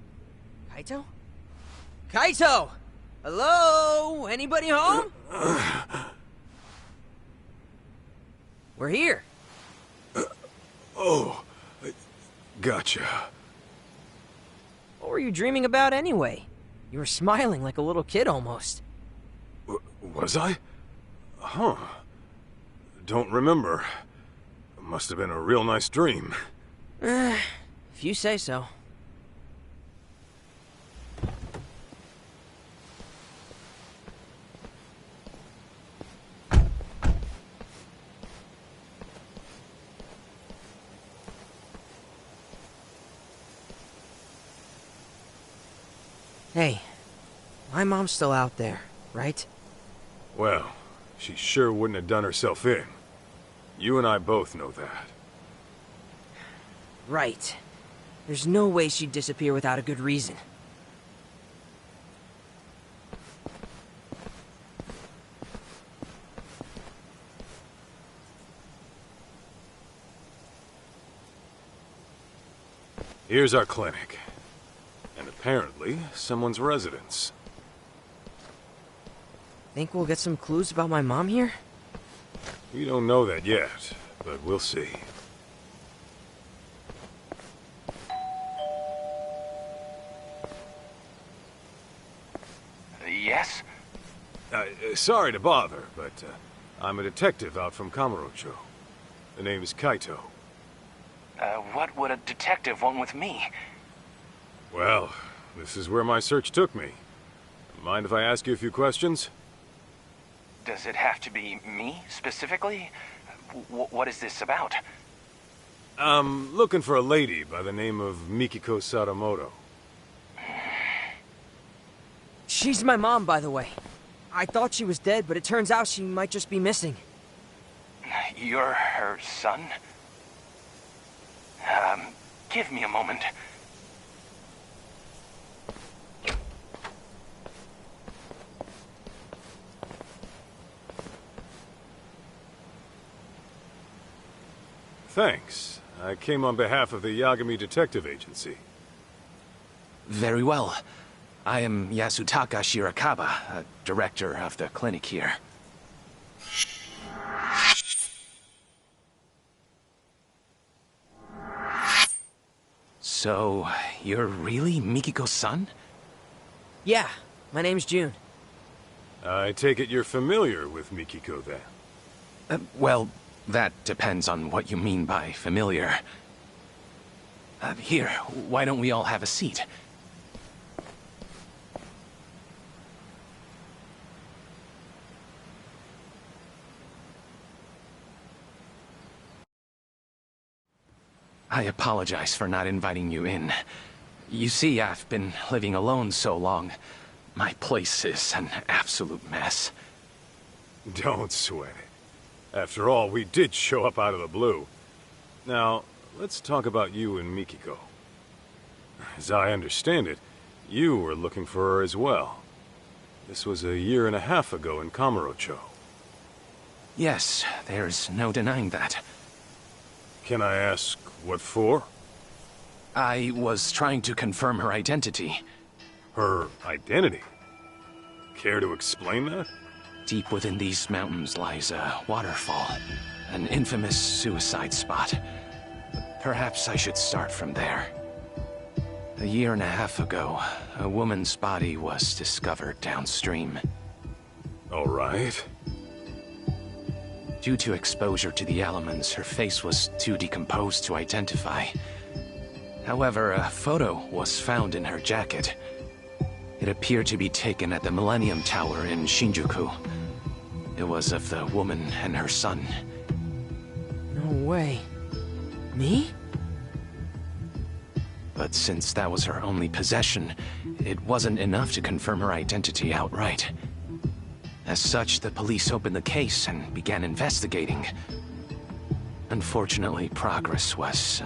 K: Kaito? Kaito! Hello? Anybody home? We're here.
B: Oh, gotcha.
K: What were you dreaming about anyway? You were smiling like a little kid almost.
B: Was I? Huh. Don't remember. Must have been a real nice dream.
K: If you say so. Hey, my mom's still out there, right?
B: Well, she sure wouldn't have done herself in. You and I both know that.
K: Right. There's no way she'd disappear without a good reason.
B: Here's our clinic. And apparently, someone's residence.
K: Think we'll get some clues about my mom here?
B: We don't know that yet, but we'll see.
H: Yes?
B: Sorry to bother, but I'm a detective out from Kamurocho. The name is Kaito.
H: What would a detective want with me?
B: Well, this is where my search took me. Mind if I ask you a few questions?
H: Does it have to be me, specifically? What is this about?
B: I'm looking for a lady by the name of Mikiko Sadamoto.
K: She's my mom, by the way. I thought she was dead, but it turns out she might just be missing.
H: You're her son? Give me a moment.
B: Thanks. I came on behalf of the Yagami Detective Agency.
L: Very well. I am Yasutaka Shirakawa, director of the clinic here. So, you're really Mikiko's son?
K: Yeah, my name's June.
B: I take it you're familiar with Mikiko, then?
L: Well, that depends on what you mean by familiar. Here, why don't we all have a seat? I apologize for not inviting you in. You see, I've been living alone so long. My place is an absolute mess.
B: Don't sweat it. After all, we did show up out of the blue. Now, let's talk about you and Mikiko. As I understand it, you were looking for her as well. This was 1.5 years ago in Kamurocho.
L: Yes, there's no denying that.
B: Can I ask what for?
L: I was trying to confirm her identity.
B: Her identity? Care to explain that?
L: Deep within these mountains lies a waterfall, an infamous suicide spot. Perhaps I should start from there. A year and a half ago, a woman's body was discovered downstream.
B: All right.
L: Due to exposure to the elements, her face was too decomposed to identify. However, a photo was found in her jacket. It appeared to be taken at the Millennium Tower in Shinjuku. It was of the woman and her son.
K: No way. Me?
L: But since that was her only possession, it wasn't enough to confirm her identity outright. As such, the police opened the case and began investigating. Unfortunately, progress was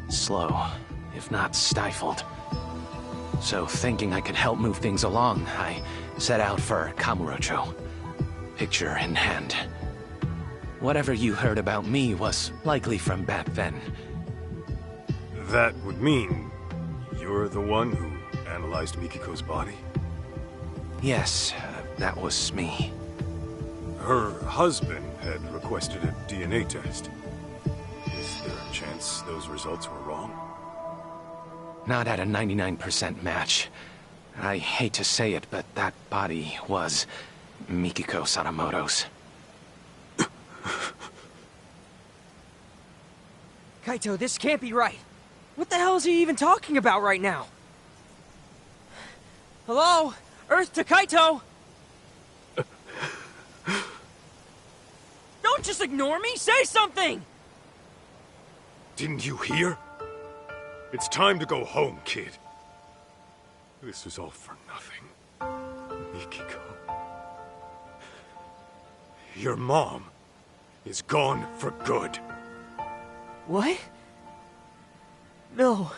L: slow, if not stifled. So thinking I could help move things along, I set out for Kamurocho, picture in hand. Whatever you heard about me was likely from back then.
B: That would mean you're the one who analyzed Mikiko's body?
L: Yes, that was me.
B: Her husband had requested a DNA test. Is there a chance those results were wrong?
L: Not at a 99% match. I hate to say it, but that body was Mikiko Sadamoto's.
K: Kaito, this can't be right. What the hell is he even talking about right now? Hello? Earth to Kaito! Don't just ignore me! Say something!
B: Didn't you hear? It's time to go home, kid. This was all for nothing. Mikiko. Your mom is gone for good.
K: What? No.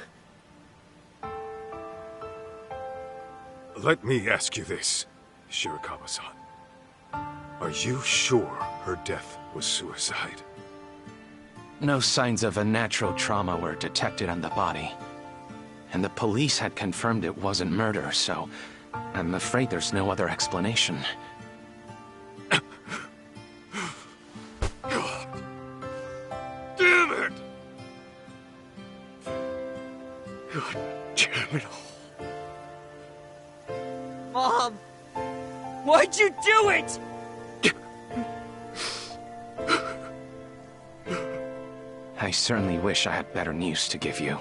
B: Let me ask you this, Shirakawa-san. Are you sure her death was suicide?
L: No signs of a natural trauma were detected on the body. And the police had confirmed it wasn't murder, so I'm afraid there's no other explanation.
B: God damn it! God damn it all.
K: Mom! Why'd you do it?
L: I certainly wish I had better news to give you,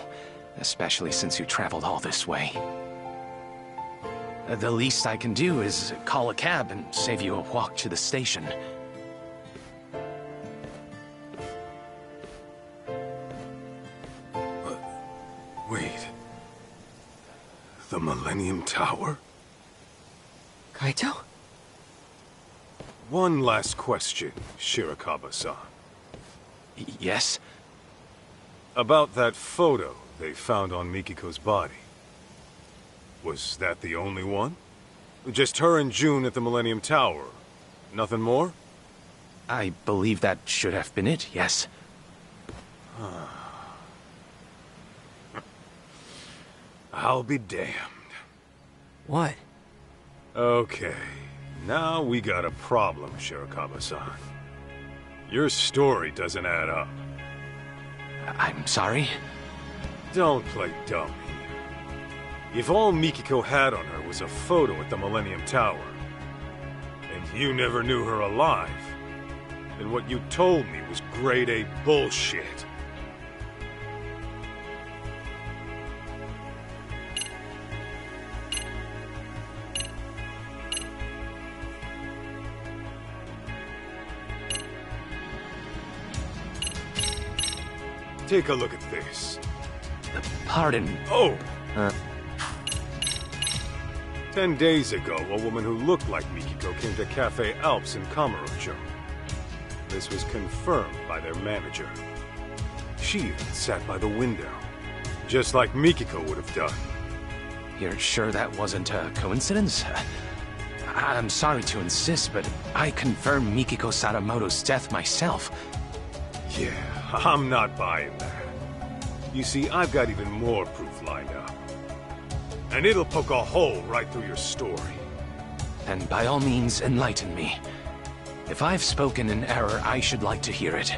L: especially since you traveled all this way. The least I can do is call a cab and save you a walk to the station.
B: Wait. The Millennium Tower?
K: Kaito?
B: One last question, Shirakawa-san.
L: Yes?
B: About that photo they found on Mikiko's body. Was that the only one? Just her and June at the Millennium Tower? Nothing more?
L: I believe that should have been it, yes.
B: I'll be damned.
K: What?
B: Okay, now we got a problem, Shirakawa-san. Your story doesn't add up.
L: I'm sorry?
B: Don't play dumb here. If all Mikiko had on her was a photo at the Millennium Tower, and you never knew her alive, then what you told me was grade A bullshit. Take a look at this.
L: Pardon?
B: Oh! 10 days ago, a woman who looked like Mikiko came to Cafe Alps in Kamurocho. This was confirmed by their manager. She even sat by the window, just like Mikiko would have done.
L: You're sure that wasn't a coincidence? I'm sorry to insist, but I confirmed Mikiko Sadamoto's death myself.
B: Yeah, I'm not buying that. You see, I've got even more proof lined up. And it'll poke a hole right through your story.
L: And by all means, enlighten me. If I've spoken in error, I should like to hear it.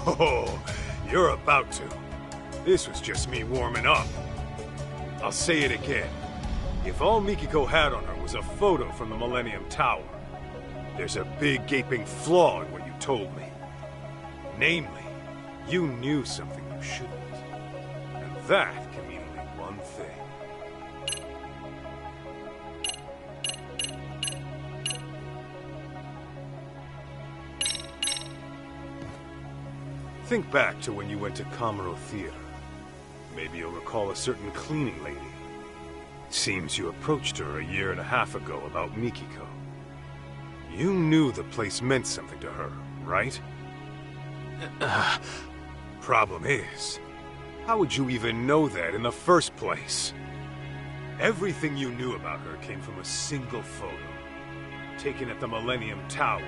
B: Oh, you're about to. This was just me warming up. I'll say it again. If all Mikiko had on her was a photo from the Millennium Tower, there's a big gaping flaw in what you told me. Namely, you knew something you shouldn't. And that can mean only one thing. Think back to when you went to Kamuro Theater. Maybe you'll recall a certain cleaning lady. Seems you approached her a year and a half ago about Mikiko. You knew the place meant something to her, right? Problem is, how would you even know that in the first place? Everything you knew about her came from a single photo, taken at the Millennium Tower.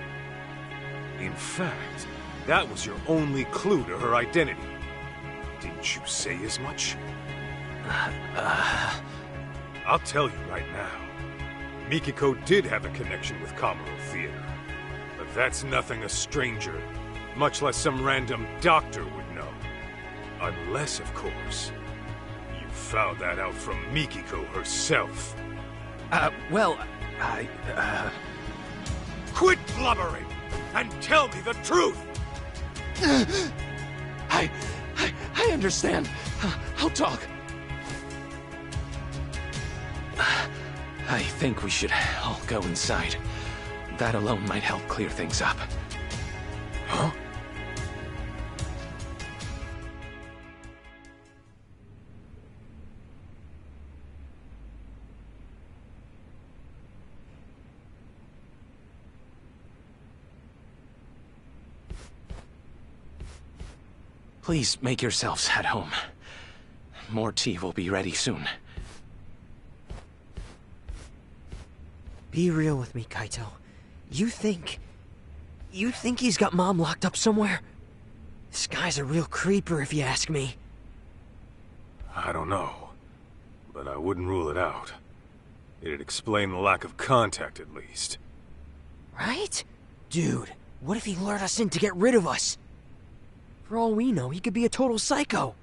B: In fact, that was your only clue to her identity. Didn't you say as much? I'll tell you right now. Mikiko did have a connection with Kamuro Theater. But that's nothing a stranger, much less some random doctor would know. Unless, of course, you found that out from Mikiko herself.
L: Well,
B: Quit blubbering and tell me the truth!
L: I understand. I'll talk. I think we should all go inside. That alone might help clear things up.
B: Huh?
L: Please make yourselves at home. More tea will be ready soon.
K: Be real with me, Kaito. You think he's got Mom locked up somewhere? This guy's a real creeper, if you ask me.
B: I don't know, but I wouldn't rule it out. It'd explain the lack of contact, at least.
K: Right? Dude, what if he lured us in to get rid of us? For all we know, he could be a total psycho.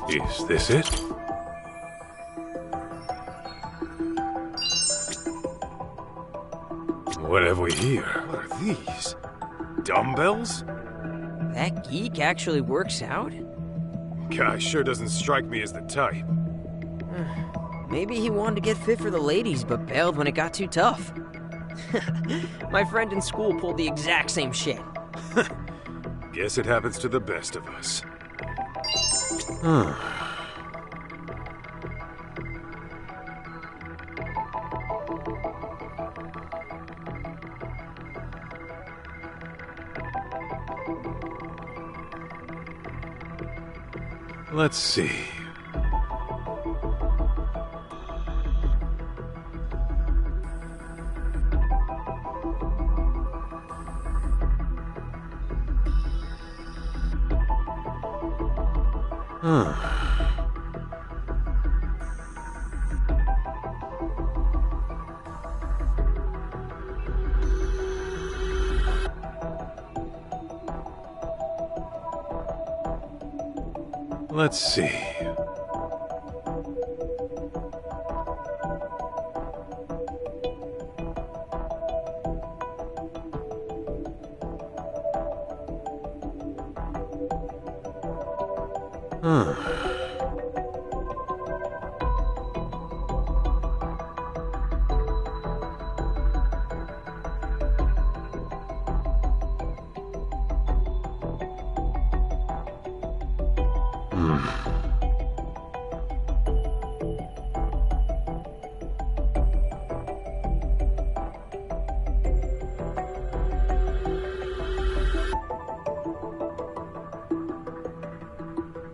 B: Is this it? What have we here? What are these? Dumbbells?
K: That geek actually works out?
B: Guy sure doesn't strike me as the type.
K: Maybe he wanted to get fit for the ladies, but bailed when it got too tough. My friend in school pulled the exact same shit.
B: Guess it happens to the best of us. Let's see. Let's see.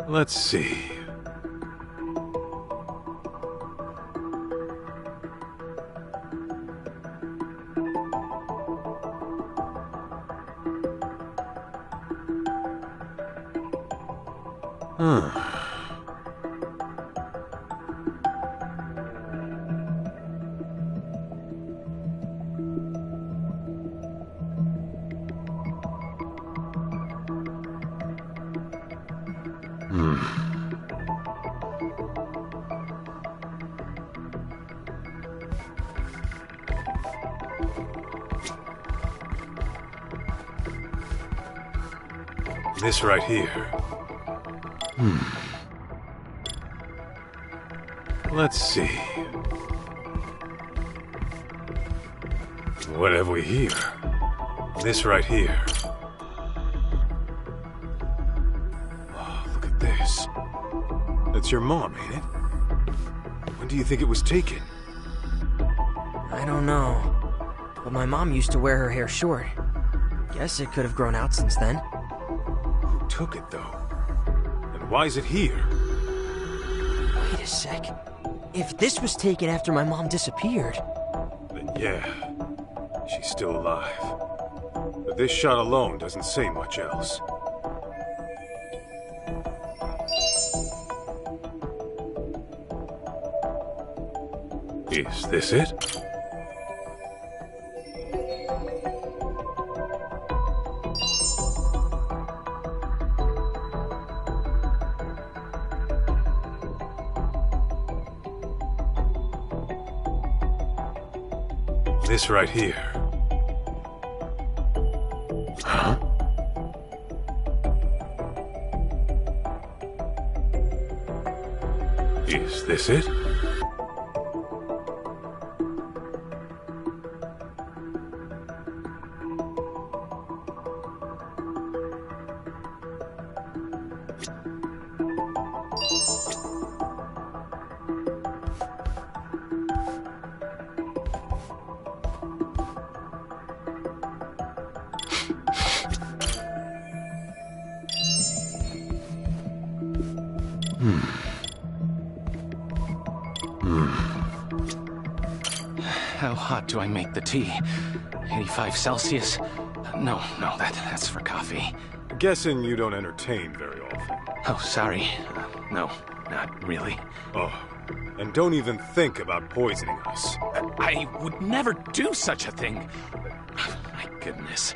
B: Let's see. This right here. Let's see. What have we here? This right here. Oh, look at this. That's your mom, ain't it? When do you think it was taken?
K: I don't know. But my mom used to wear her hair short. Guess it could have grown out since then.
B: Who took it, though? And why is it here?
K: Wait a sec. If this was taken after my mom disappeared...
B: Then yeah, she's still alive. But this shot alone doesn't say much else. Is this it? This right here. Huh? Is this it?
L: How hot do I make the tea? 85 Celsius? No, that's for coffee.
B: Guessing you don't entertain very often.
L: Oh, sorry. No, not really.
B: Oh, and don't even think about poisoning us.
L: I would never do such a thing. My goodness.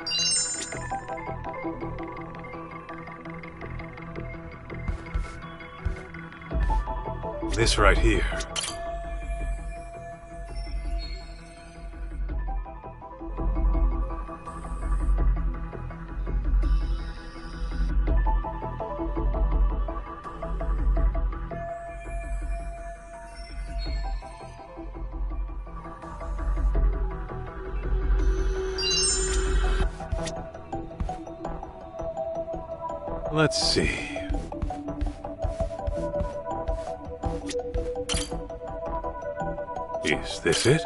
B: This right here. Let's see. Is this it?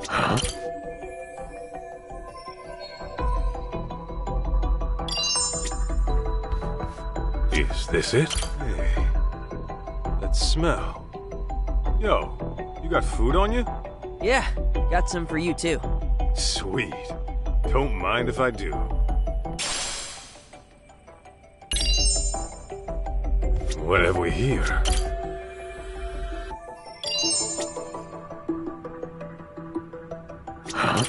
B: Huh? Is this it? Hey, that smell. Yo, you got food on you?
K: Yeah, got some for you too.
B: Sweet. Don't mind if I do. What have we here? Huh?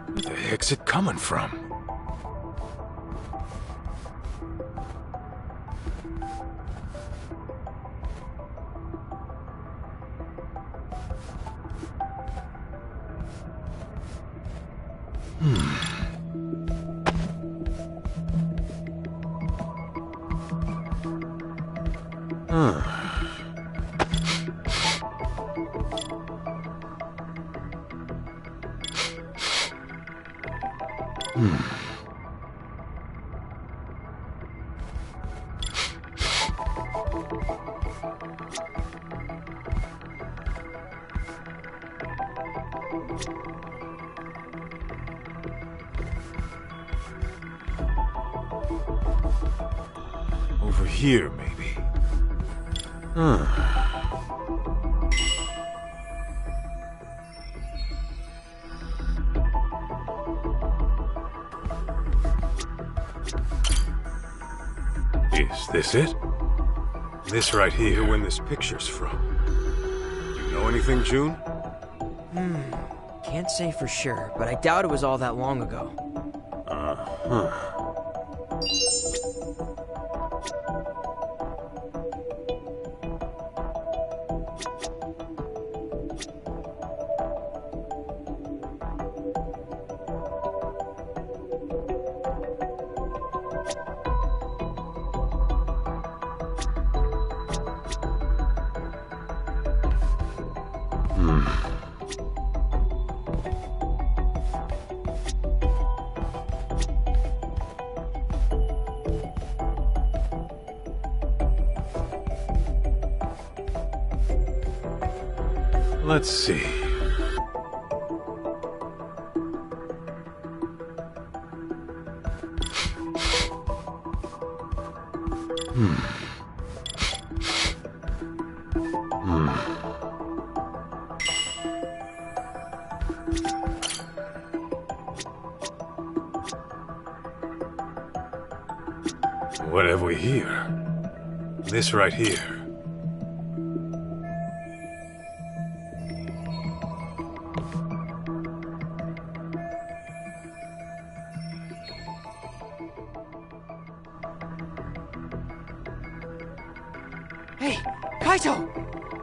B: Where the heck's it coming from? Over here, maybe. Is this it? This right here, when this picture's from. You know anything, June?
K: Can't say for sure, but I doubt it was all that long ago.
B: Let's see. What have we here? This right here.
K: Hey, Kaito!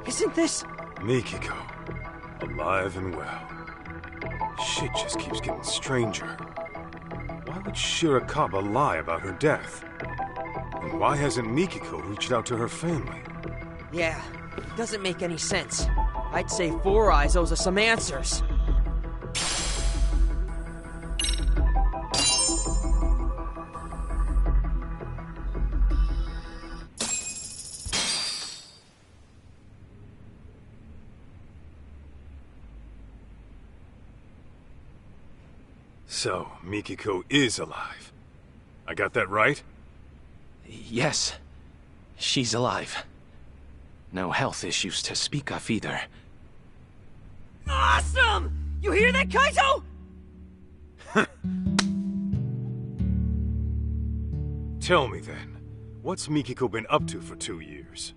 K: Isn't this...
B: Mikiko. Alive and well. Shit just keeps getting stranger. Why would Shirakawa lie about her death? And why hasn't Mikiko reached out to her family?
K: Yeah, doesn't make any sense. I'd say Four Eyes owes us some answers.
B: So, Mikiko is alive. I got that right?
L: Yes. She's alive. No health issues to speak of either.
K: Awesome! You hear that, Kaito?
B: Tell me then, what's Mikiko been up to for 2 years?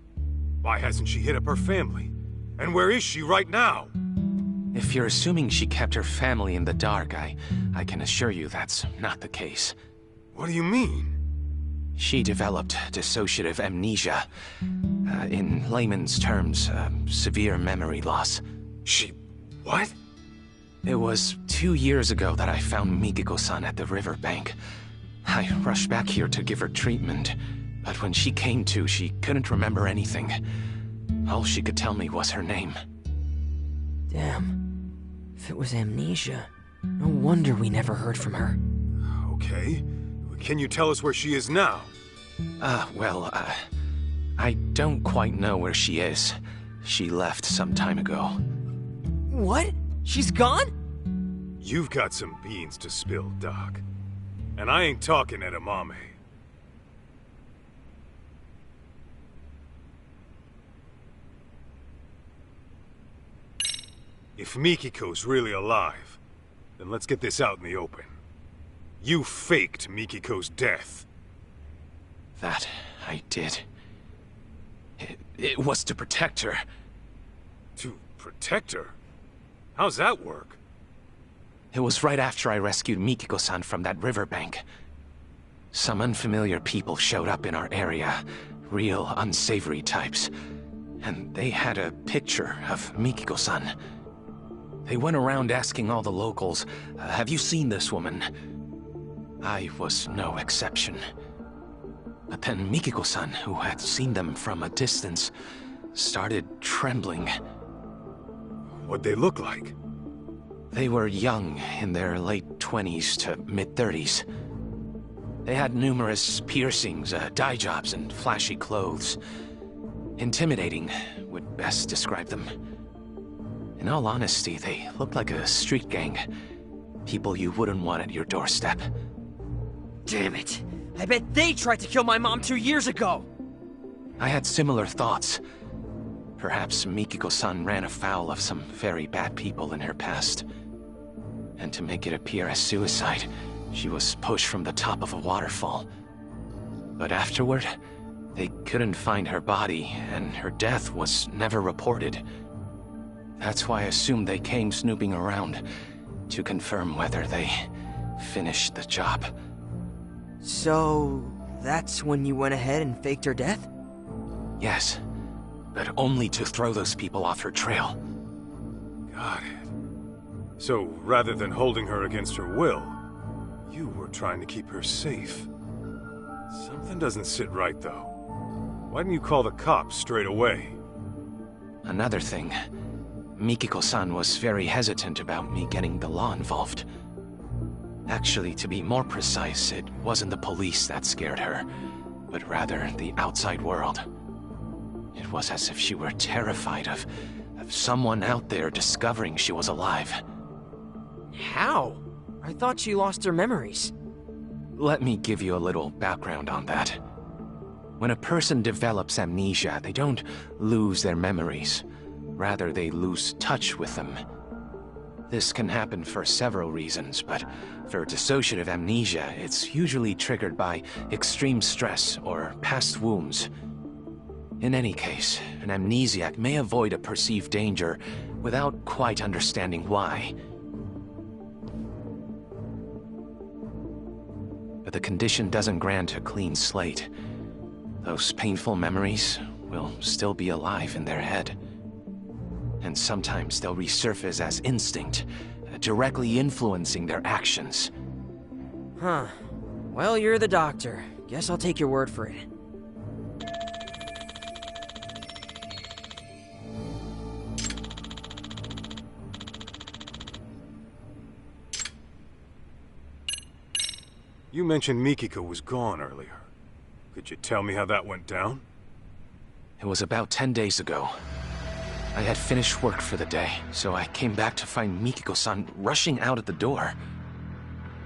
B: Why hasn't she hit up her family? And where is she right now?
L: If you're assuming she kept her family in the dark, I can assure you that's not the case.
B: What do you mean?
L: She developed dissociative amnesia. In layman's terms, severe memory loss.
B: She... what?
L: It was 2 years ago that I found Mikiko-san at the riverbank. I rushed back here to give her treatment, but when she came to, she couldn't remember anything. All she could tell me was her name.
K: Damn. If it was amnesia, no wonder we never heard from her.
B: Okay. Can you tell us where she is now?
L: I don't quite know where she is. She left some time ago.
K: What? She's gone?
B: You've got some beans to spill, Doc. And I ain't talking edamame. If Mikiko's really alive, then let's get this out in the open. You faked Mikiko's death.
L: That I did. It was to protect her.
B: To protect her? How's that work?
L: It was right after I rescued Mikiko-san from that riverbank. Some unfamiliar people showed up in our area. Real unsavory types. And they had a picture of Mikiko-san. They went around asking all the locals, have you seen this woman? I was no exception. But then Mikiko-san, who had seen them from a distance, started trembling.
B: What'd they look like?
L: They were young, in their late 20s to mid-30s. They had numerous piercings, dye jobs, and flashy clothes. Intimidating would best describe them. In all honesty, they looked like a street gang. People you wouldn't want at your doorstep.
K: Damn it! I bet they tried to kill my mom 2 years ago!
L: I had similar thoughts. Perhaps Mikiko-san ran afoul of some very bad people in her past. And to make it appear as suicide, she was pushed from the top of a waterfall. But afterward, they couldn't find her body, and her death was never reported. That's why I assumed they came snooping around to confirm whether they finished the job.
K: So, that's when you went ahead and faked her death?
L: Yes, but only to throw those people off her trail.
B: Got it. So, rather than holding her against her will, you were trying to keep her safe. Something doesn't sit right, though. Why didn't you call the cops straight away?
L: Another thing, Mikiko-san was very hesitant about me getting the law involved. Actually, to be more precise, it wasn't the police that scared her, but rather the outside world. It was as if she were terrified of someone out there discovering she was alive.
K: How? I thought she lost her memories.
L: Let me give you a little background on that. When a person develops amnesia, they don't lose their memories. Rather, they lose touch with them. This can happen for several reasons, but for dissociative amnesia, it's usually triggered by extreme stress or past wounds. In any case, an amnesiac may avoid a perceived danger without quite understanding why. But the condition doesn't grant a clean slate. Those painful memories will still be alive in their head. And sometimes they'll resurface as instinct, directly influencing their actions.
K: Huh. Well, you're the doctor. Guess I'll take your word for it.
B: You mentioned Mikiko was gone earlier. Could you tell me how that went down?
L: It was about 10 days ago. I had finished work for the day, so I came back to find Mikiko-san rushing out at the door.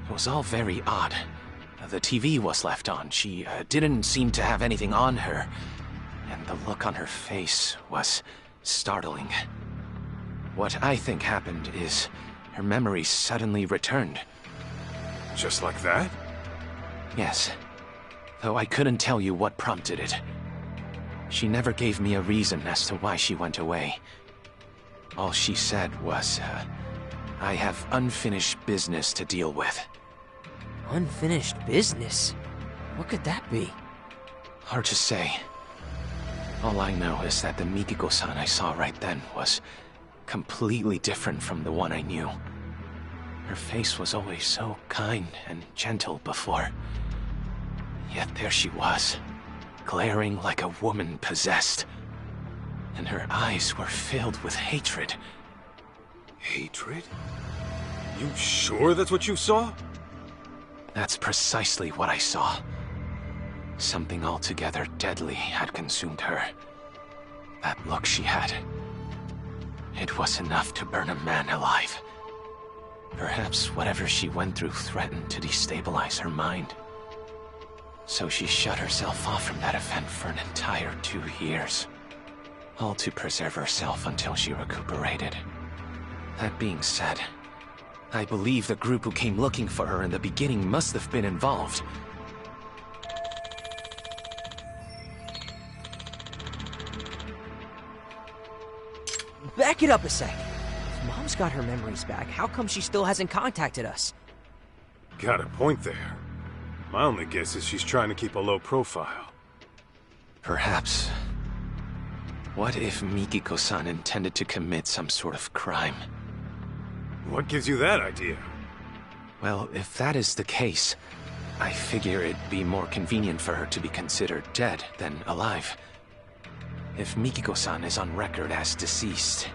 L: It was all very odd. The TV was left on. She didn't seem to have anything on her, and the look on her face was startling. What I think happened is her memory suddenly returned.
B: Just like that?
L: Yes, though I couldn't tell you what prompted it. She never gave me a reason as to why she went away. All she said was, I have unfinished business to deal with.
K: Unfinished business? What could that be?
L: Hard to say. All I know is that the Mikiko-san I saw right then was completely different from the one I knew. Her face was always so kind and gentle before. Yet there she was, glaring like a woman possessed. And her eyes were filled with hatred.
B: Hatred? You sure that's what you saw?
L: That's precisely what I saw. Something altogether deadly had consumed her. That look she had. It was enough to burn a man alive. Perhaps whatever she went through threatened to destabilize her mind. So she shut herself off from that event for an entire 2 years. All to preserve herself until she recuperated. That being said, I believe the group who came looking for her in the beginning must have been involved.
K: Back it up a sec. If Mom's got her memories back, how come she still hasn't contacted us?
B: Got a point there. My only guess is she's trying to keep a low profile.
L: Perhaps. What if Mikiko-san intended to commit some sort of crime?
B: What gives you that idea?
L: Well, if that is the case, I figure it'd be more convenient for her to be considered dead than alive. If Mikiko-san is on record as deceased,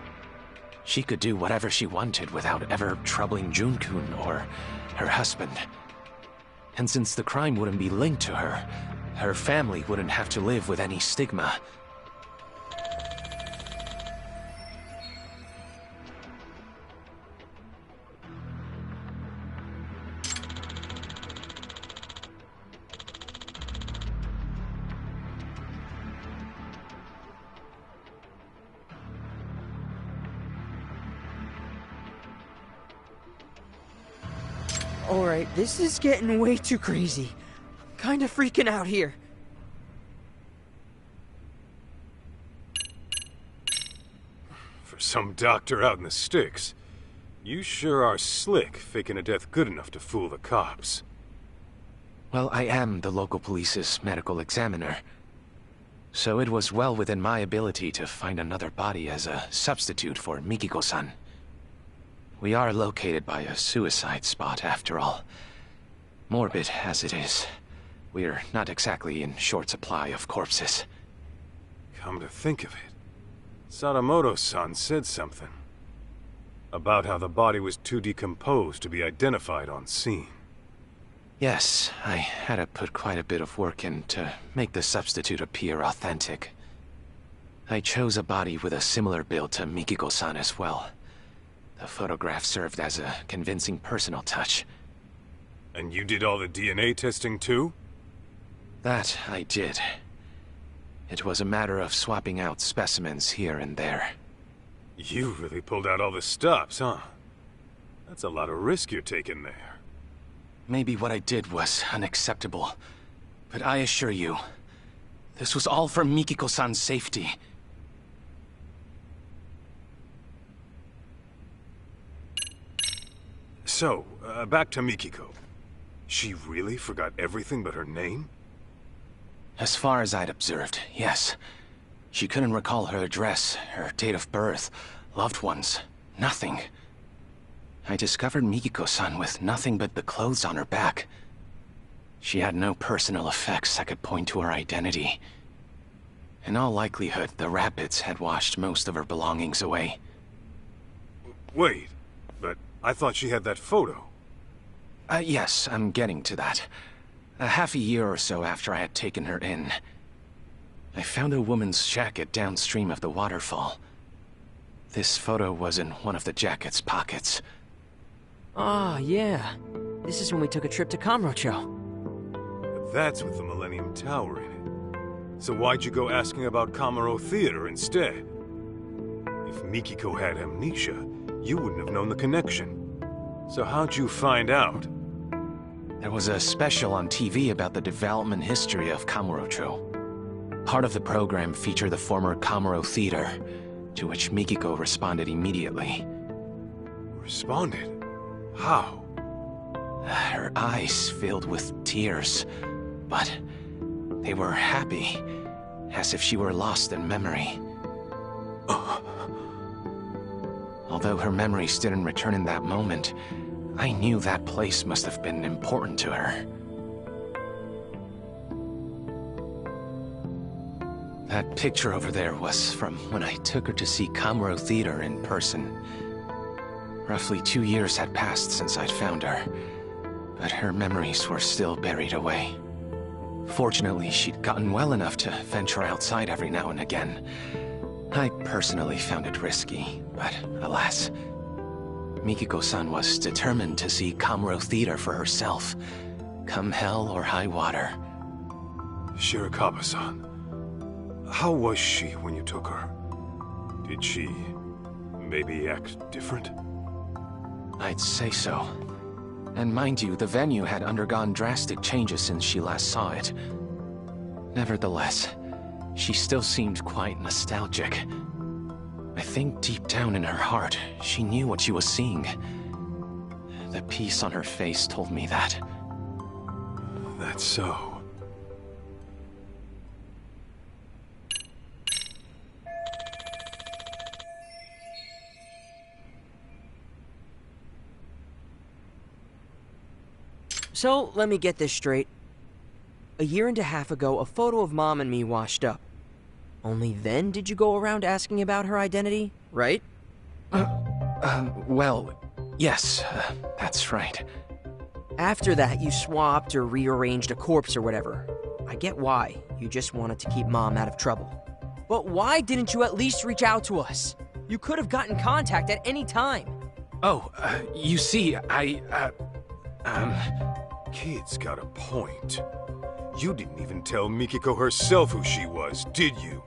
L: she could do whatever she wanted without ever troubling Jun-kun or her husband. And since the crime wouldn't be linked to her, her family wouldn't have to live with any stigma.
K: Alright, this is getting way too crazy. Kinda freaking out here.
B: For some doctor out in the sticks, you sure are slick faking a death good enough to fool the cops.
L: Well, I am the local police's medical examiner. So it was well within my ability to find another body as a substitute for Mikiko-san. We are located by a suicide spot, after all. Morbid as it is, we're not exactly in short supply of corpses.
B: Come to think of it, Sadamoto-san said something about how the body was too decomposed to be identified on scene.
L: Yes, I had to put quite a bit of work in to make the substitute appear authentic. I chose a body with a similar build to Mikiko-san as well. The photograph served as a convincing personal touch.
B: And you did all the DNA testing too?
L: That I did. It was a matter of swapping out specimens here and there.
B: You really pulled out all the stops, huh? That's a lot of risk you're taking there.
L: Maybe what I did was unacceptable, but I assure you, this was all for Mikiko-san's safety.
B: So, back to Mikiko. She really forgot everything but her name?
L: As far as I'd observed, yes. She couldn't recall her address, her date of birth, loved ones, nothing. I discovered Mikiko-san with nothing but the clothes on her back. She had no personal effects that could point to her identity. In all likelihood, the rapids had washed most of her belongings away.
B: Wait, but I thought she had that photo.
L: Yes, I'm getting to that. Half a year or so after I had taken her in, I found a woman's jacket downstream of the waterfall. This photo was in one of the jacket's pockets.
K: Ah, yeah. This is when we took a trip to Kamurocho.
B: But that's with the Millennium Tower in it. So why'd you go asking about Kamuro Theater instead? If Mikiko had amnesia, you wouldn't have known the connection. So how'd you find out?
L: There was a special on TV about the development history of Kamurocho. Part of the program featured the former Kamuro Theater, to which Mikiko responded immediately.
B: Responded? How?
L: Her eyes filled with tears, but they were happy, as if she were lost in memory. Although her memories didn't return in that moment, I knew that place must have been important to her. That picture over there was from when I took her to see Kamuro Theater in person. Roughly 2 years had passed since I'd found her, but her memories were still buried away. Fortunately, she'd gotten well enough to venture outside every now and again. I personally found it risky, but alas, Mikiko-san was determined to see Kamuro Theater for herself, come hell or high water.
B: Shirakawa-san, how was she when you took her? Did she maybe act different?
L: I'd say so. And mind you, the venue had undergone drastic changes since she last saw it. Nevertheless, she still seemed quite nostalgic. I think deep down in her heart, she knew what she was seeing. The peace on her face told me that.
B: That's so.
K: So, let me get this straight. A year and a half ago, a photo of Mom and me washed up. Only then did you go around asking about her identity, right?
L: Well, yes, that's right.
K: After that, you swapped or rearranged a corpse or whatever. I get why. You just wanted to keep Mom out of trouble. But why didn't you at least reach out to us? You could have gotten contact at any time.
L: Oh, you see,
B: Kid's got a point. You didn't even tell Mikiko herself who she was, did you?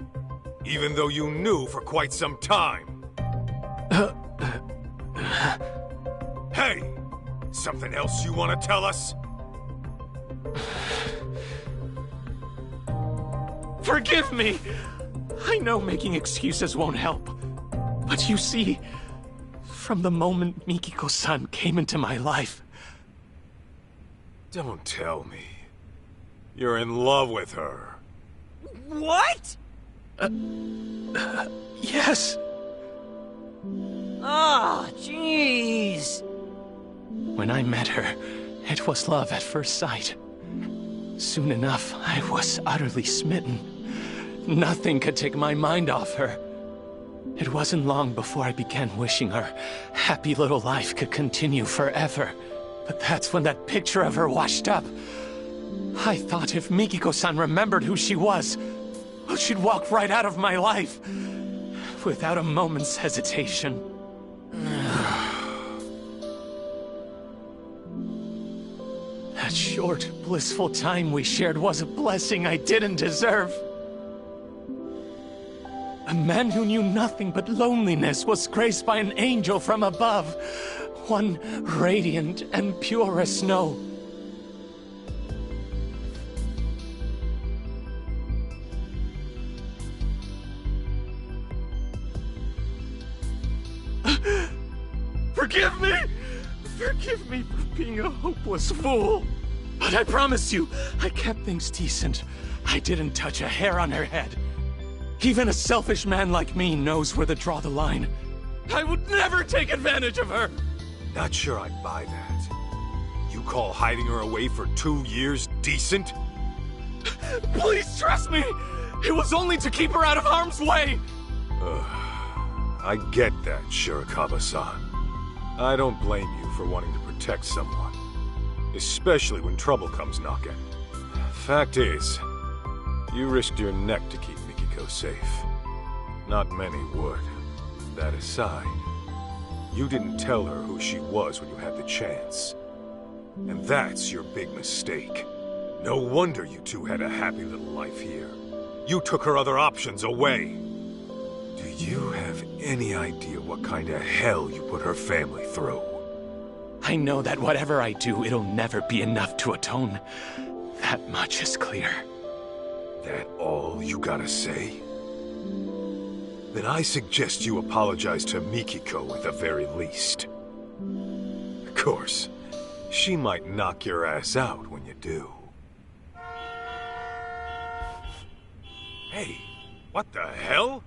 B: Even though you knew for quite some time. Hey! Something else you want to tell us?
L: Forgive me! I know making excuses won't help. But you see, from the moment Mikiko-san came into my life...
B: Don't tell me. You're in love with her.
K: What?
L: Yes.
K: Ah, jeez.
L: When I met her, it was love at first sight. Soon enough, I was utterly smitten. Nothing could take my mind off her. It wasn't long before I began wishing her happy little life could continue forever. But that's when that picture of her washed up. I thought if Mikiko-san remembered who she was, well, she'd walk right out of my life, without a moment's hesitation. That short, blissful time we shared was a blessing I didn't deserve. A man who knew nothing but loneliness was graced by an angel from above, one radiant and pure as snow. Forgive me! Forgive me for being a hopeless fool. But I promise you, I kept things decent. I didn't touch a hair on her head. Even a selfish man like me knows where to draw the line. I would never take advantage of her!
B: Not sure I'd buy that. You call hiding her away for 2 years decent?
L: Please trust me! It was only to keep her out of harm's way!
B: I get that, Shirakawa-san. I don't blame you for wanting to protect someone. Especially when trouble comes knocking. Fact is, you risked your neck to keep Mikiko safe. Not many would. That aside, you didn't tell her who she was when you had the chance. And that's your big mistake. No wonder you two had a happy little life here. You took her other options away. Do you have any idea what kind of hell you put her family through?
L: I know that whatever I do, it'll never be enough to atone. That much is clear.
B: That all you gotta say? Then I suggest you apologize to Mikiko at the very least. Of course, she might knock your ass out when you do. Hey, what the hell?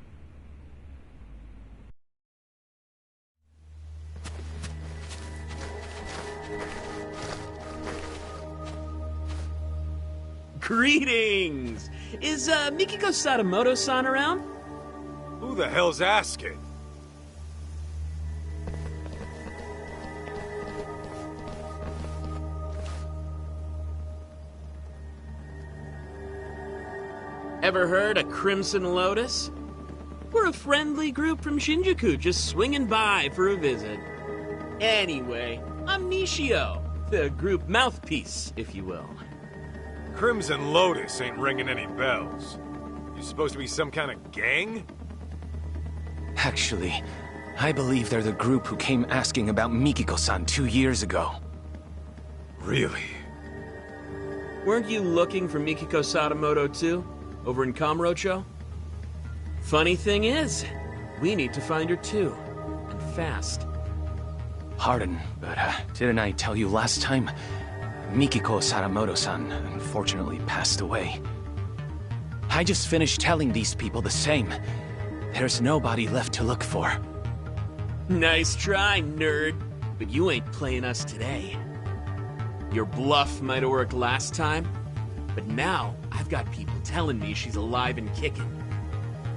N: Greetings! Is Mikiko Sadamoto-san around?
B: Who the hell's asking?
N: Ever heard of Crimson Lotus? We're a friendly group from Shinjuku just swinging by for a visit. Anyway, I'm Nishio, the group mouthpiece, if you will.
B: Crimson Lotus ain't ringing any bells. You supposed to be some kind of gang?
L: Actually, I believe they're the group who came asking about Mikiko-san 2 years ago.
B: Really?
N: Weren't you looking for Mikiko Sadamoto too? Over in Kamurocho? Funny thing is, we need to find her too. And fast.
L: Pardon, but didn't I tell you last time? Mikiko Sadamoto-san unfortunately passed away. I just finished telling these people the same. There's nobody left to look for.
N: Nice try, nerd. But you ain't playing us today. Your bluff might have worked last time, but now I've got people telling me she's alive and kicking.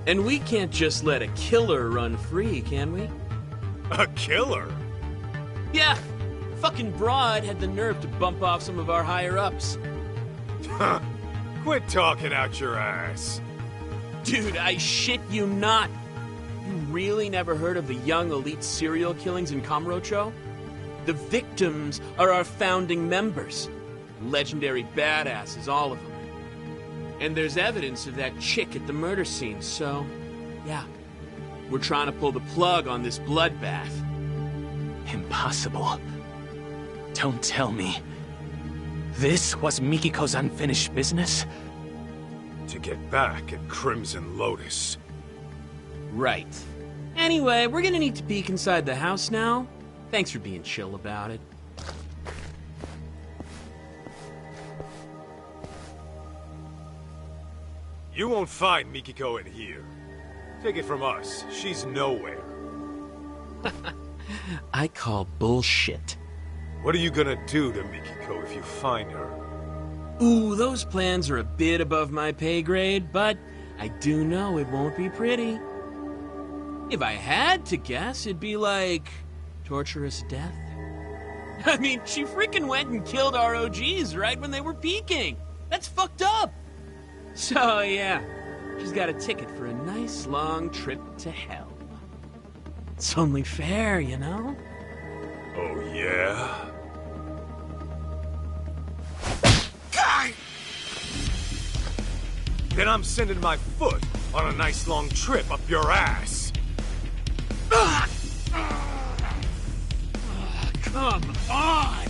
N: And we can't just let a killer run free, can we?
B: A killer?
N: Yeah. Fucking broad had the nerve to bump off some of our higher-ups.
B: Huh. Quit talking out your ass.
N: Dude, I shit you not. You really never heard of the young elite serial killings in Kamurocho? The victims are our founding members. Legendary badasses, all of them. And there's evidence of that chick at the murder scene, so... yeah. We're trying to pull the plug on this bloodbath.
L: Impossible. Don't tell me. This was Mikiko's unfinished business?
B: To get back at Crimson Lotus.
N: Right. Anyway, we're gonna need to peek inside the house now. Thanks for being chill about it.
B: You won't find Mikiko in here. Take it from us, she's nowhere.
N: I call bullshit.
B: What are you gonna do to Mikiko if you find her?
N: Ooh, those plans are a bit above my pay grade, but I do know it won't be pretty. If I had to guess, it'd be like... torturous death? I mean, she freaking went and killed our OGs right when they were peaking. That's fucked up. So, yeah, she's got a ticket for a nice long trip to hell. It's only fair, you know?
B: Oh, yeah? Then I'm sending my foot on a nice long trip up your ass.
N: Come on!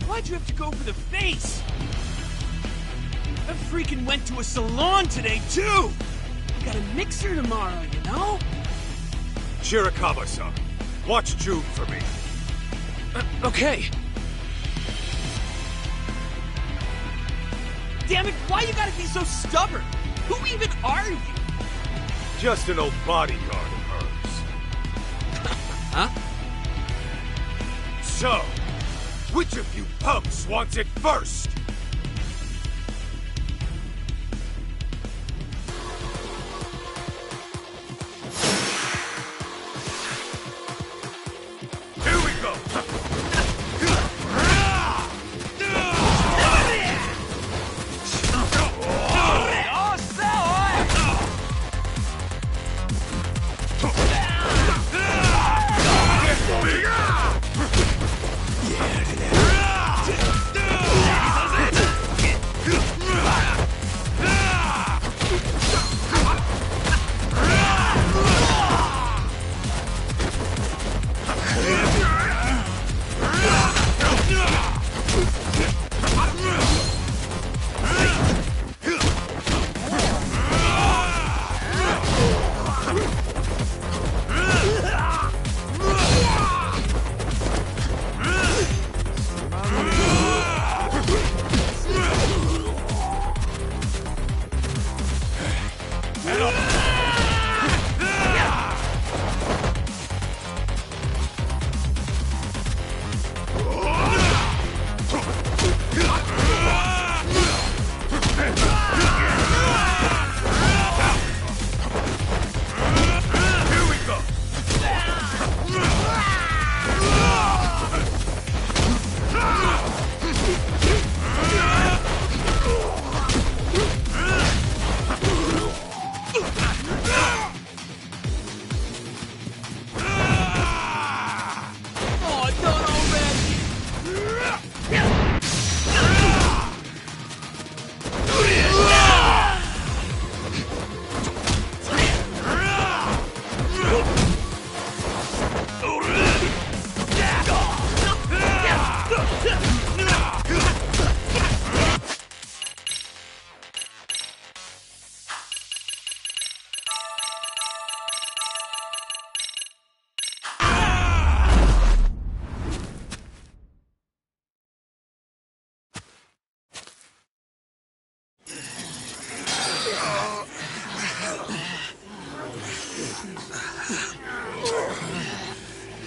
N: Why'd you have to go for the face? I freaking went to a salon today, too! I got a mixer tomorrow, you know?
B: Shirakawa-san, watch June for me.
L: Okay.
N: Damn it, why you gotta be so stubborn? Who even are you?
B: Just an old bodyguard of hers.
N: Huh?
B: So, which of you punks wants it first? Here we go!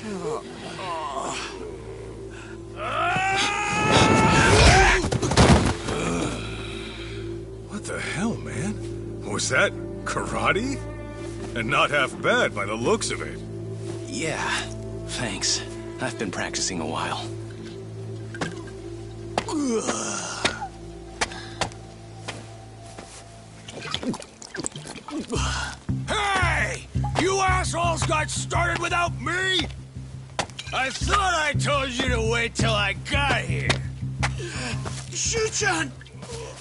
B: What the hell, man? Was that karate? And not half bad by the looks of it.
L: Yeah, thanks. I've been practicing a while.
I: Hey! You assholes got started without me? I thought I told you to wait till I got here. Shuchan!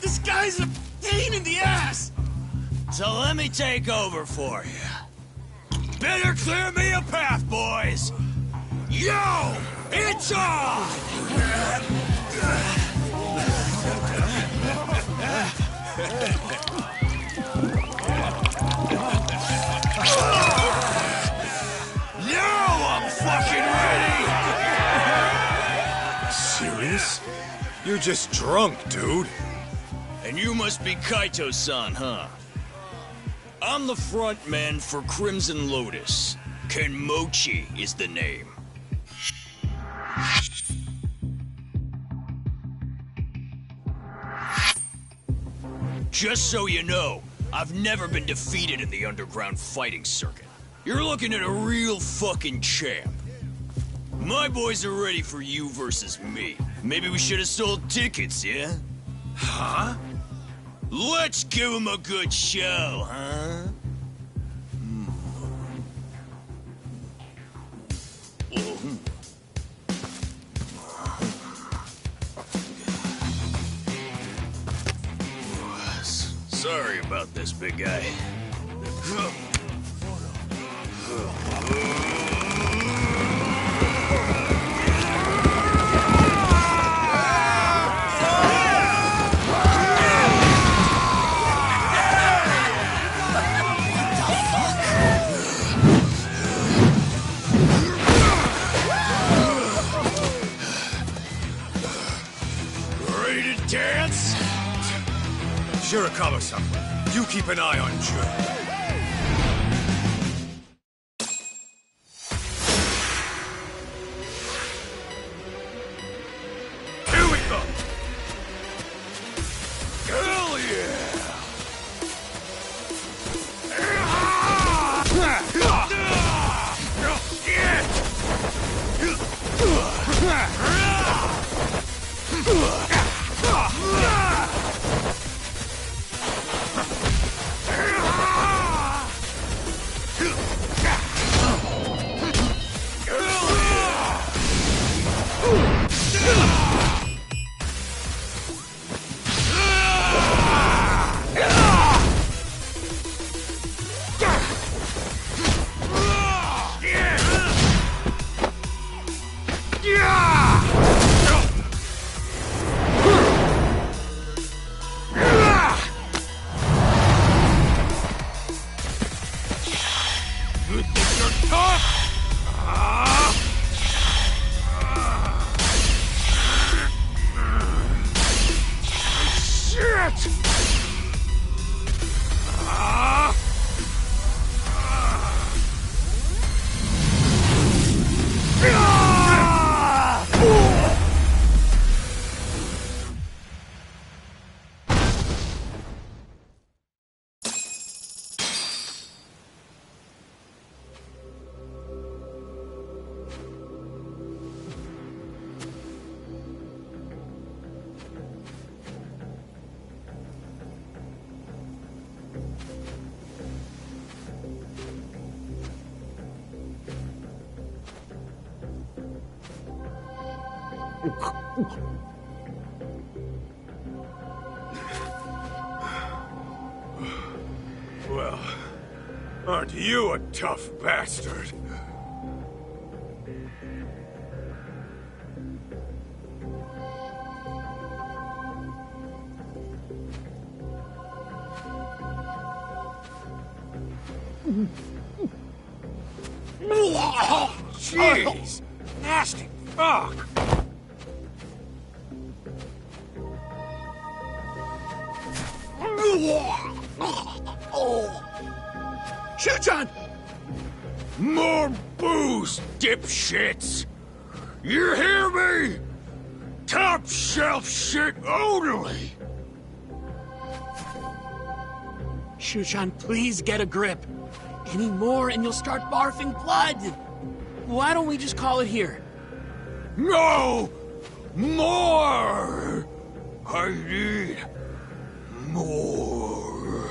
I: This guy's a pain in the ass! So let me take over for you. Better clear me a path, boys! Yo! It's on! Now I'm fucking ready!
B: Serious? You're just drunk, dude.
I: And you must be Kaito-san, huh? I'm the front man for Crimson Lotus. Kenmochi is the name. Just so you know, I've never been defeated in the underground fighting circuit. You're looking at a real fucking champ. My boys are ready for you versus me. Maybe we should have sold tickets, yeah? Huh? Let's give him a good show, huh? Sorry about this, big guy. Ready to dance?
B: Shirakawa-san, you keep an eye on Jun. Well, aren't you a tough bastard? Jeez! Nasty fuck!
I: Shuchan! More booze, dipshits! You hear me? Top shelf shit only!
N: Shushan, please get a grip. Any more and you'll start barfing blood. Why don't we just call it here?
I: No! More! I need more.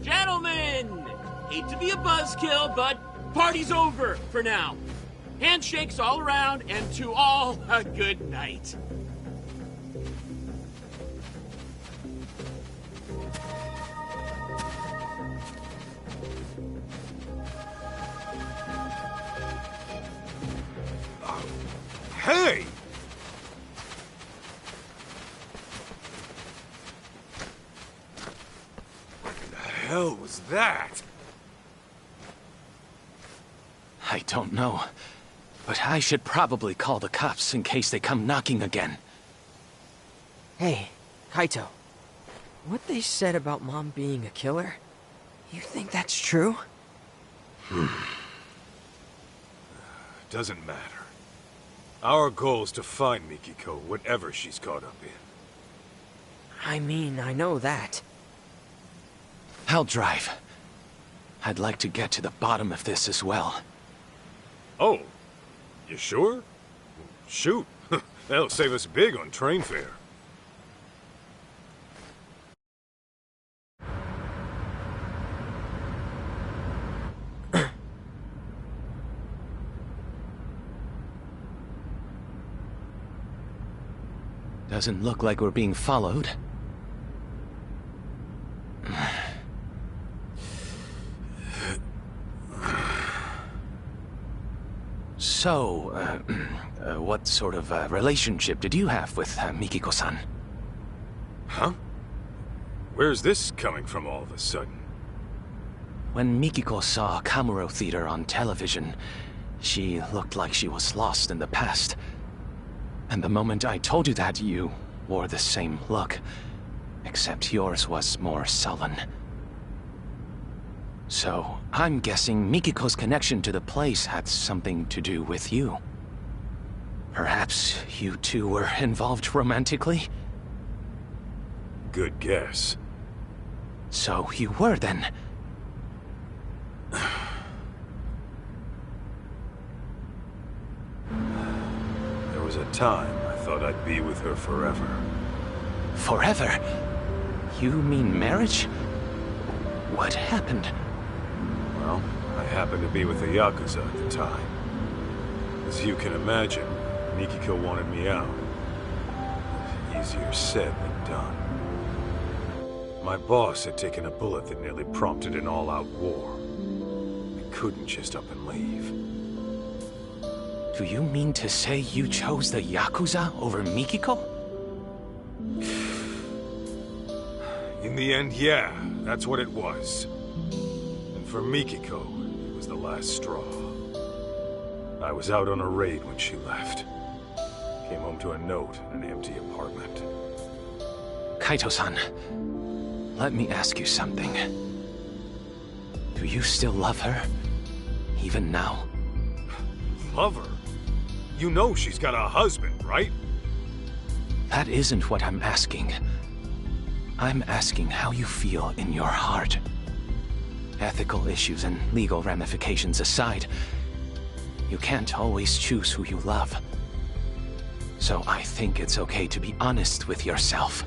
N: Gentlemen! Hate to be a buzzkill, but party's over for now. Handshakes all around, and to all, a good night.
B: Hey! What the hell was that?
L: I don't know. But I should probably call the cops in case they come knocking again.
K: Hey, Kaito. What they said about Mom being a killer, you think that's true?
B: Doesn't matter. Our goal is to find Mikiko, whatever she's caught up in.
K: I mean, I know that.
L: I'll drive. I'd like to get to the bottom of this as well.
B: Oh, you sure? Shoot. That'll save us big on train fare.
L: Doesn't look like we're being followed. So, what sort of relationship did you have with Mikiko-san?
B: Huh? Where's this coming from all of a sudden?
L: When Mikiko saw Kamuro Theater on television, she looked like she was lost in the past. And the moment I told you that, you wore the same look, except yours was more sullen. So, I'm guessing Mikiko's connection to the place had something to do with you. Perhaps you two were involved romantically?
B: Good guess.
L: So you were then.
B: There was a time I thought I'd be with her forever.
L: Forever? You mean marriage? What happened?
B: Well, I happened to be with the Yakuza at the time. As you can imagine, Mikiko wanted me out. Easier said than done. My boss had taken a bullet that nearly prompted an all-out war. I couldn't just up and leave.
L: Do you mean to say you chose the Yakuza over Mikiko?
B: In the end, yeah, that's what it was. And for Mikiko, it was the last straw. I was out on a raid when she left. Came home to a note in an empty apartment.
L: Kaito-san, let me ask you something. Do you still love her? Even now?
B: Love her? You know she's got a husband, right?
L: That isn't what I'm asking. I'm asking how you feel in your heart. Ethical issues and legal ramifications aside, you can't always choose who you love. So I think it's okay to be honest with yourself.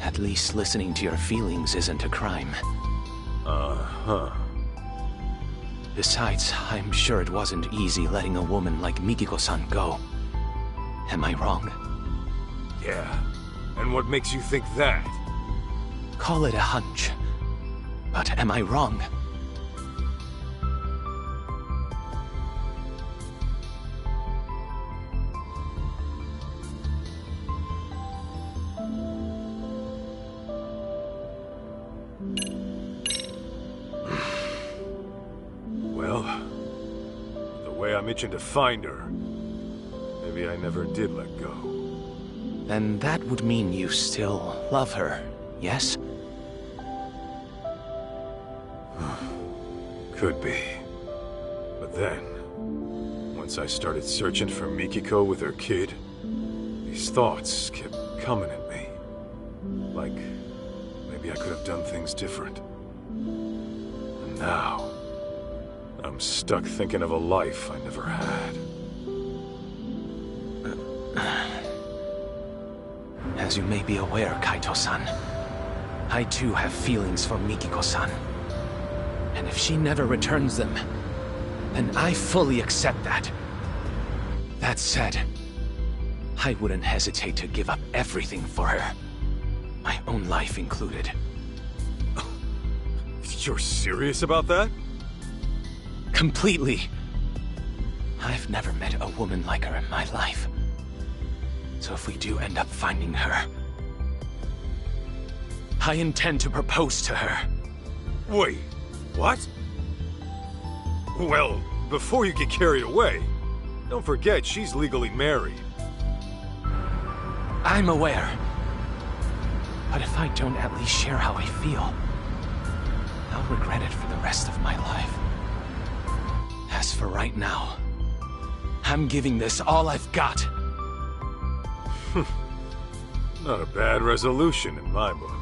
L: At least listening to your feelings isn't a crime.
B: Uh-huh.
L: Besides, I'm sure it wasn't easy letting a woman like Mikiko-san go. Am I wrong?
B: Yeah. And what makes you think that?
L: Call it a hunch. But am I wrong?
B: Well, the way I'm itching to find her, maybe I never did let go.
L: Then that would mean you still love her, yes?
B: Could be. But then, once I started searching for Mikiko with her kid, these thoughts kept coming at me. Like, maybe I could have done things different. And now, I'm stuck thinking of a life I never had.
L: As you may be aware, Kaito-san, I too have feelings for Mikiko-san. And if she never returns them, then I fully accept that. That said, I wouldn't hesitate to give up everything for her. My own life included.
B: You're serious about that?
L: Completely. I've never met a woman like her in my life. So if we do end up finding her, I intend to propose to her.
B: Wait, what? Well, before you get carried away, don't forget she's legally married.
L: I'm aware. But if I don't at least share how I feel, I'll regret it for the rest of my life. As for right now, I'm giving this all I've got.
B: Not a bad resolution in my book.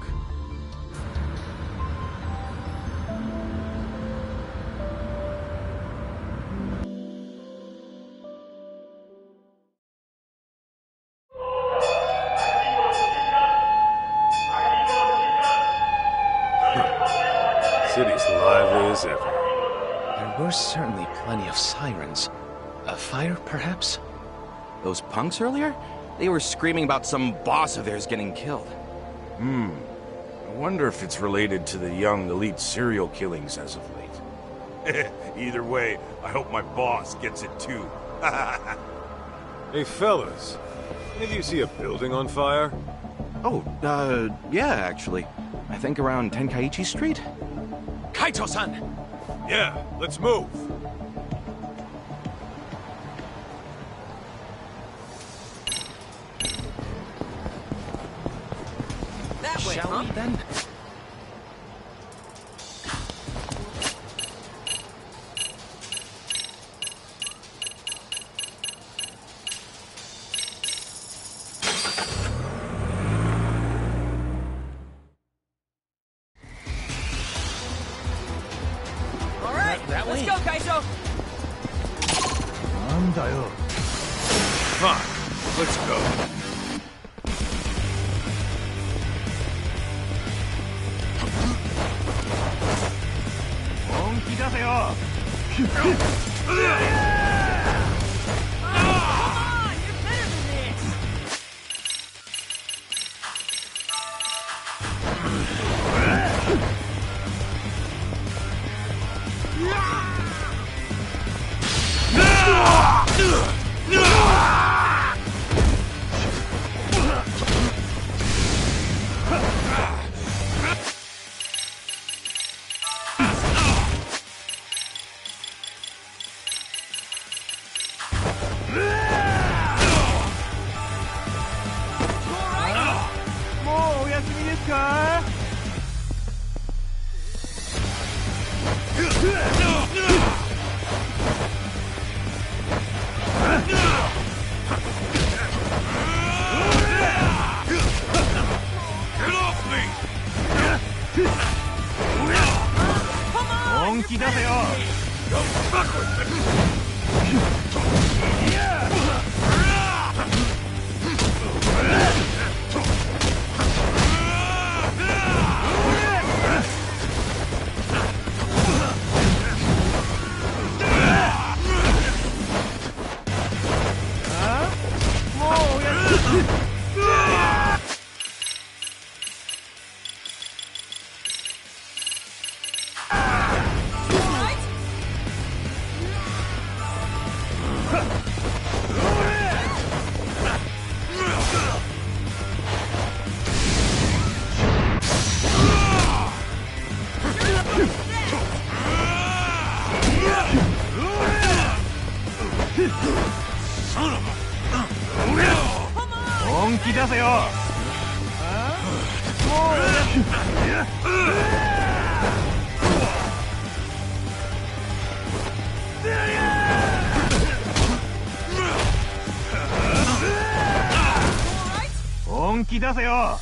B: City's lively as ever.
L: There were certainly plenty of sirens. A fire, perhaps?
G: Those punks earlier? They were screaming about some boss of theirs getting killed.
M: I wonder if it's related to the young elite serial killings as of late.
I: Either way, I hope my boss gets it too.
B: Hey fellas, any of you see a building on fire?
G: Oh, yeah, actually. I think around Tenkaichi Street?
L: Kaito-san!
B: Yeah, let's move.
K: That way,
L: Shall we then?
K: Let's go, Kaito!
B: Fine, let's go.
J: 気出せよ。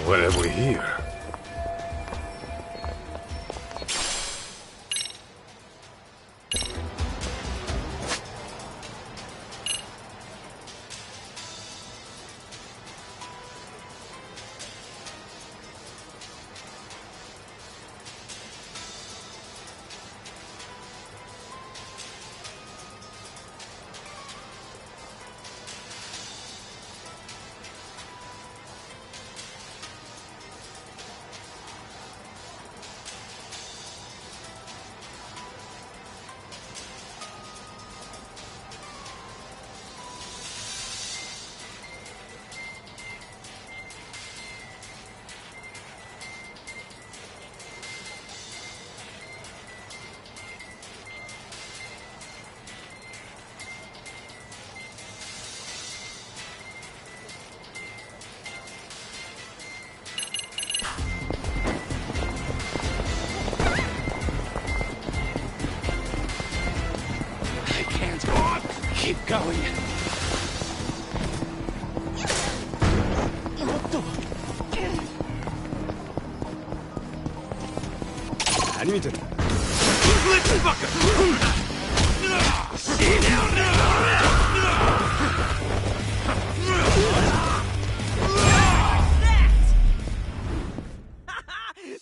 B: What have we here?
L: Keep going.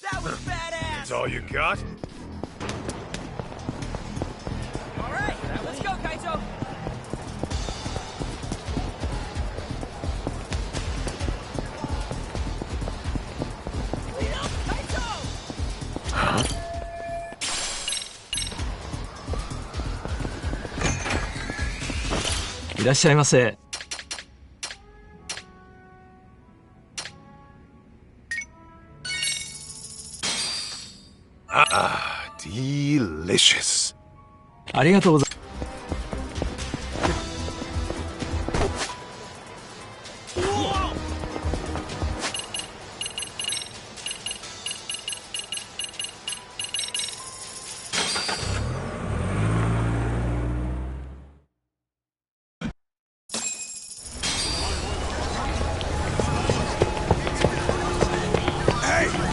J: That was badass!
B: That's all you got?
J: Alright, let's go, Kaito! Lead up, Kaito!
P: いらっしゃいませ。
B: Ah, delicious.
P: ありがとうございます。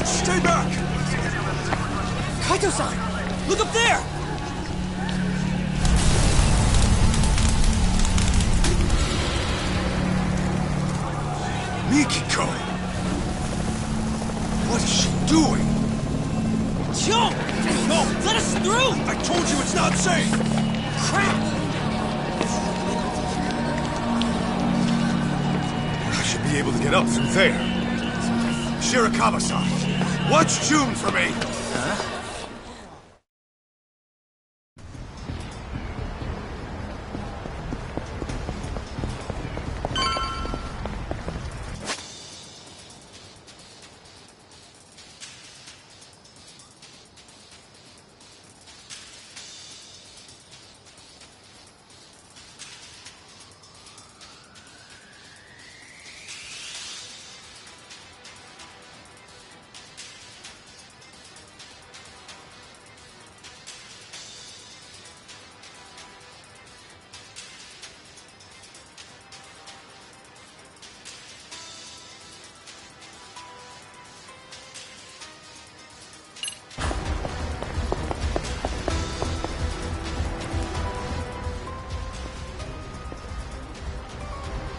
E: Stay back! Kaito-san! Look up there! Mikiko! What is she doing? Jump! No! Let us through! I told you it's not safe! Crap! I should be able to get up through there. Shirakawa-san, watch June for me! Huh?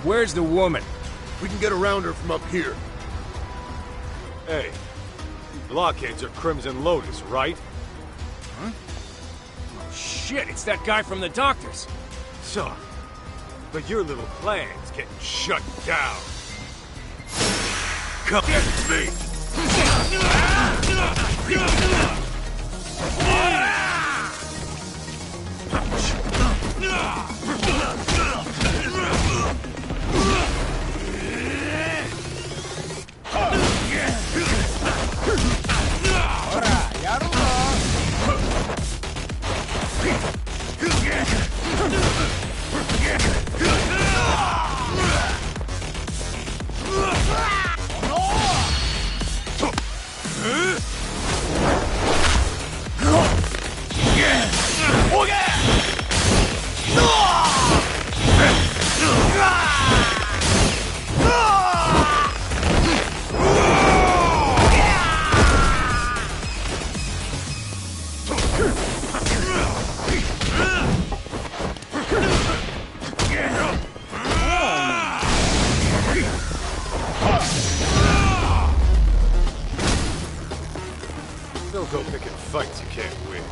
J: Where's the woman? We can get around her from up here.
B: Hey, blockheads are Crimson Lotus, right?
J: Huh? Oh, shit, it's that guy from the doctors.
B: So, but your little plan's getting shut down. Come get me! Don't go picking fights you can't win.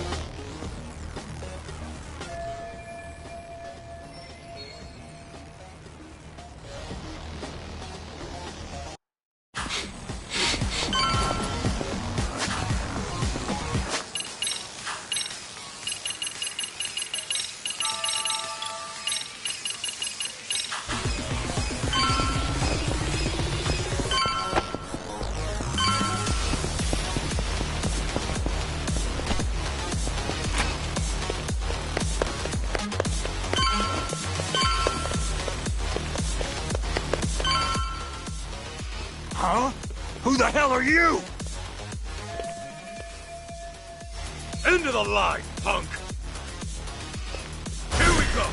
E: Huh? Who the hell are you? Into the line, punk! Here we go!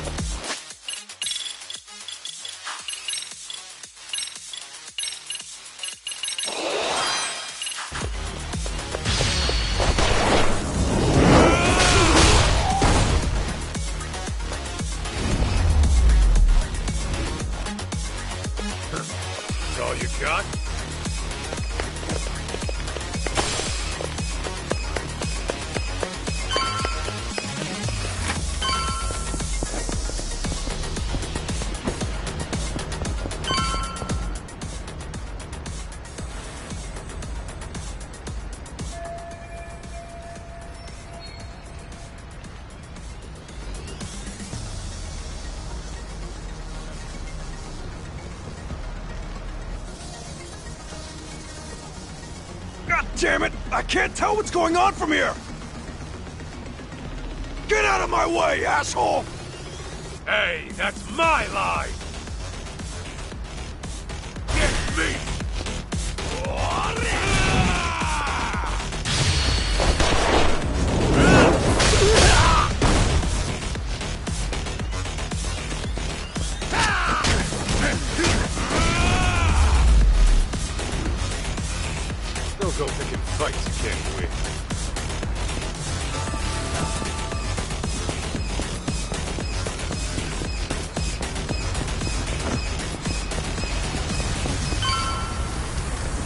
E: That's all you got? God damn it! I can't tell what's going on from here! Get out of my way, asshole! Hey, that's my line! Get me! Don't go picking fights you can't win.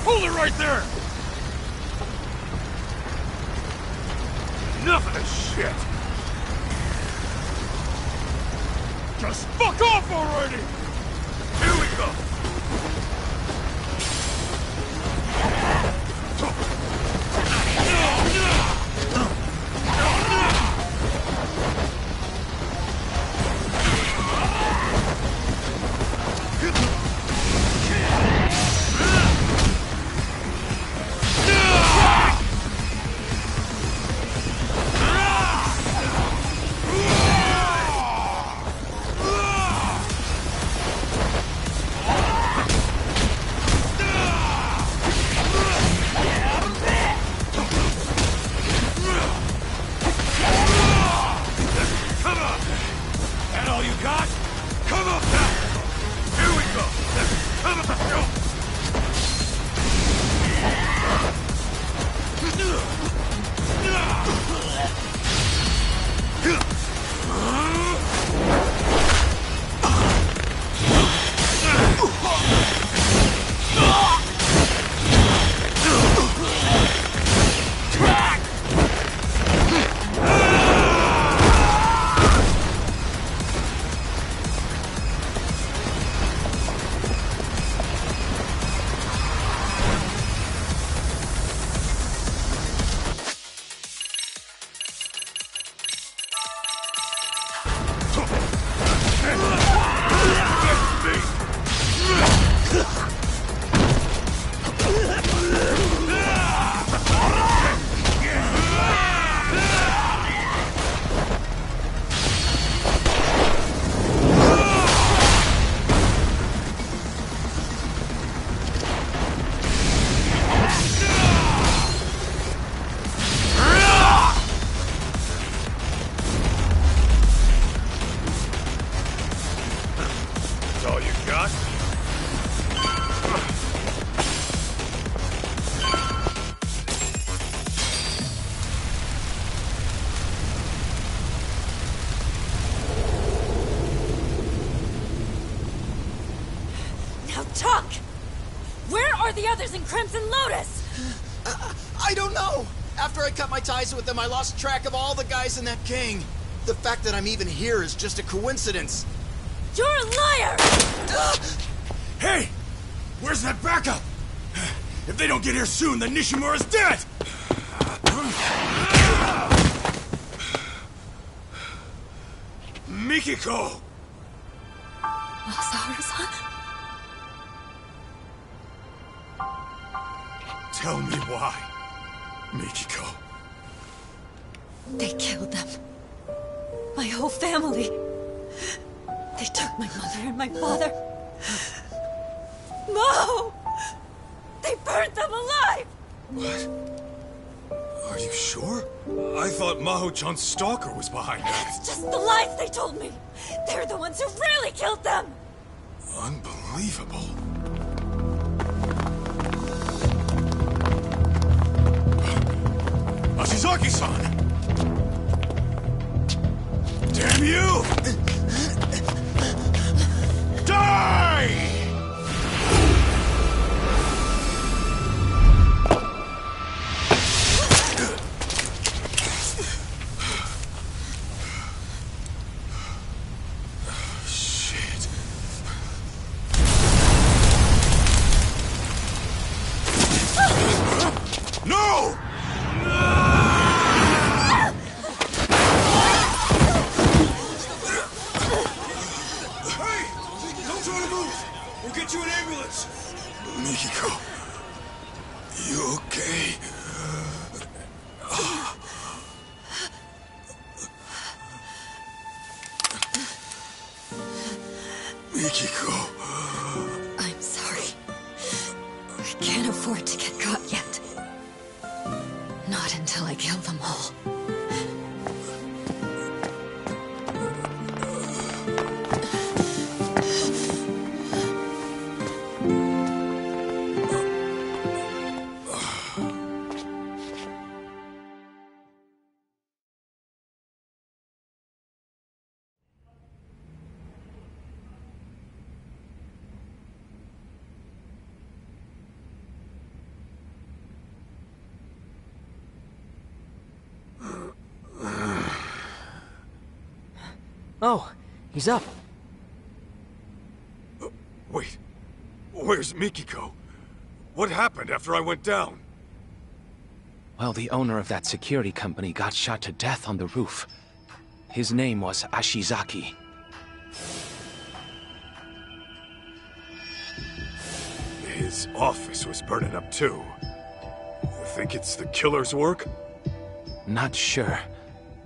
E: Hold it right there! Enough of this shit! Just fuck off already! Here we go!
O: are the others in Crimson Lotus?
Q: I don't know! After I cut my ties with them, I lost track of all the guys in that gang. The fact that I'm even here is just a coincidence.
O: You're a liar!
I: Hey! Where's that backup? If they don't get here soon, then Nishimura's dead! Mikiko!
O: Masaharu-san?
I: Tell me why, Mikiko.
O: They killed them. My whole family. They took my mother and my father. No! They burned them alive!
I: What? Are you sure? I thought Maho-chan's stalker was behind that.
O: It's just the lies they told me! They're the ones who really killed them!
I: Unbelievable. Ashizaki-san! Damn you! Die! Mikiko, you okay? Mikiko.
O: I'm sorry. I can't afford to get caught yet. Not until I kill them all.
K: Oh, he's up.
I: Wait, where's Mikiko? What happened after I went down?
L: Well, the owner of that security company got shot to death on the roof. His name was Ashizaki.
I: His office was burning up too. Think it's the killer's work?
L: Not sure.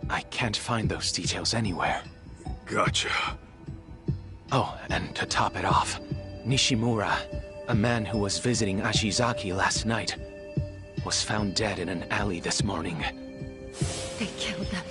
L: I can't find those details anywhere.
I: Gotcha.
L: Oh, and to top it off, Nishimura, a man who was visiting Ashizaki last night, was found dead in an alley this morning.
O: They killed them.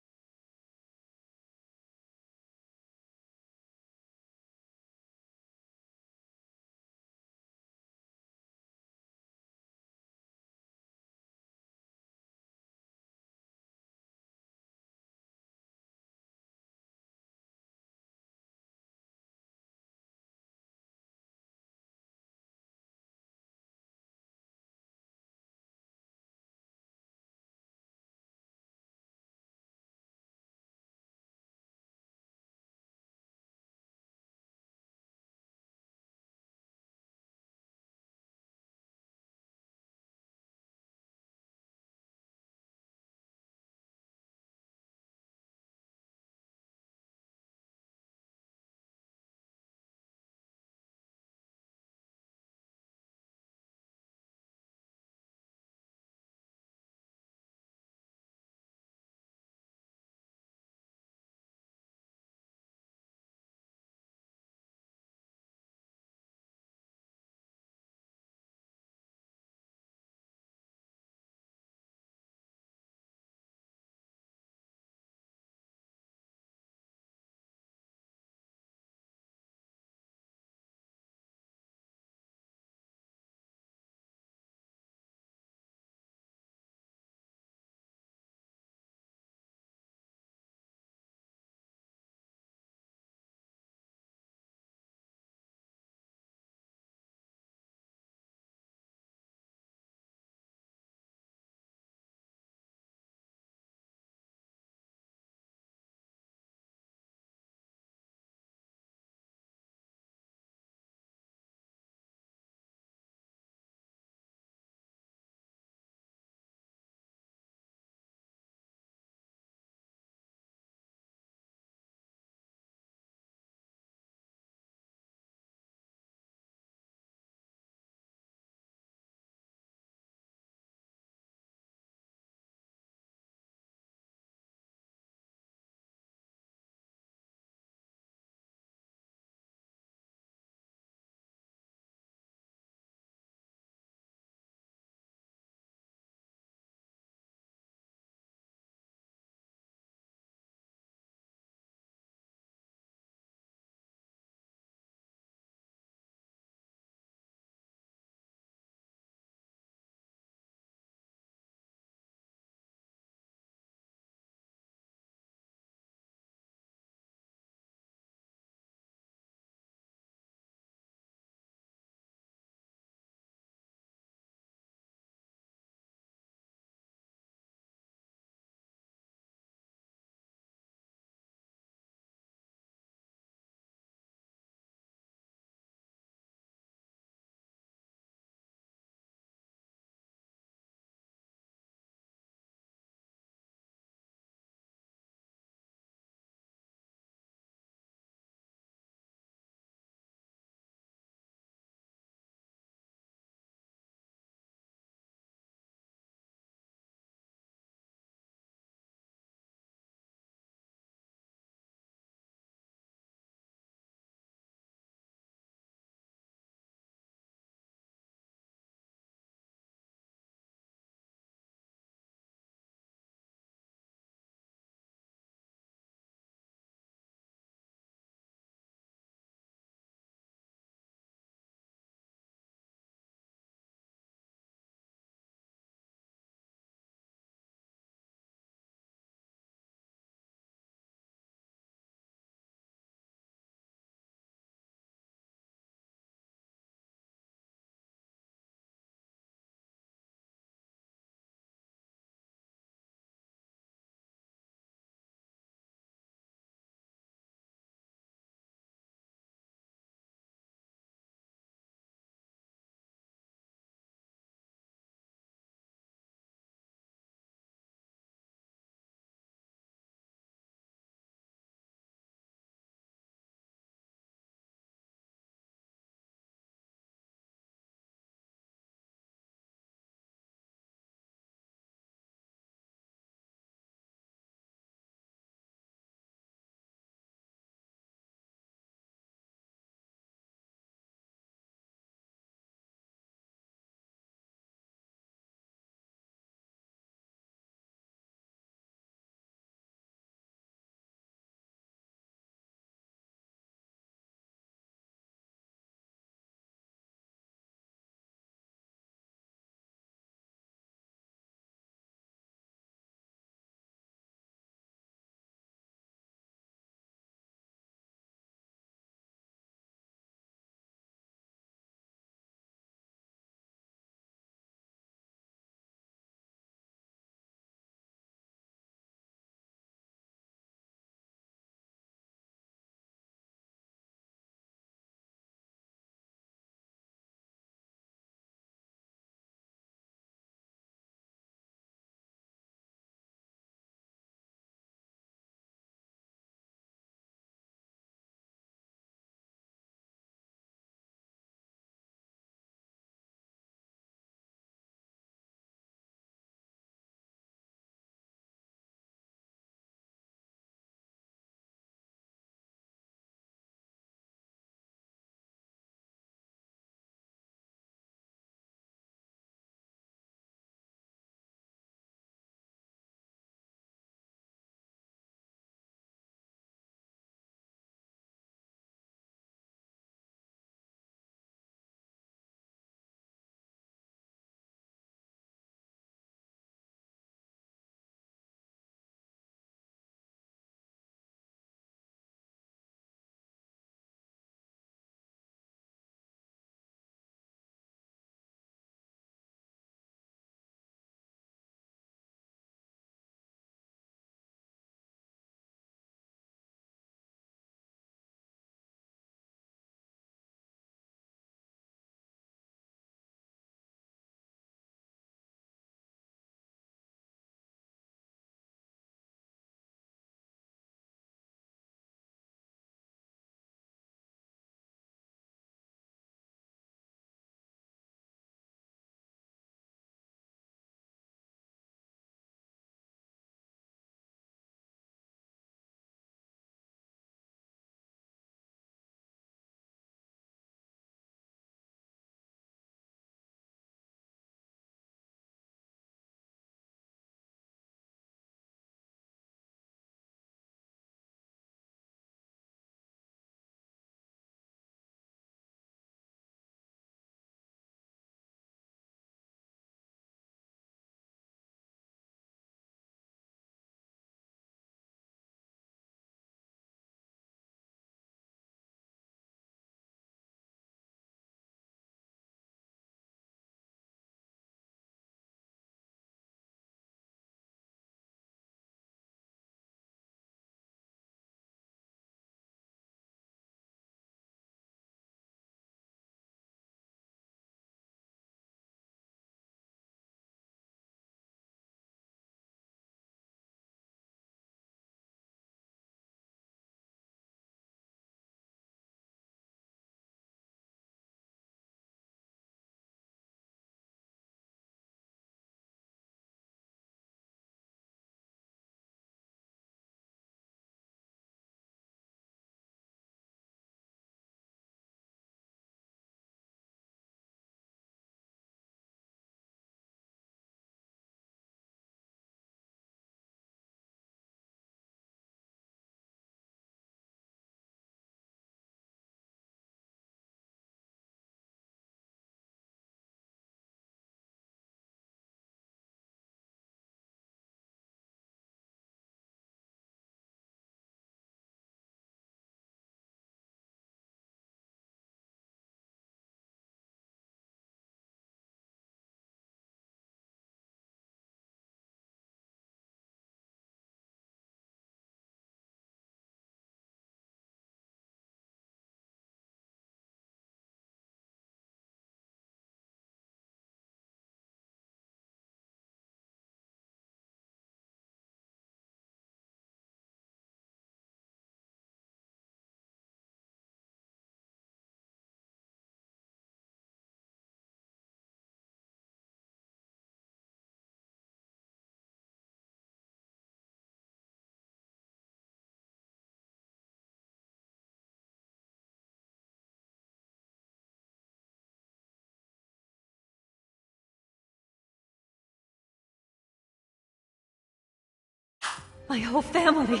O: My whole family.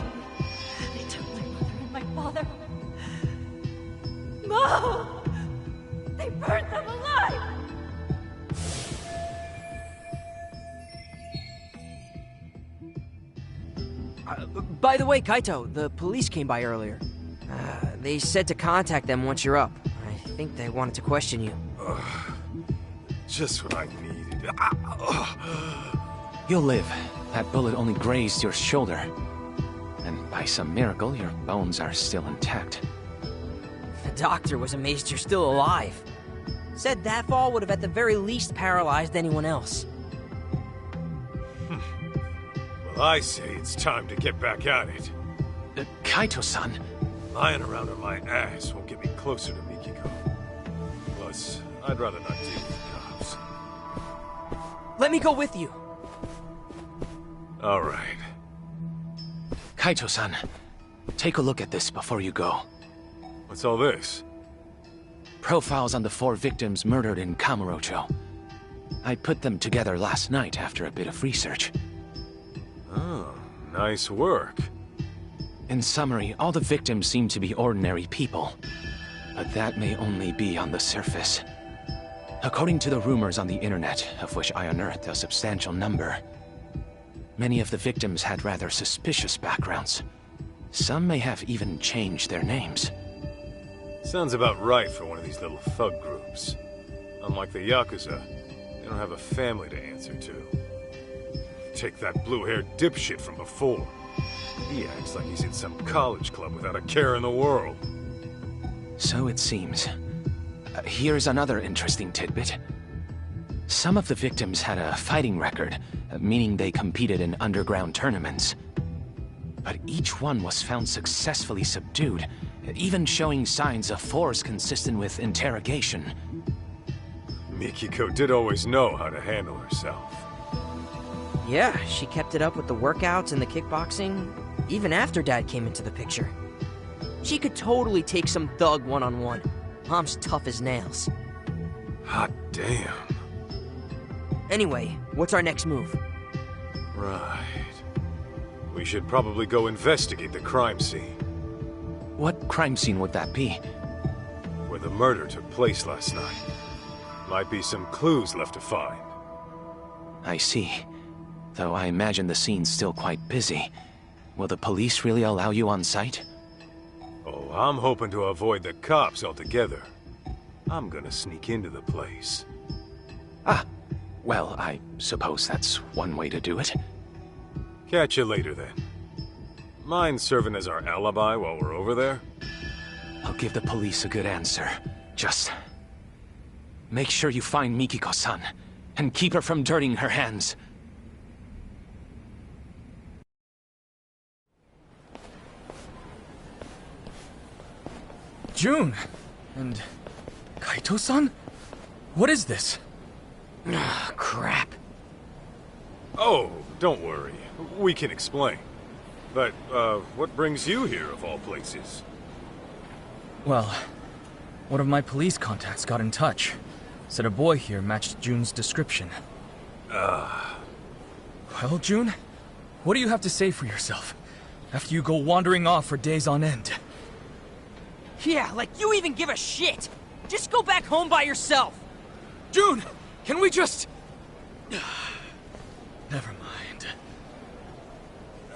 O: They took my mother and my father. No! They burned them alive!
K: By the way, Kaito, the police came by earlier. They said to contact them once you're up. I think they wanted to question you.
B: Just what I needed.
L: You'll live. That bullet only grazed your shoulder. And by some miracle, your bones are still intact.
K: The doctor was amazed you're still alive. Said that fall would have at the very least paralyzed anyone else.
B: Well, I say it's time to get back at it.
L: Kaito-san.
B: Lying around on my ass won't get me closer to Mikiko. Plus, I'd rather not deal with cops.
K: Let me go with you.
B: All right.
L: Kaito-san, take a look at this before you go.
B: What's all this?
L: Profiles on the 4 victims murdered in Kamurocho. I put them together last night after a bit of research.
B: Oh, nice work.
L: In summary, all the victims seem to be ordinary people. But that may only be on the surface. According to the rumors on the internet, of which I unearthed a substantial number, many of the victims had rather suspicious backgrounds. Some may have even changed their names.
B: Sounds about right for one of these little thug groups. Unlike the Yakuza, they don't have a family to answer to. Take that blue-haired dipshit from before. He acts like he's in some college club without a care in the world.
L: So it seems. Here's another interesting tidbit. Some of the victims had a fighting record, meaning they competed in underground tournaments. But each one was found successfully subdued, even showing signs of force consistent with interrogation.
B: Mikiko did always know how to handle herself.
K: Yeah, she kept it up with the workouts and the kickboxing, even after Dad came into the picture. She could totally take some thug one-on-one. Mom's tough as nails.
B: Hot damn.
K: Anyway, what's our next move?
B: Right. We should probably go investigate the crime scene.
L: What crime scene would that be?
B: Where the murder took place last night. Might be some clues left to find.
L: I see. Though I imagine the scene's still quite busy. Will the police really allow you on site?
B: Oh, I'm hoping to avoid the cops altogether. I'm gonna sneak into the place.
L: Ah, well, I suppose that's one way to do it.
B: Catch you later, then. Mind serving as our alibi while we're over there?
L: I'll give the police a good answer. Just make sure you find Mikiko-san, and keep her from dirtying her hands.
E: June! And Kaito-san? What is this?
K: Crap.
B: Oh, don't worry. We can explain. But, what brings you here, of all places?
E: Well, one of my police contacts got in touch. Said a boy here matched June's description. Well, June, what do you have to say for yourself? After you go wandering off for days on end?
K: Yeah, like you even give a shit! Just go back home by yourself!
E: June! Can we just... Never mind.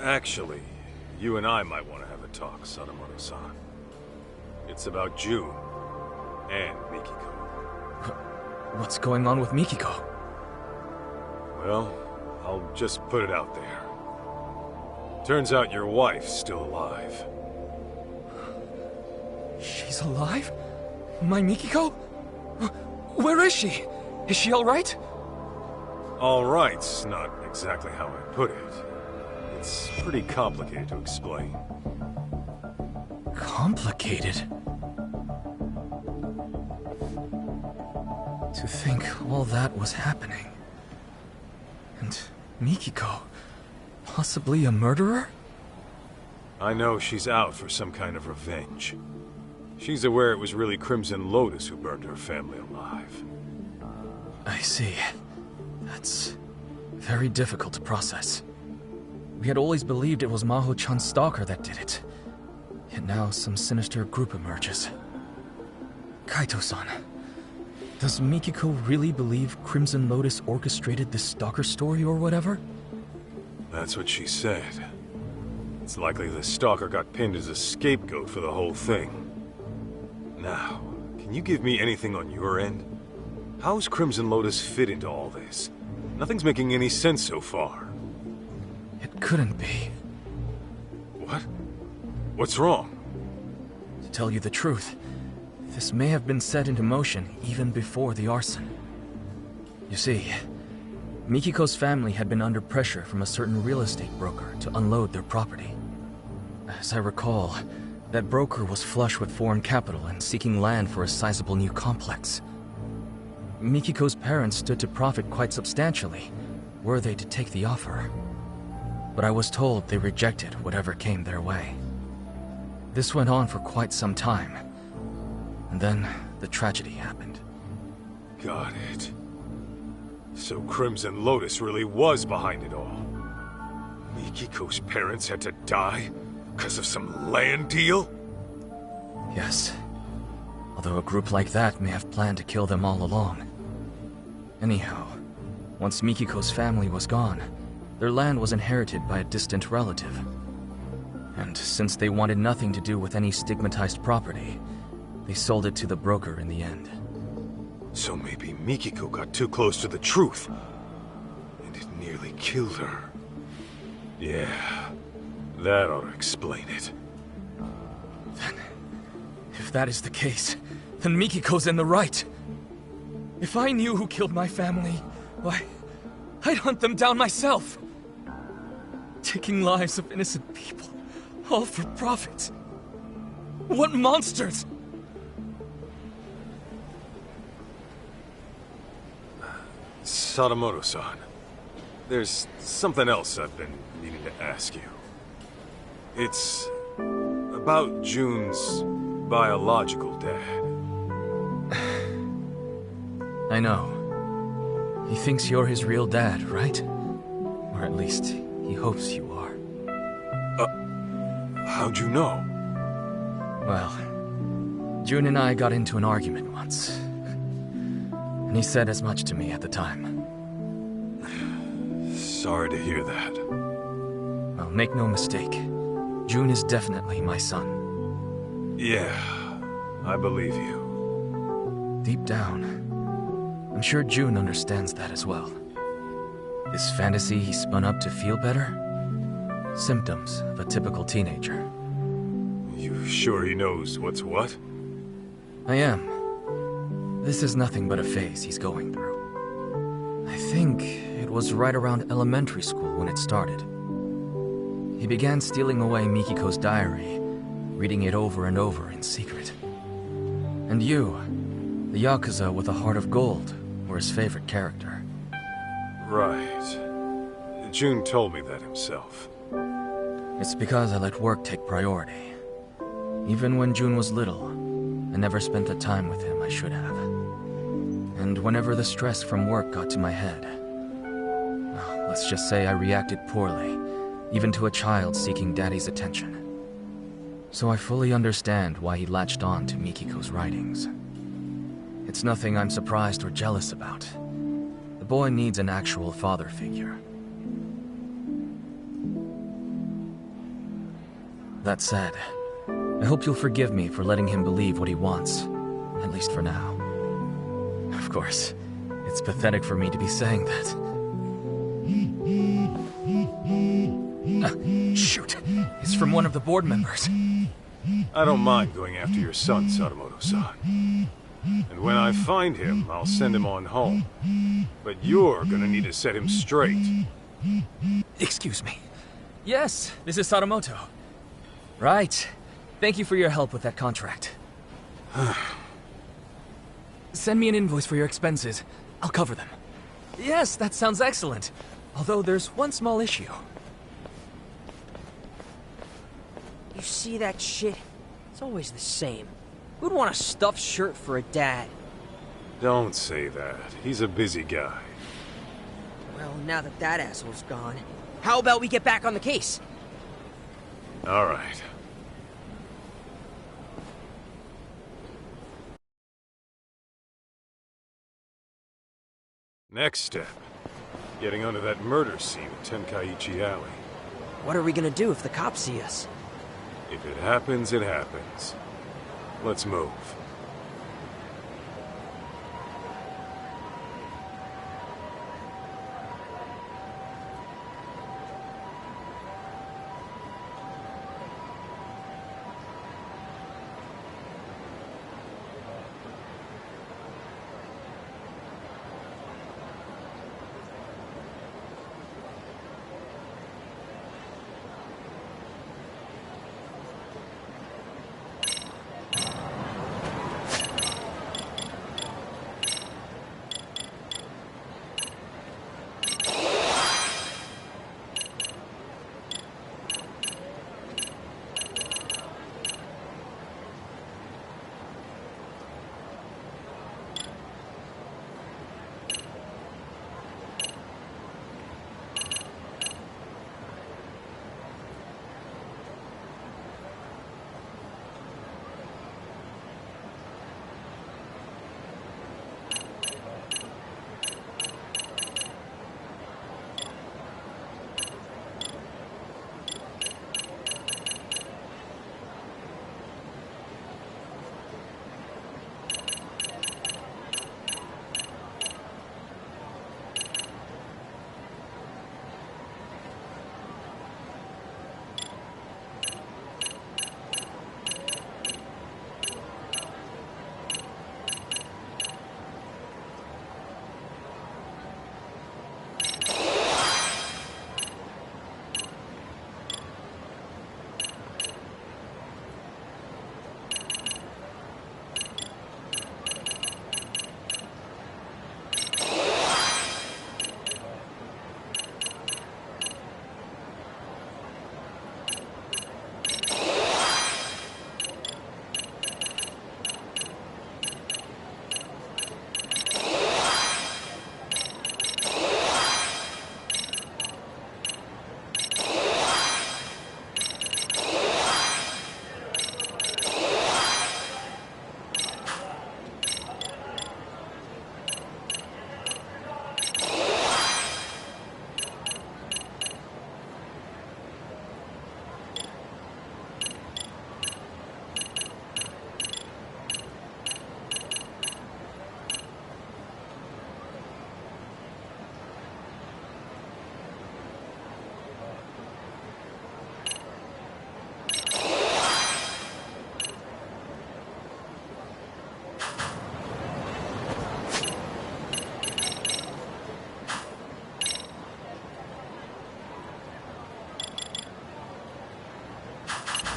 B: Actually, you and I might want to have a talk, Sadamoto-san. It's about June and Mikiko.
E: What's going on with Mikiko?
B: Well, I'll just put it out there. Turns out your wife's still alive.
E: She's alive? My Mikiko? Where is she? Is she alright?
B: Alright's not exactly how I put it. It's pretty complicated to explain.
E: Complicated? To think all that was happening. And Mikiko, possibly a murderer?
B: I know she's out for some kind of revenge. She's aware it was really Crimson Lotus who burned her family alive.
E: I see. That's very difficult to process.
P: We had always believed it was Maho-chan's stalker that did it. Yet now some sinister group emerges. Kaito-san, does Mikiko really believe Crimson Lotus orchestrated this stalker story or whatever?
B: That's what she said. It's likely the stalker got pinned as a scapegoat for the whole thing. Now, can you give me anything on your end? How's Crimson Lotus fit into all this? Nothing's making any sense so far.
P: It couldn't be.
B: What? What's wrong?
P: To tell you the truth, this may have been set into motion even before the arson. You see, Mikiko's family had been under pressure from a certain real estate broker to unload their property. As I recall, that broker was flush with foreign capital and seeking land for a sizable new complex. Mikiko's parents stood to profit quite substantially, were they to take the offer. But I was told they rejected whatever came their way. This went on for quite some time, and then the tragedy happened.
B: Got it. So Crimson Lotus really was behind it all. Mikiko's parents had to die because of some land deal?
P: Yes. Although a group like that may have planned to kill them all along. Anyhow, once Mikiko's family was gone, their land was inherited by a distant relative. And since they wanted nothing to do with any stigmatized property, they sold it to the broker in the end.
B: So maybe Mikiko got too close to the truth, and it nearly killed her. Yeah, that ought to explain it.
P: Then, if that is the case, then Mikiko's in the right. If I knew who killed my family, why, I'd hunt them down myself. Taking lives of innocent people, all for profit. What monsters!
B: Sadamoto-san, there's something else I've been needing to ask you. It's about June's biological dad.
P: I know. He thinks you're his real dad, right? Or at least, he hopes you are.
B: How'd you know?
P: Well, June and I got into an argument once. And he said as much to me at the time.
B: Sorry to hear that.
P: Well, make no mistake. June is definitely my son.
B: Yeah, I believe you.
P: Deep down, I'm sure June understands that as well. This fantasy he spun up to feel better? Symptoms of a typical teenager.
B: You sure he knows what's what?
P: I am. This is nothing but a phase he's going through. I think it was right around elementary school when it started. He began stealing away Mikiko's diary, reading it over and over in secret. And you, the Yakuza with a heart of gold, were his favorite character.
B: Right. June told me that himself.
P: It's because I let work take priority. Even when June was little, I never spent the time with him I should have. And whenever the stress from work got to my head, well, let's just say I reacted poorly, even to a child seeking Daddy's attention. So I fully understand why he latched on to Mikiko's writings. It's nothing I'm surprised or jealous about. The boy needs an actual father figure. That said, I hope you'll forgive me for letting him believe what he wants, at least for now. Of course, it's pathetic for me to be saying that. Shoot! It's from one of the board members.
B: I don't mind going after your son, Sadamoto-san. And when I find him, I'll send him on home. But you're gonna need to set him straight.
P: Excuse me. Yes, this is Sadamoto. Right. Thank you for your help with that contract. Send me an invoice for your expenses. I'll cover them. Yes, that sounds excellent. Although there's one small issue.
K: You see that shit? It's always the same. Who'd want a stuffed shirt for a dad?
B: Don't say that. He's a busy guy.
K: Well, now that that asshole's gone, How about we get back on the case?
B: All right. Next step. Getting onto that murder scene at Tenkaichi Alley.
K: What are we gonna do if the cops see us?
B: If it happens, it happens. Let's move.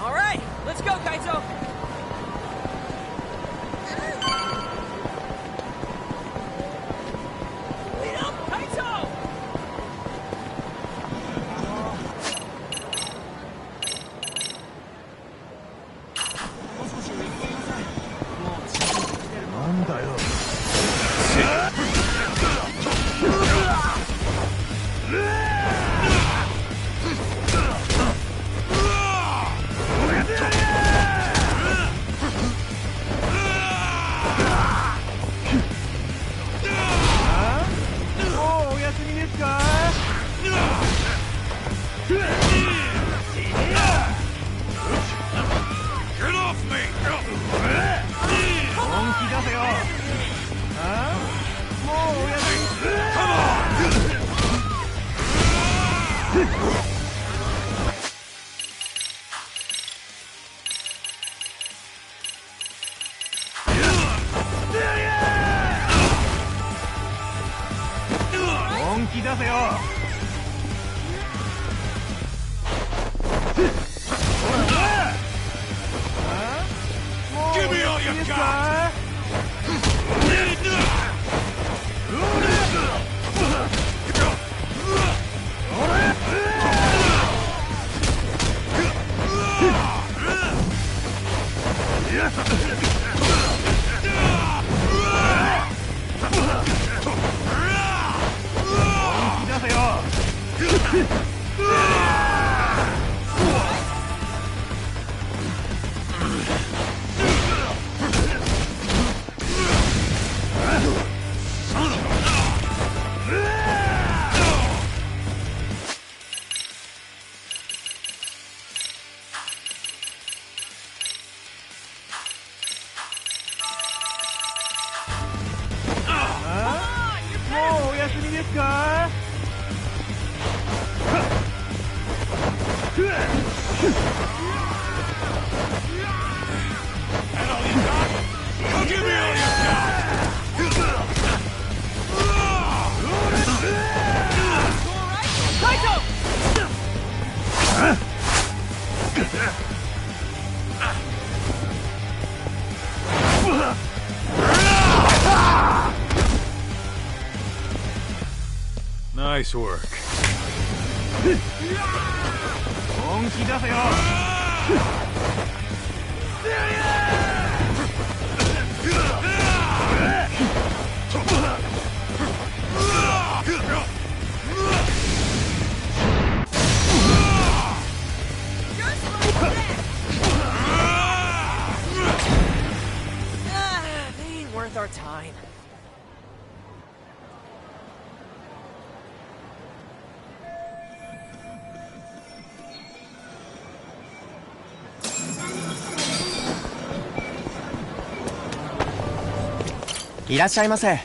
K: All right, let's go, Kaito! Wait up, Kaito!
B: Nice work.
K: They ain't worth our time.
U: いらっしゃいませ。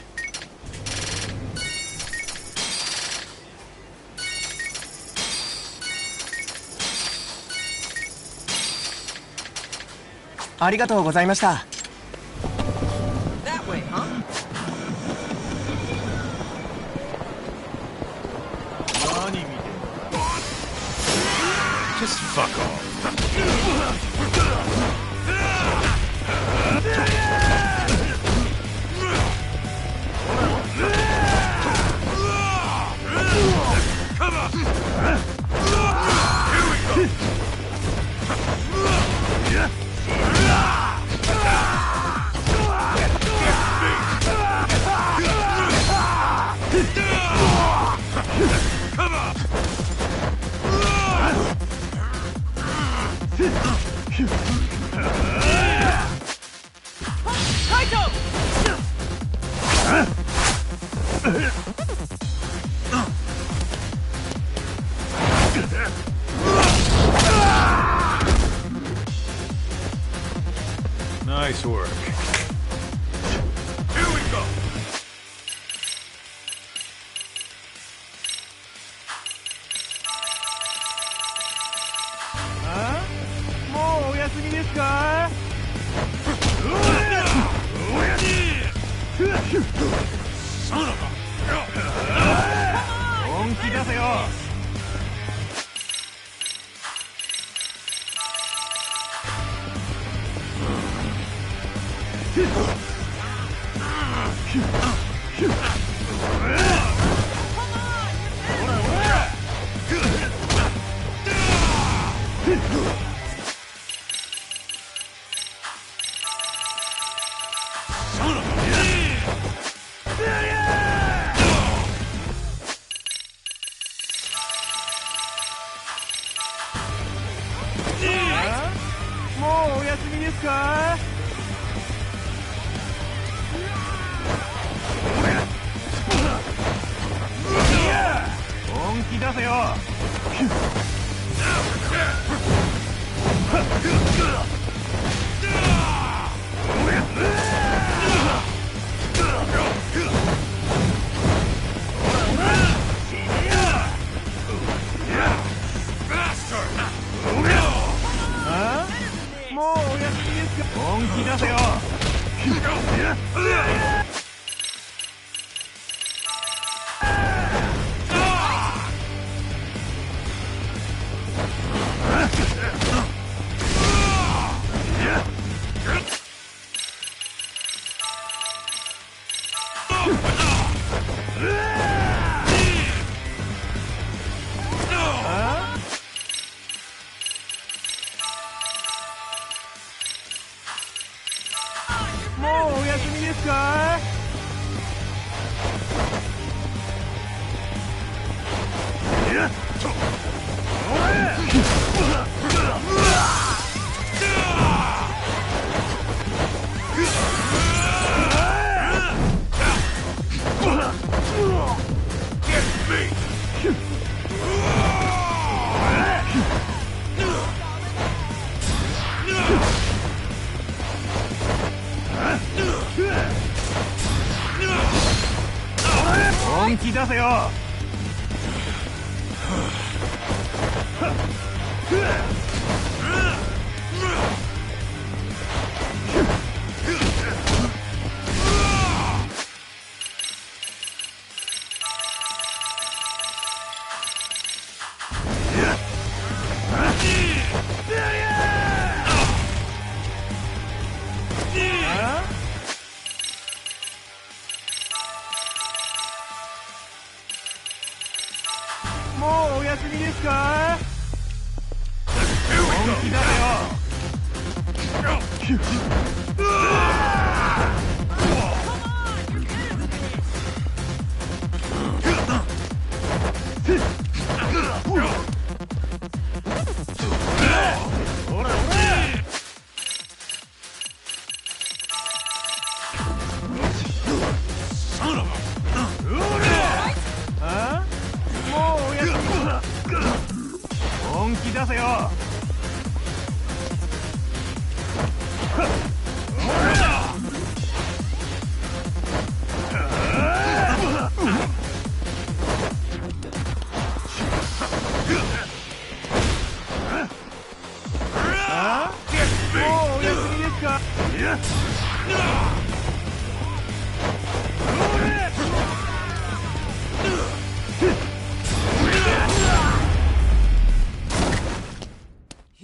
U: ありがとうございました。
K: That way, huh?
B: Just fuck off. Come on! Here we go! Come on!
K: Kaito!
B: Nice work. Here we go. Son of a...
I: Yeah!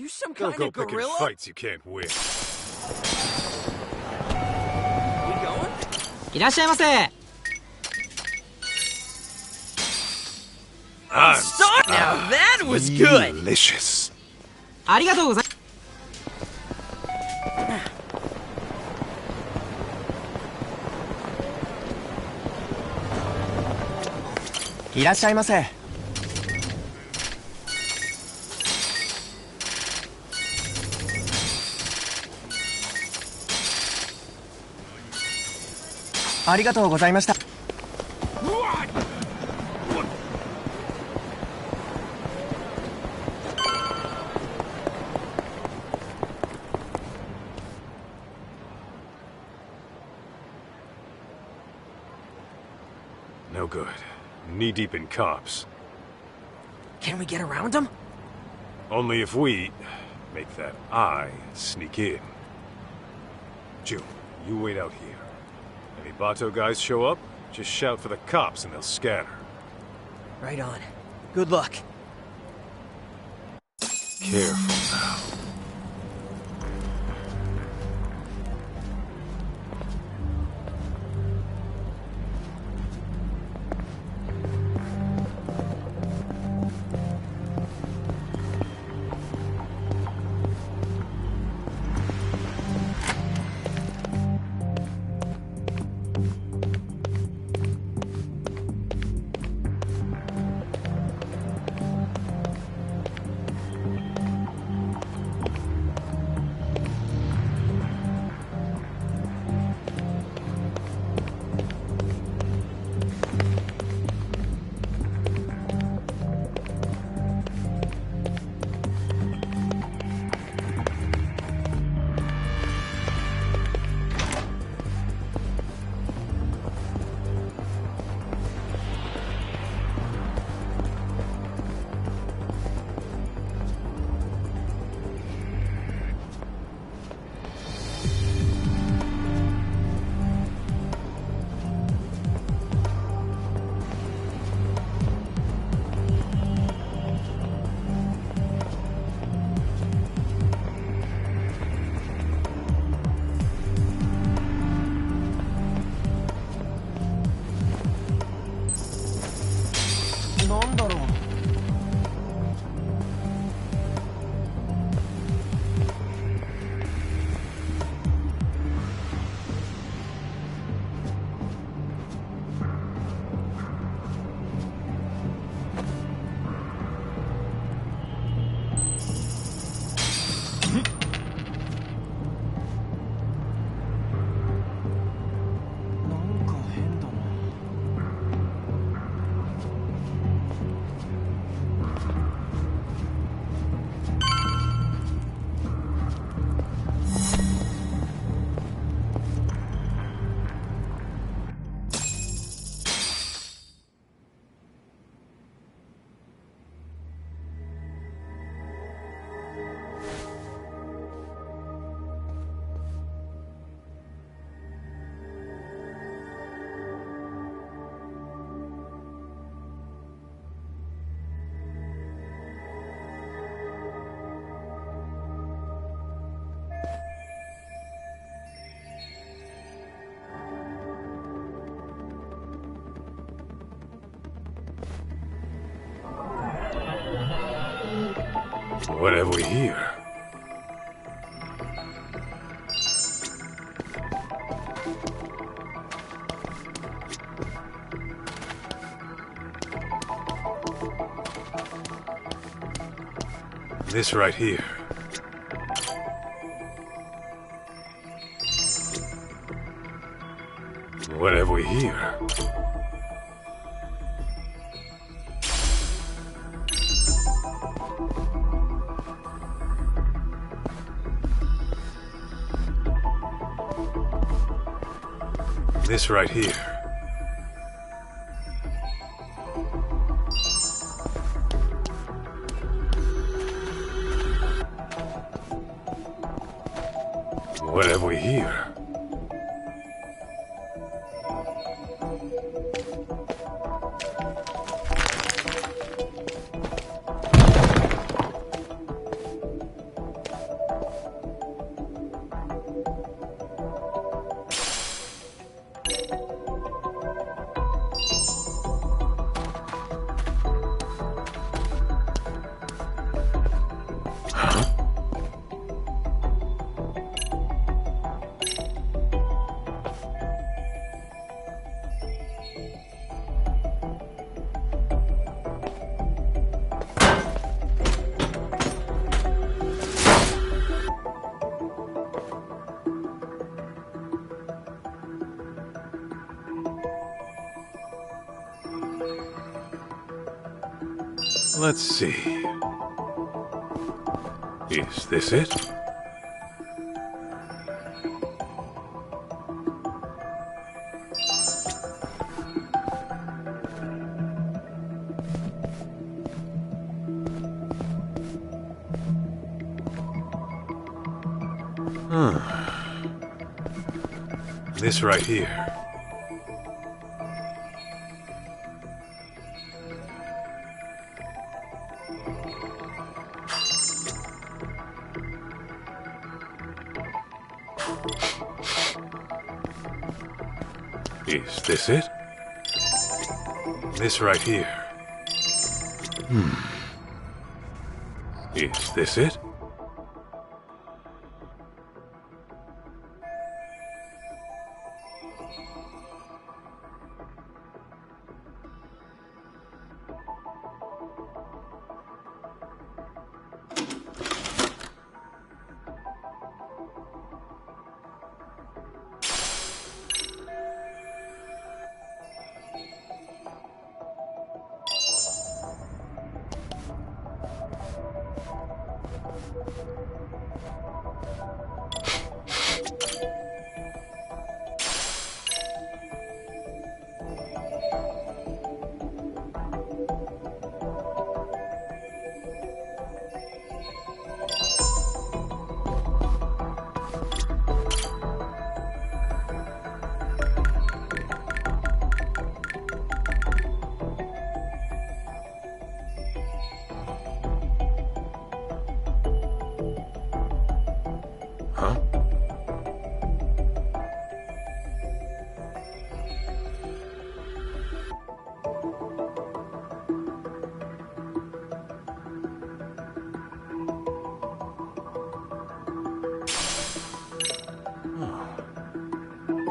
K: You some
B: Don't
K: kind
B: go
K: of
B: picking
K: gorilla?
B: fights you can't win.
U: いらっしゃいませ。
K: Stop! Now that was good!
B: Delicious.
U: ありがとうございます。いらっしゃいませ。ありがとうございました。
B: No good. Knee-deep in cops.
K: Can we get around them?
B: Only if we make that eye sneak in. June, you wait out here. Any Bato guys show up, just shout for the cops and they'll scatter.
K: Right on. Good luck.
B: Careful now. What have we here? This right here. What have we here? This right here. What have we here? Let's see. Is this it? This right here. Is this it? This right here. Is this it?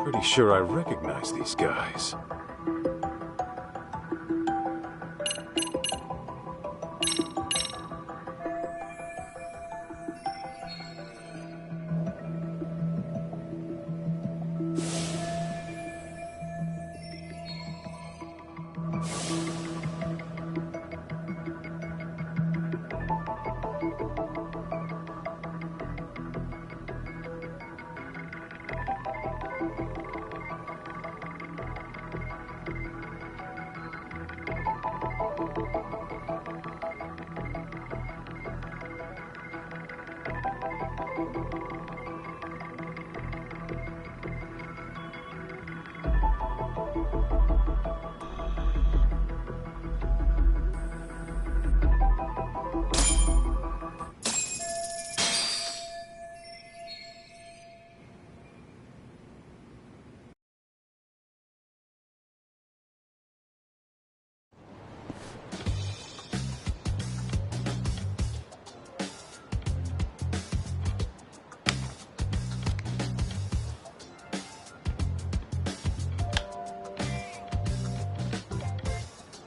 B: Pretty sure I recognize these guys.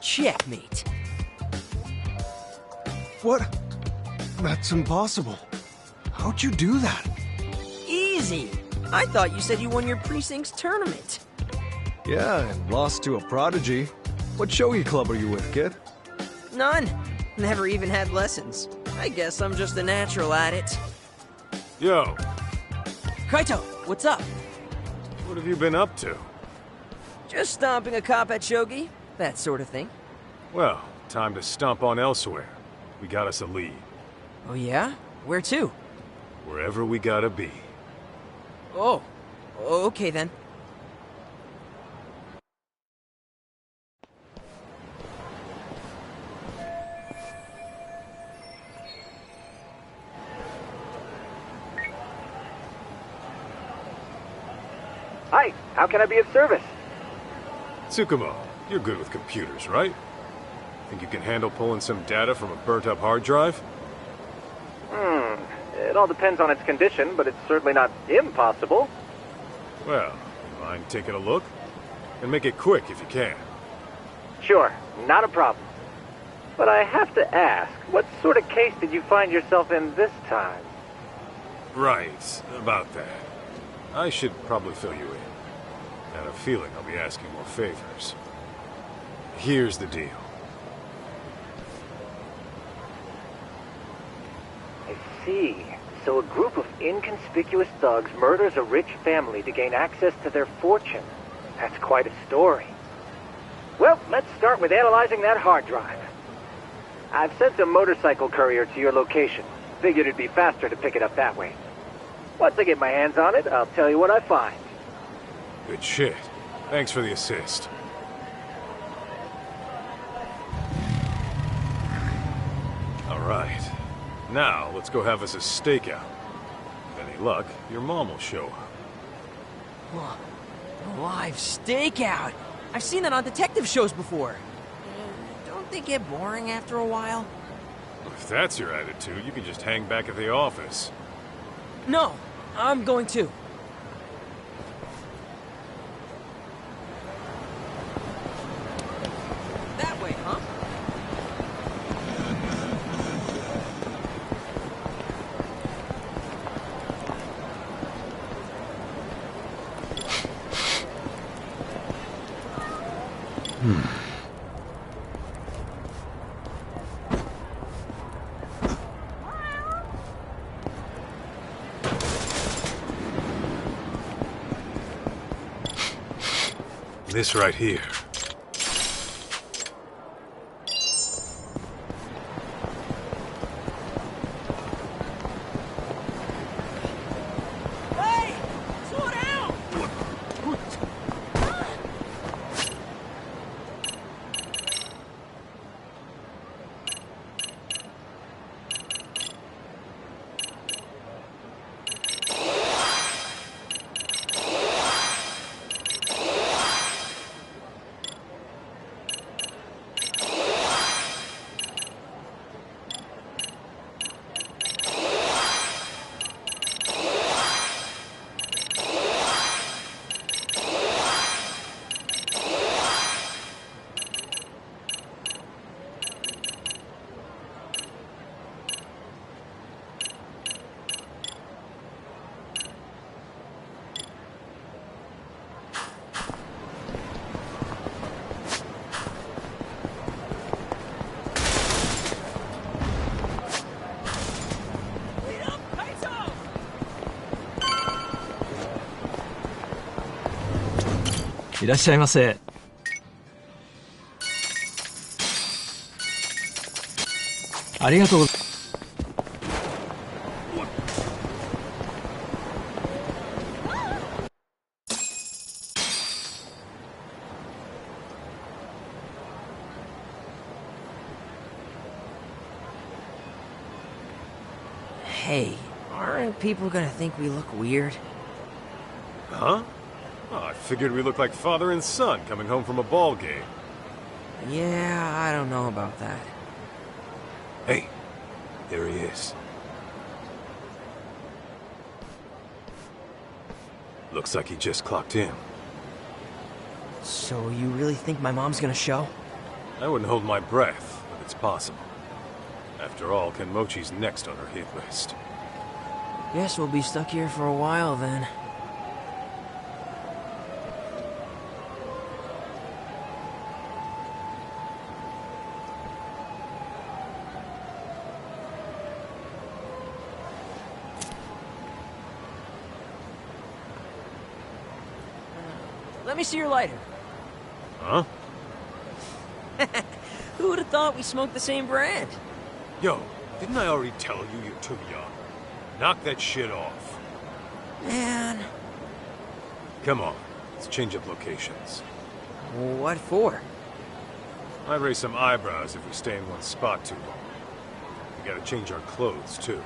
K: Checkmate.
I: That's impossible. How'd you do that?
K: Easy. I thought you said you won your precinct's tournament.
I: Yeah, and lost to a prodigy. What shogi club are you with, kid?
K: None. Never even had lessons. I guess I'm just a natural at it.
B: Yo.
K: Kaito, what's up?
B: What have you been up to?
K: Just stomping a cop at shogi. That sort of thing.
B: Well, time to stomp on elsewhere. We got us a lead.
K: Oh yeah? Where to?
B: Wherever we gotta be.
K: Oh, okay then.
T: Hi, how can I be of service?
B: Tsukumo, you're good with computers, right? Think you can handle pulling some data from a burnt-up hard drive?
T: It all depends on its condition, but it's certainly not impossible.
B: Well, mind taking a look? And make it quick if you can.
T: Sure, not a problem. But I have to ask, what sort of case did you find yourself in this time?
B: Right, about that. I should probably fill you in. I had a feeling I'll be asking more favors. Here's the deal.
T: I see. So a group of inconspicuous thugs murders a rich family to gain access to their fortune. That's quite a story. Well, let's start with analyzing that hard drive. I've sent a motorcycle courier to your location. Figured it'd be faster to pick it up that way. Once I get my hands on it, I'll tell you what I find.
B: Good shit. Thanks for the assist. All right. Now, let's go have us a stakeout. With any luck, your mom will show up.
K: Whoa. A live stakeout! I've seen that on detective shows before. Don't they get boring after a while?
B: If that's your attitude, you can just hang back at the office.
K: No, I'm going to. That way, huh?
B: This right here.
K: Hey! Slow down!
U: いらっしゃいませ。ありがとう。
K: Hey, aren't people gonna think we look weird?
B: Huh? Oh, I figured we looked like father and son coming home from a ball game.
K: Yeah, I don't know about that.
B: Hey, there he is. Looks like he just clocked in.
K: So you really think my mom's gonna show?
B: I wouldn't hold my breath, but it's possible. After all, Kenmochi's next on her hit list.
K: Guess we'll be stuck here for a while then. Let me see your lighter.
B: Huh?
K: Who would have thought we smoked the same brand?
B: Yo, didn't I already tell you you're too young? Knock that shit off.
K: Man.
B: Come on, let's change up locations.
K: What for?
B: Might raise some eyebrows if we stay in one spot too long. We gotta change our clothes, too.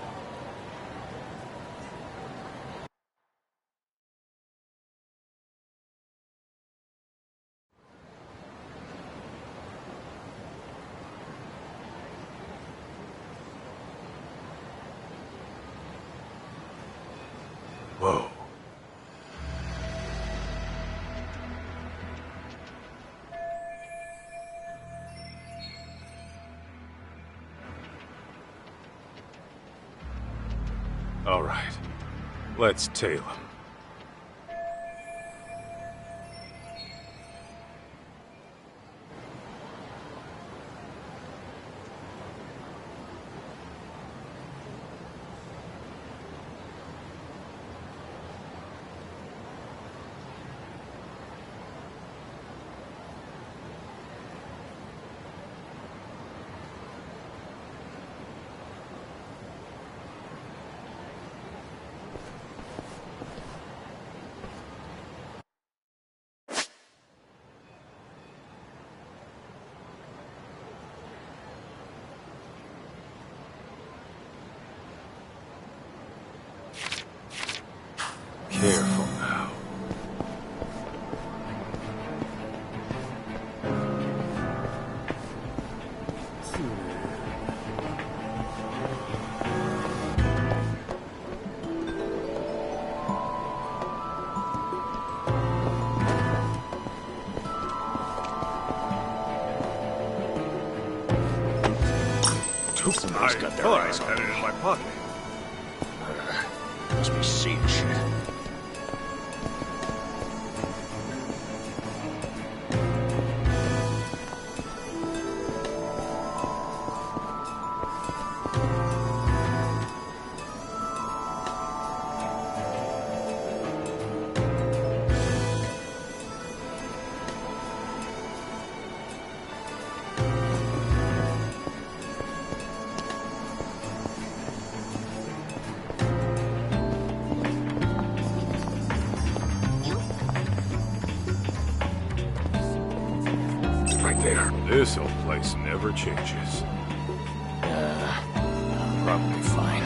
B: Whoa. All right. Let's tail him. Careful now.
I: Somebody's got their eyes on
B: it in my pocket.
I: Must be seeing shit.
B: Right there. This old place never changes.
I: I'm probably fine.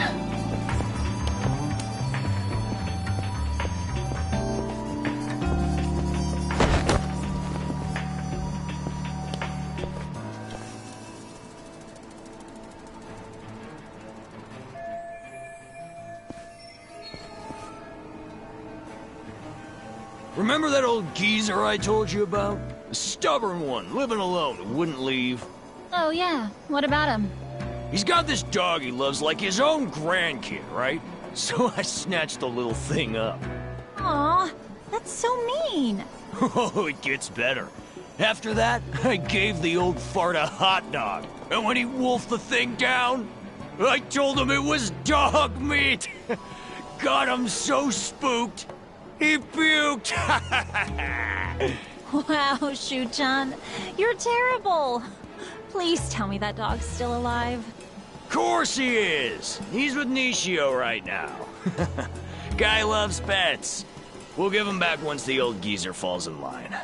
E: Remember that old geezer I told you about? The stubborn one, living alone, who wouldn't leave.
R: Oh, yeah. What about him?
E: He's got this dog he loves like his own grandkid, right? So I snatched the little thing up.
R: Aw, that's so mean.
E: Oh, it gets better. After that, I gave the old fart a hot dog. And when he wolfed the thing down, I told him it was dog meat. Got him so spooked, he puked.
R: Wow, Shu-chan. You're terrible. Please tell me that dog's still alive.
E: Course he is. He's with Nishio right now. Guy loves pets. We'll give him back once the old geezer falls in line.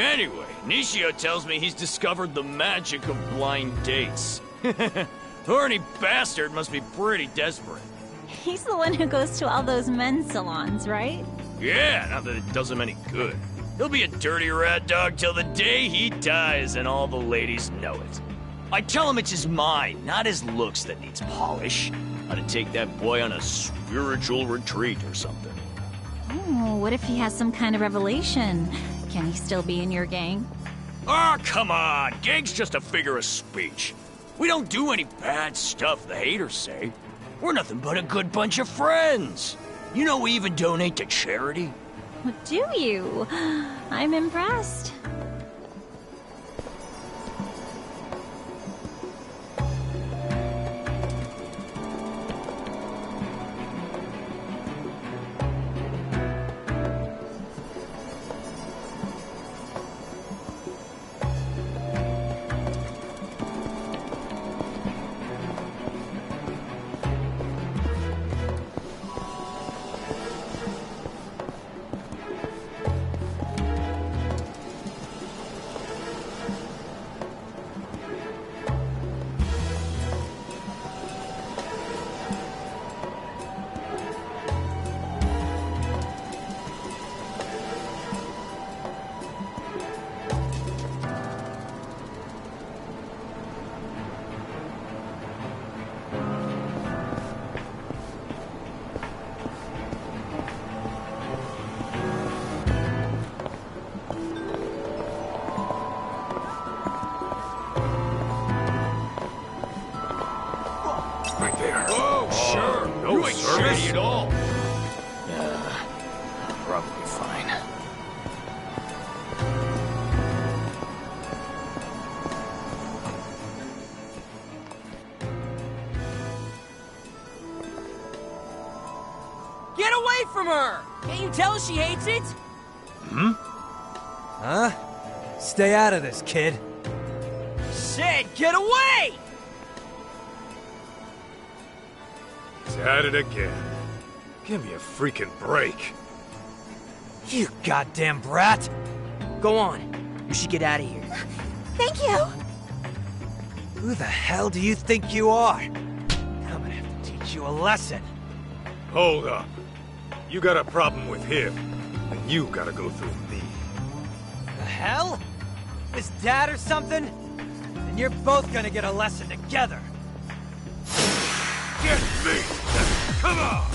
F: Anyway, Nishio tells me he's discovered the magic of blind dates. Horny bastard must be pretty desperate.
V: He's the one who goes to all those men's salons, right?
F: Yeah, not that it does him any good. He'll be a dirty rat dog till the day he dies, and all the ladies know it. I tell him it's his mind, not his looks that needs polish. Ought to take that boy on a spiritual retreat or something.
V: Oh, what if he has some kind of revelation? Can he still be in your gang?
F: Ah, come on! Gang's just a figure of speech. We don't do any bad stuff, the haters say. We're nothing but a good bunch of friends. You know we even donate to charity.
V: Do you? I'm impressed.
F: At all. Yeah, probably fine.
K: Get away from her! Can't you tell she hates it?
E: Huh? Stay out of this, kid.
K: Said, get away!
B: He's at it again. Give me a freaking break.
E: You goddamn brat!
K: Go on. You should get out of here.
V: Thank you!
E: Who the hell do you think you are? I'm gonna have to teach you a lesson.
B: Hold up. You got a problem with him, and you gotta go through me.
E: The hell? His dad or something? And you're both gonna get a lesson together.
B: Get me! Come on!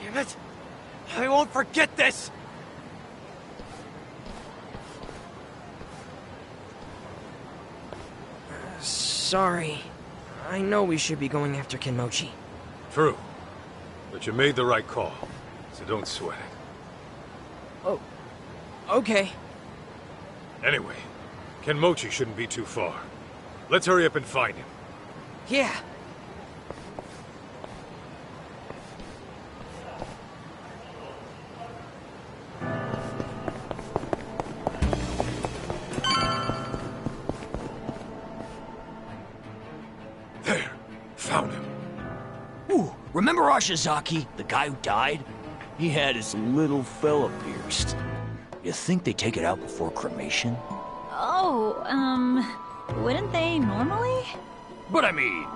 E: Damn it! I won't forget this!
K: Sorry. I know we should be going after Kenmochi.
B: True. But you made the right call, so don't sweat it.
K: Oh. Okay.
B: Anyway, Kenmochi shouldn't be too far. Let's hurry up and find him.
K: Yeah.
B: There. Found him.
F: Ooh, remember Ashizaki, the guy who died? He had his little fella pierced. You think they take it out before cremation?
V: Oh, wouldn't they normally?
F: But I mean,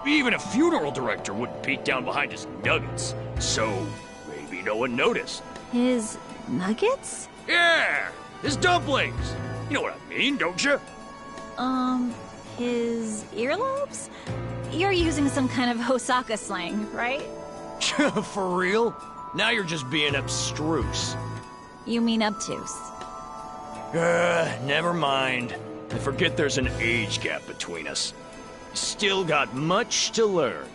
F: even a funeral director wouldn't peek down behind his nuggets. So, maybe no one noticed.
V: His nuggets?
F: Yeah! His dumplings! You know what I mean, don't you?
V: His earlobes? You're using some kind of Osaka slang, right?
F: For real? Now you're just being abstruse.
V: You mean obtuse?
F: Never mind. I forget there's an age gap between us. Still got much to learn.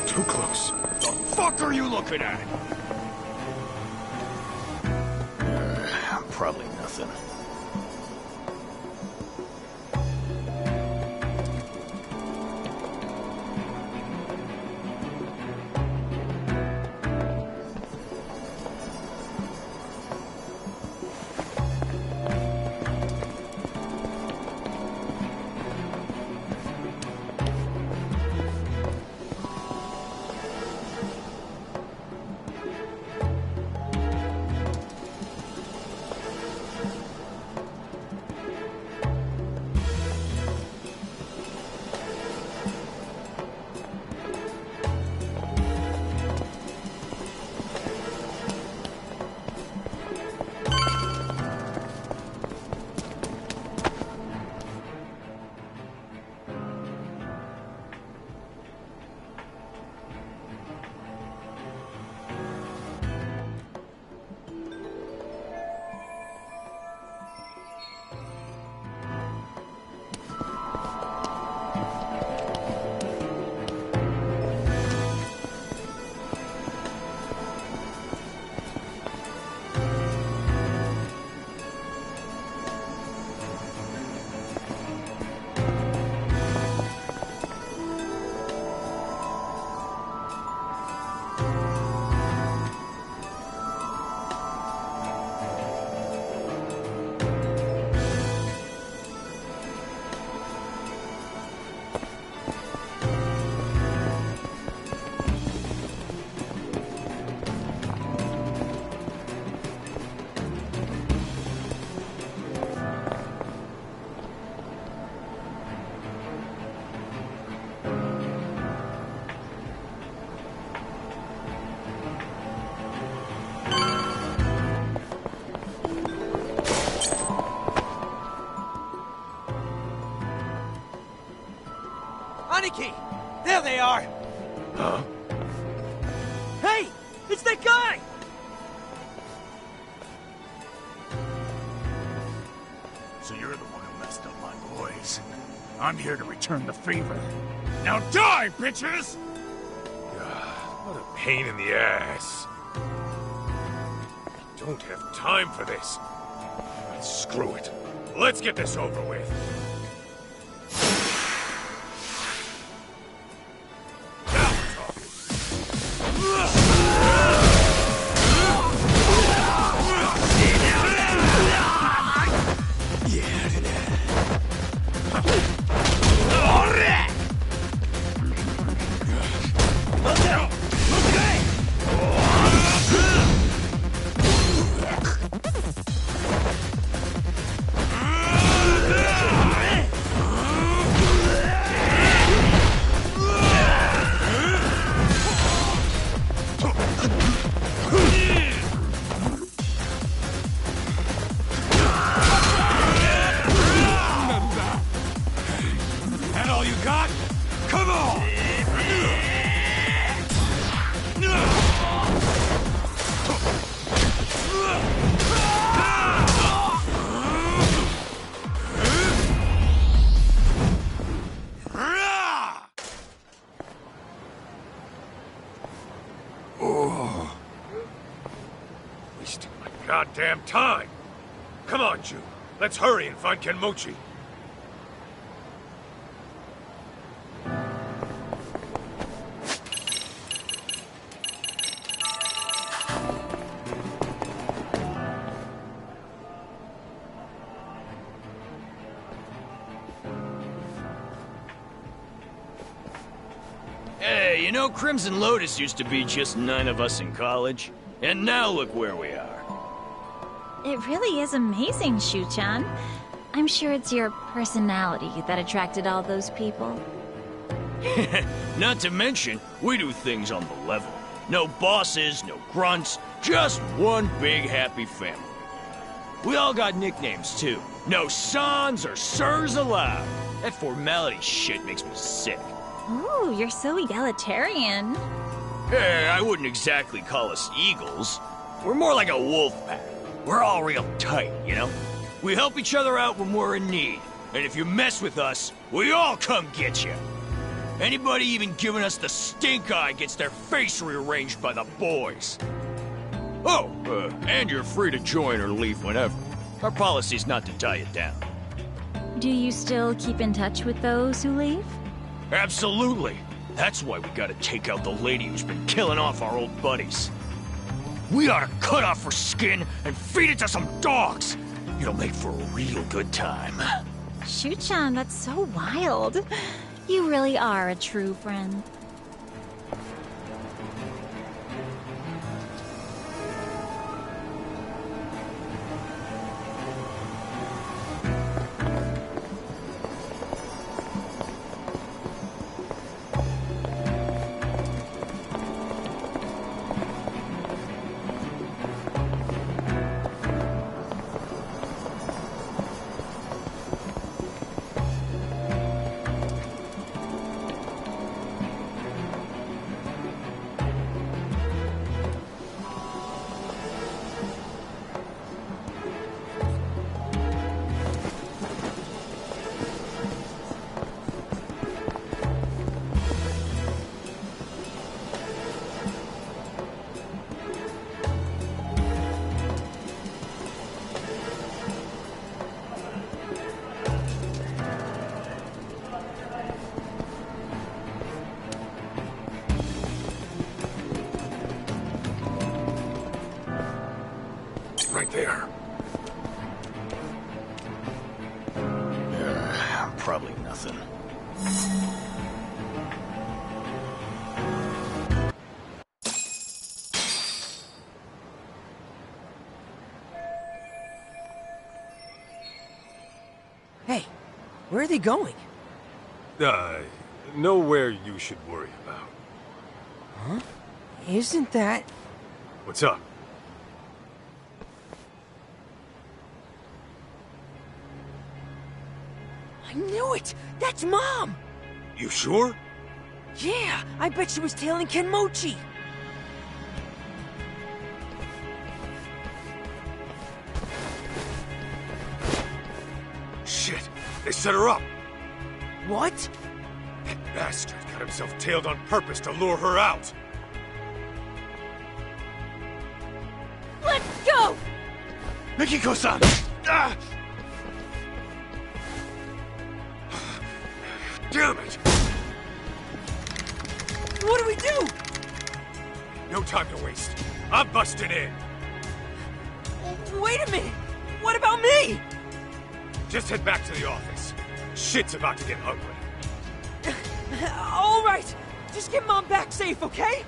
B: Too close.
F: The fuck are you looking at? Probably nothing.
J: Aniki! There they are!
B: Huh?
J: Hey! It's that guy!
I: So you're the one who messed up my boys. I'm here to return the favor. Now die, bitches!
B: What a pain in the ass. I don't have time for this. Screw it. Let's get this over with. Wasting my goddamn time! Come on, Ju. Let's hurry and find Kenmochi.
F: Hey, you know, Crimson Lotus used to be just 9 of us in college. And now look where we are.
V: It really is amazing, Shu-chan. I'm sure it's your personality that attracted all those people.
F: Not to mention, we do things on the level. No bosses, no grunts, just one big happy family. We all got nicknames, too. No sans or sirs allowed. That formality shit makes me sick.
V: Ooh, you're so egalitarian.
F: Hey, I wouldn't exactly call us eagles. We're more like a wolf pack. We're all real tight, you know? We help each other out when we're in need. And if you mess with us, we all come get you. Anybody even giving us the stink eye gets their face rearranged by the boys. Oh, and you're free to join or leave whenever. Our policy's not to tie you down.
V: Do you still keep in touch with those who leave?
F: Absolutely. That's why we gotta take out the lady who's been killing off our old buddies. We ought to cut off her skin and feed it to some dogs. It'll make for a real good time.
V: Shu-chan, that's so wild. You really are a true friend.
B: Right there.
F: Probably nothing.
K: Hey, where are they going?
B: Nowhere you should worry about.
K: Huh? Isn't that...
B: What's up?
K: I knew it! That's Mom!
B: You sure?
K: Yeah, I bet she was tailing Kenmochi.
B: Shit, they set her up.
K: What?
B: That bastard got himself tailed on purpose to lure her out.
K: Let's go!
B: Mikiko-san! Ah! Damn it!
K: What do we do?
B: No time to waste. I'm busting in.
K: Wait a minute! What about me?
B: Just head back to the office. Shit's about to get ugly.
K: All right! Just get Mom back safe, okay?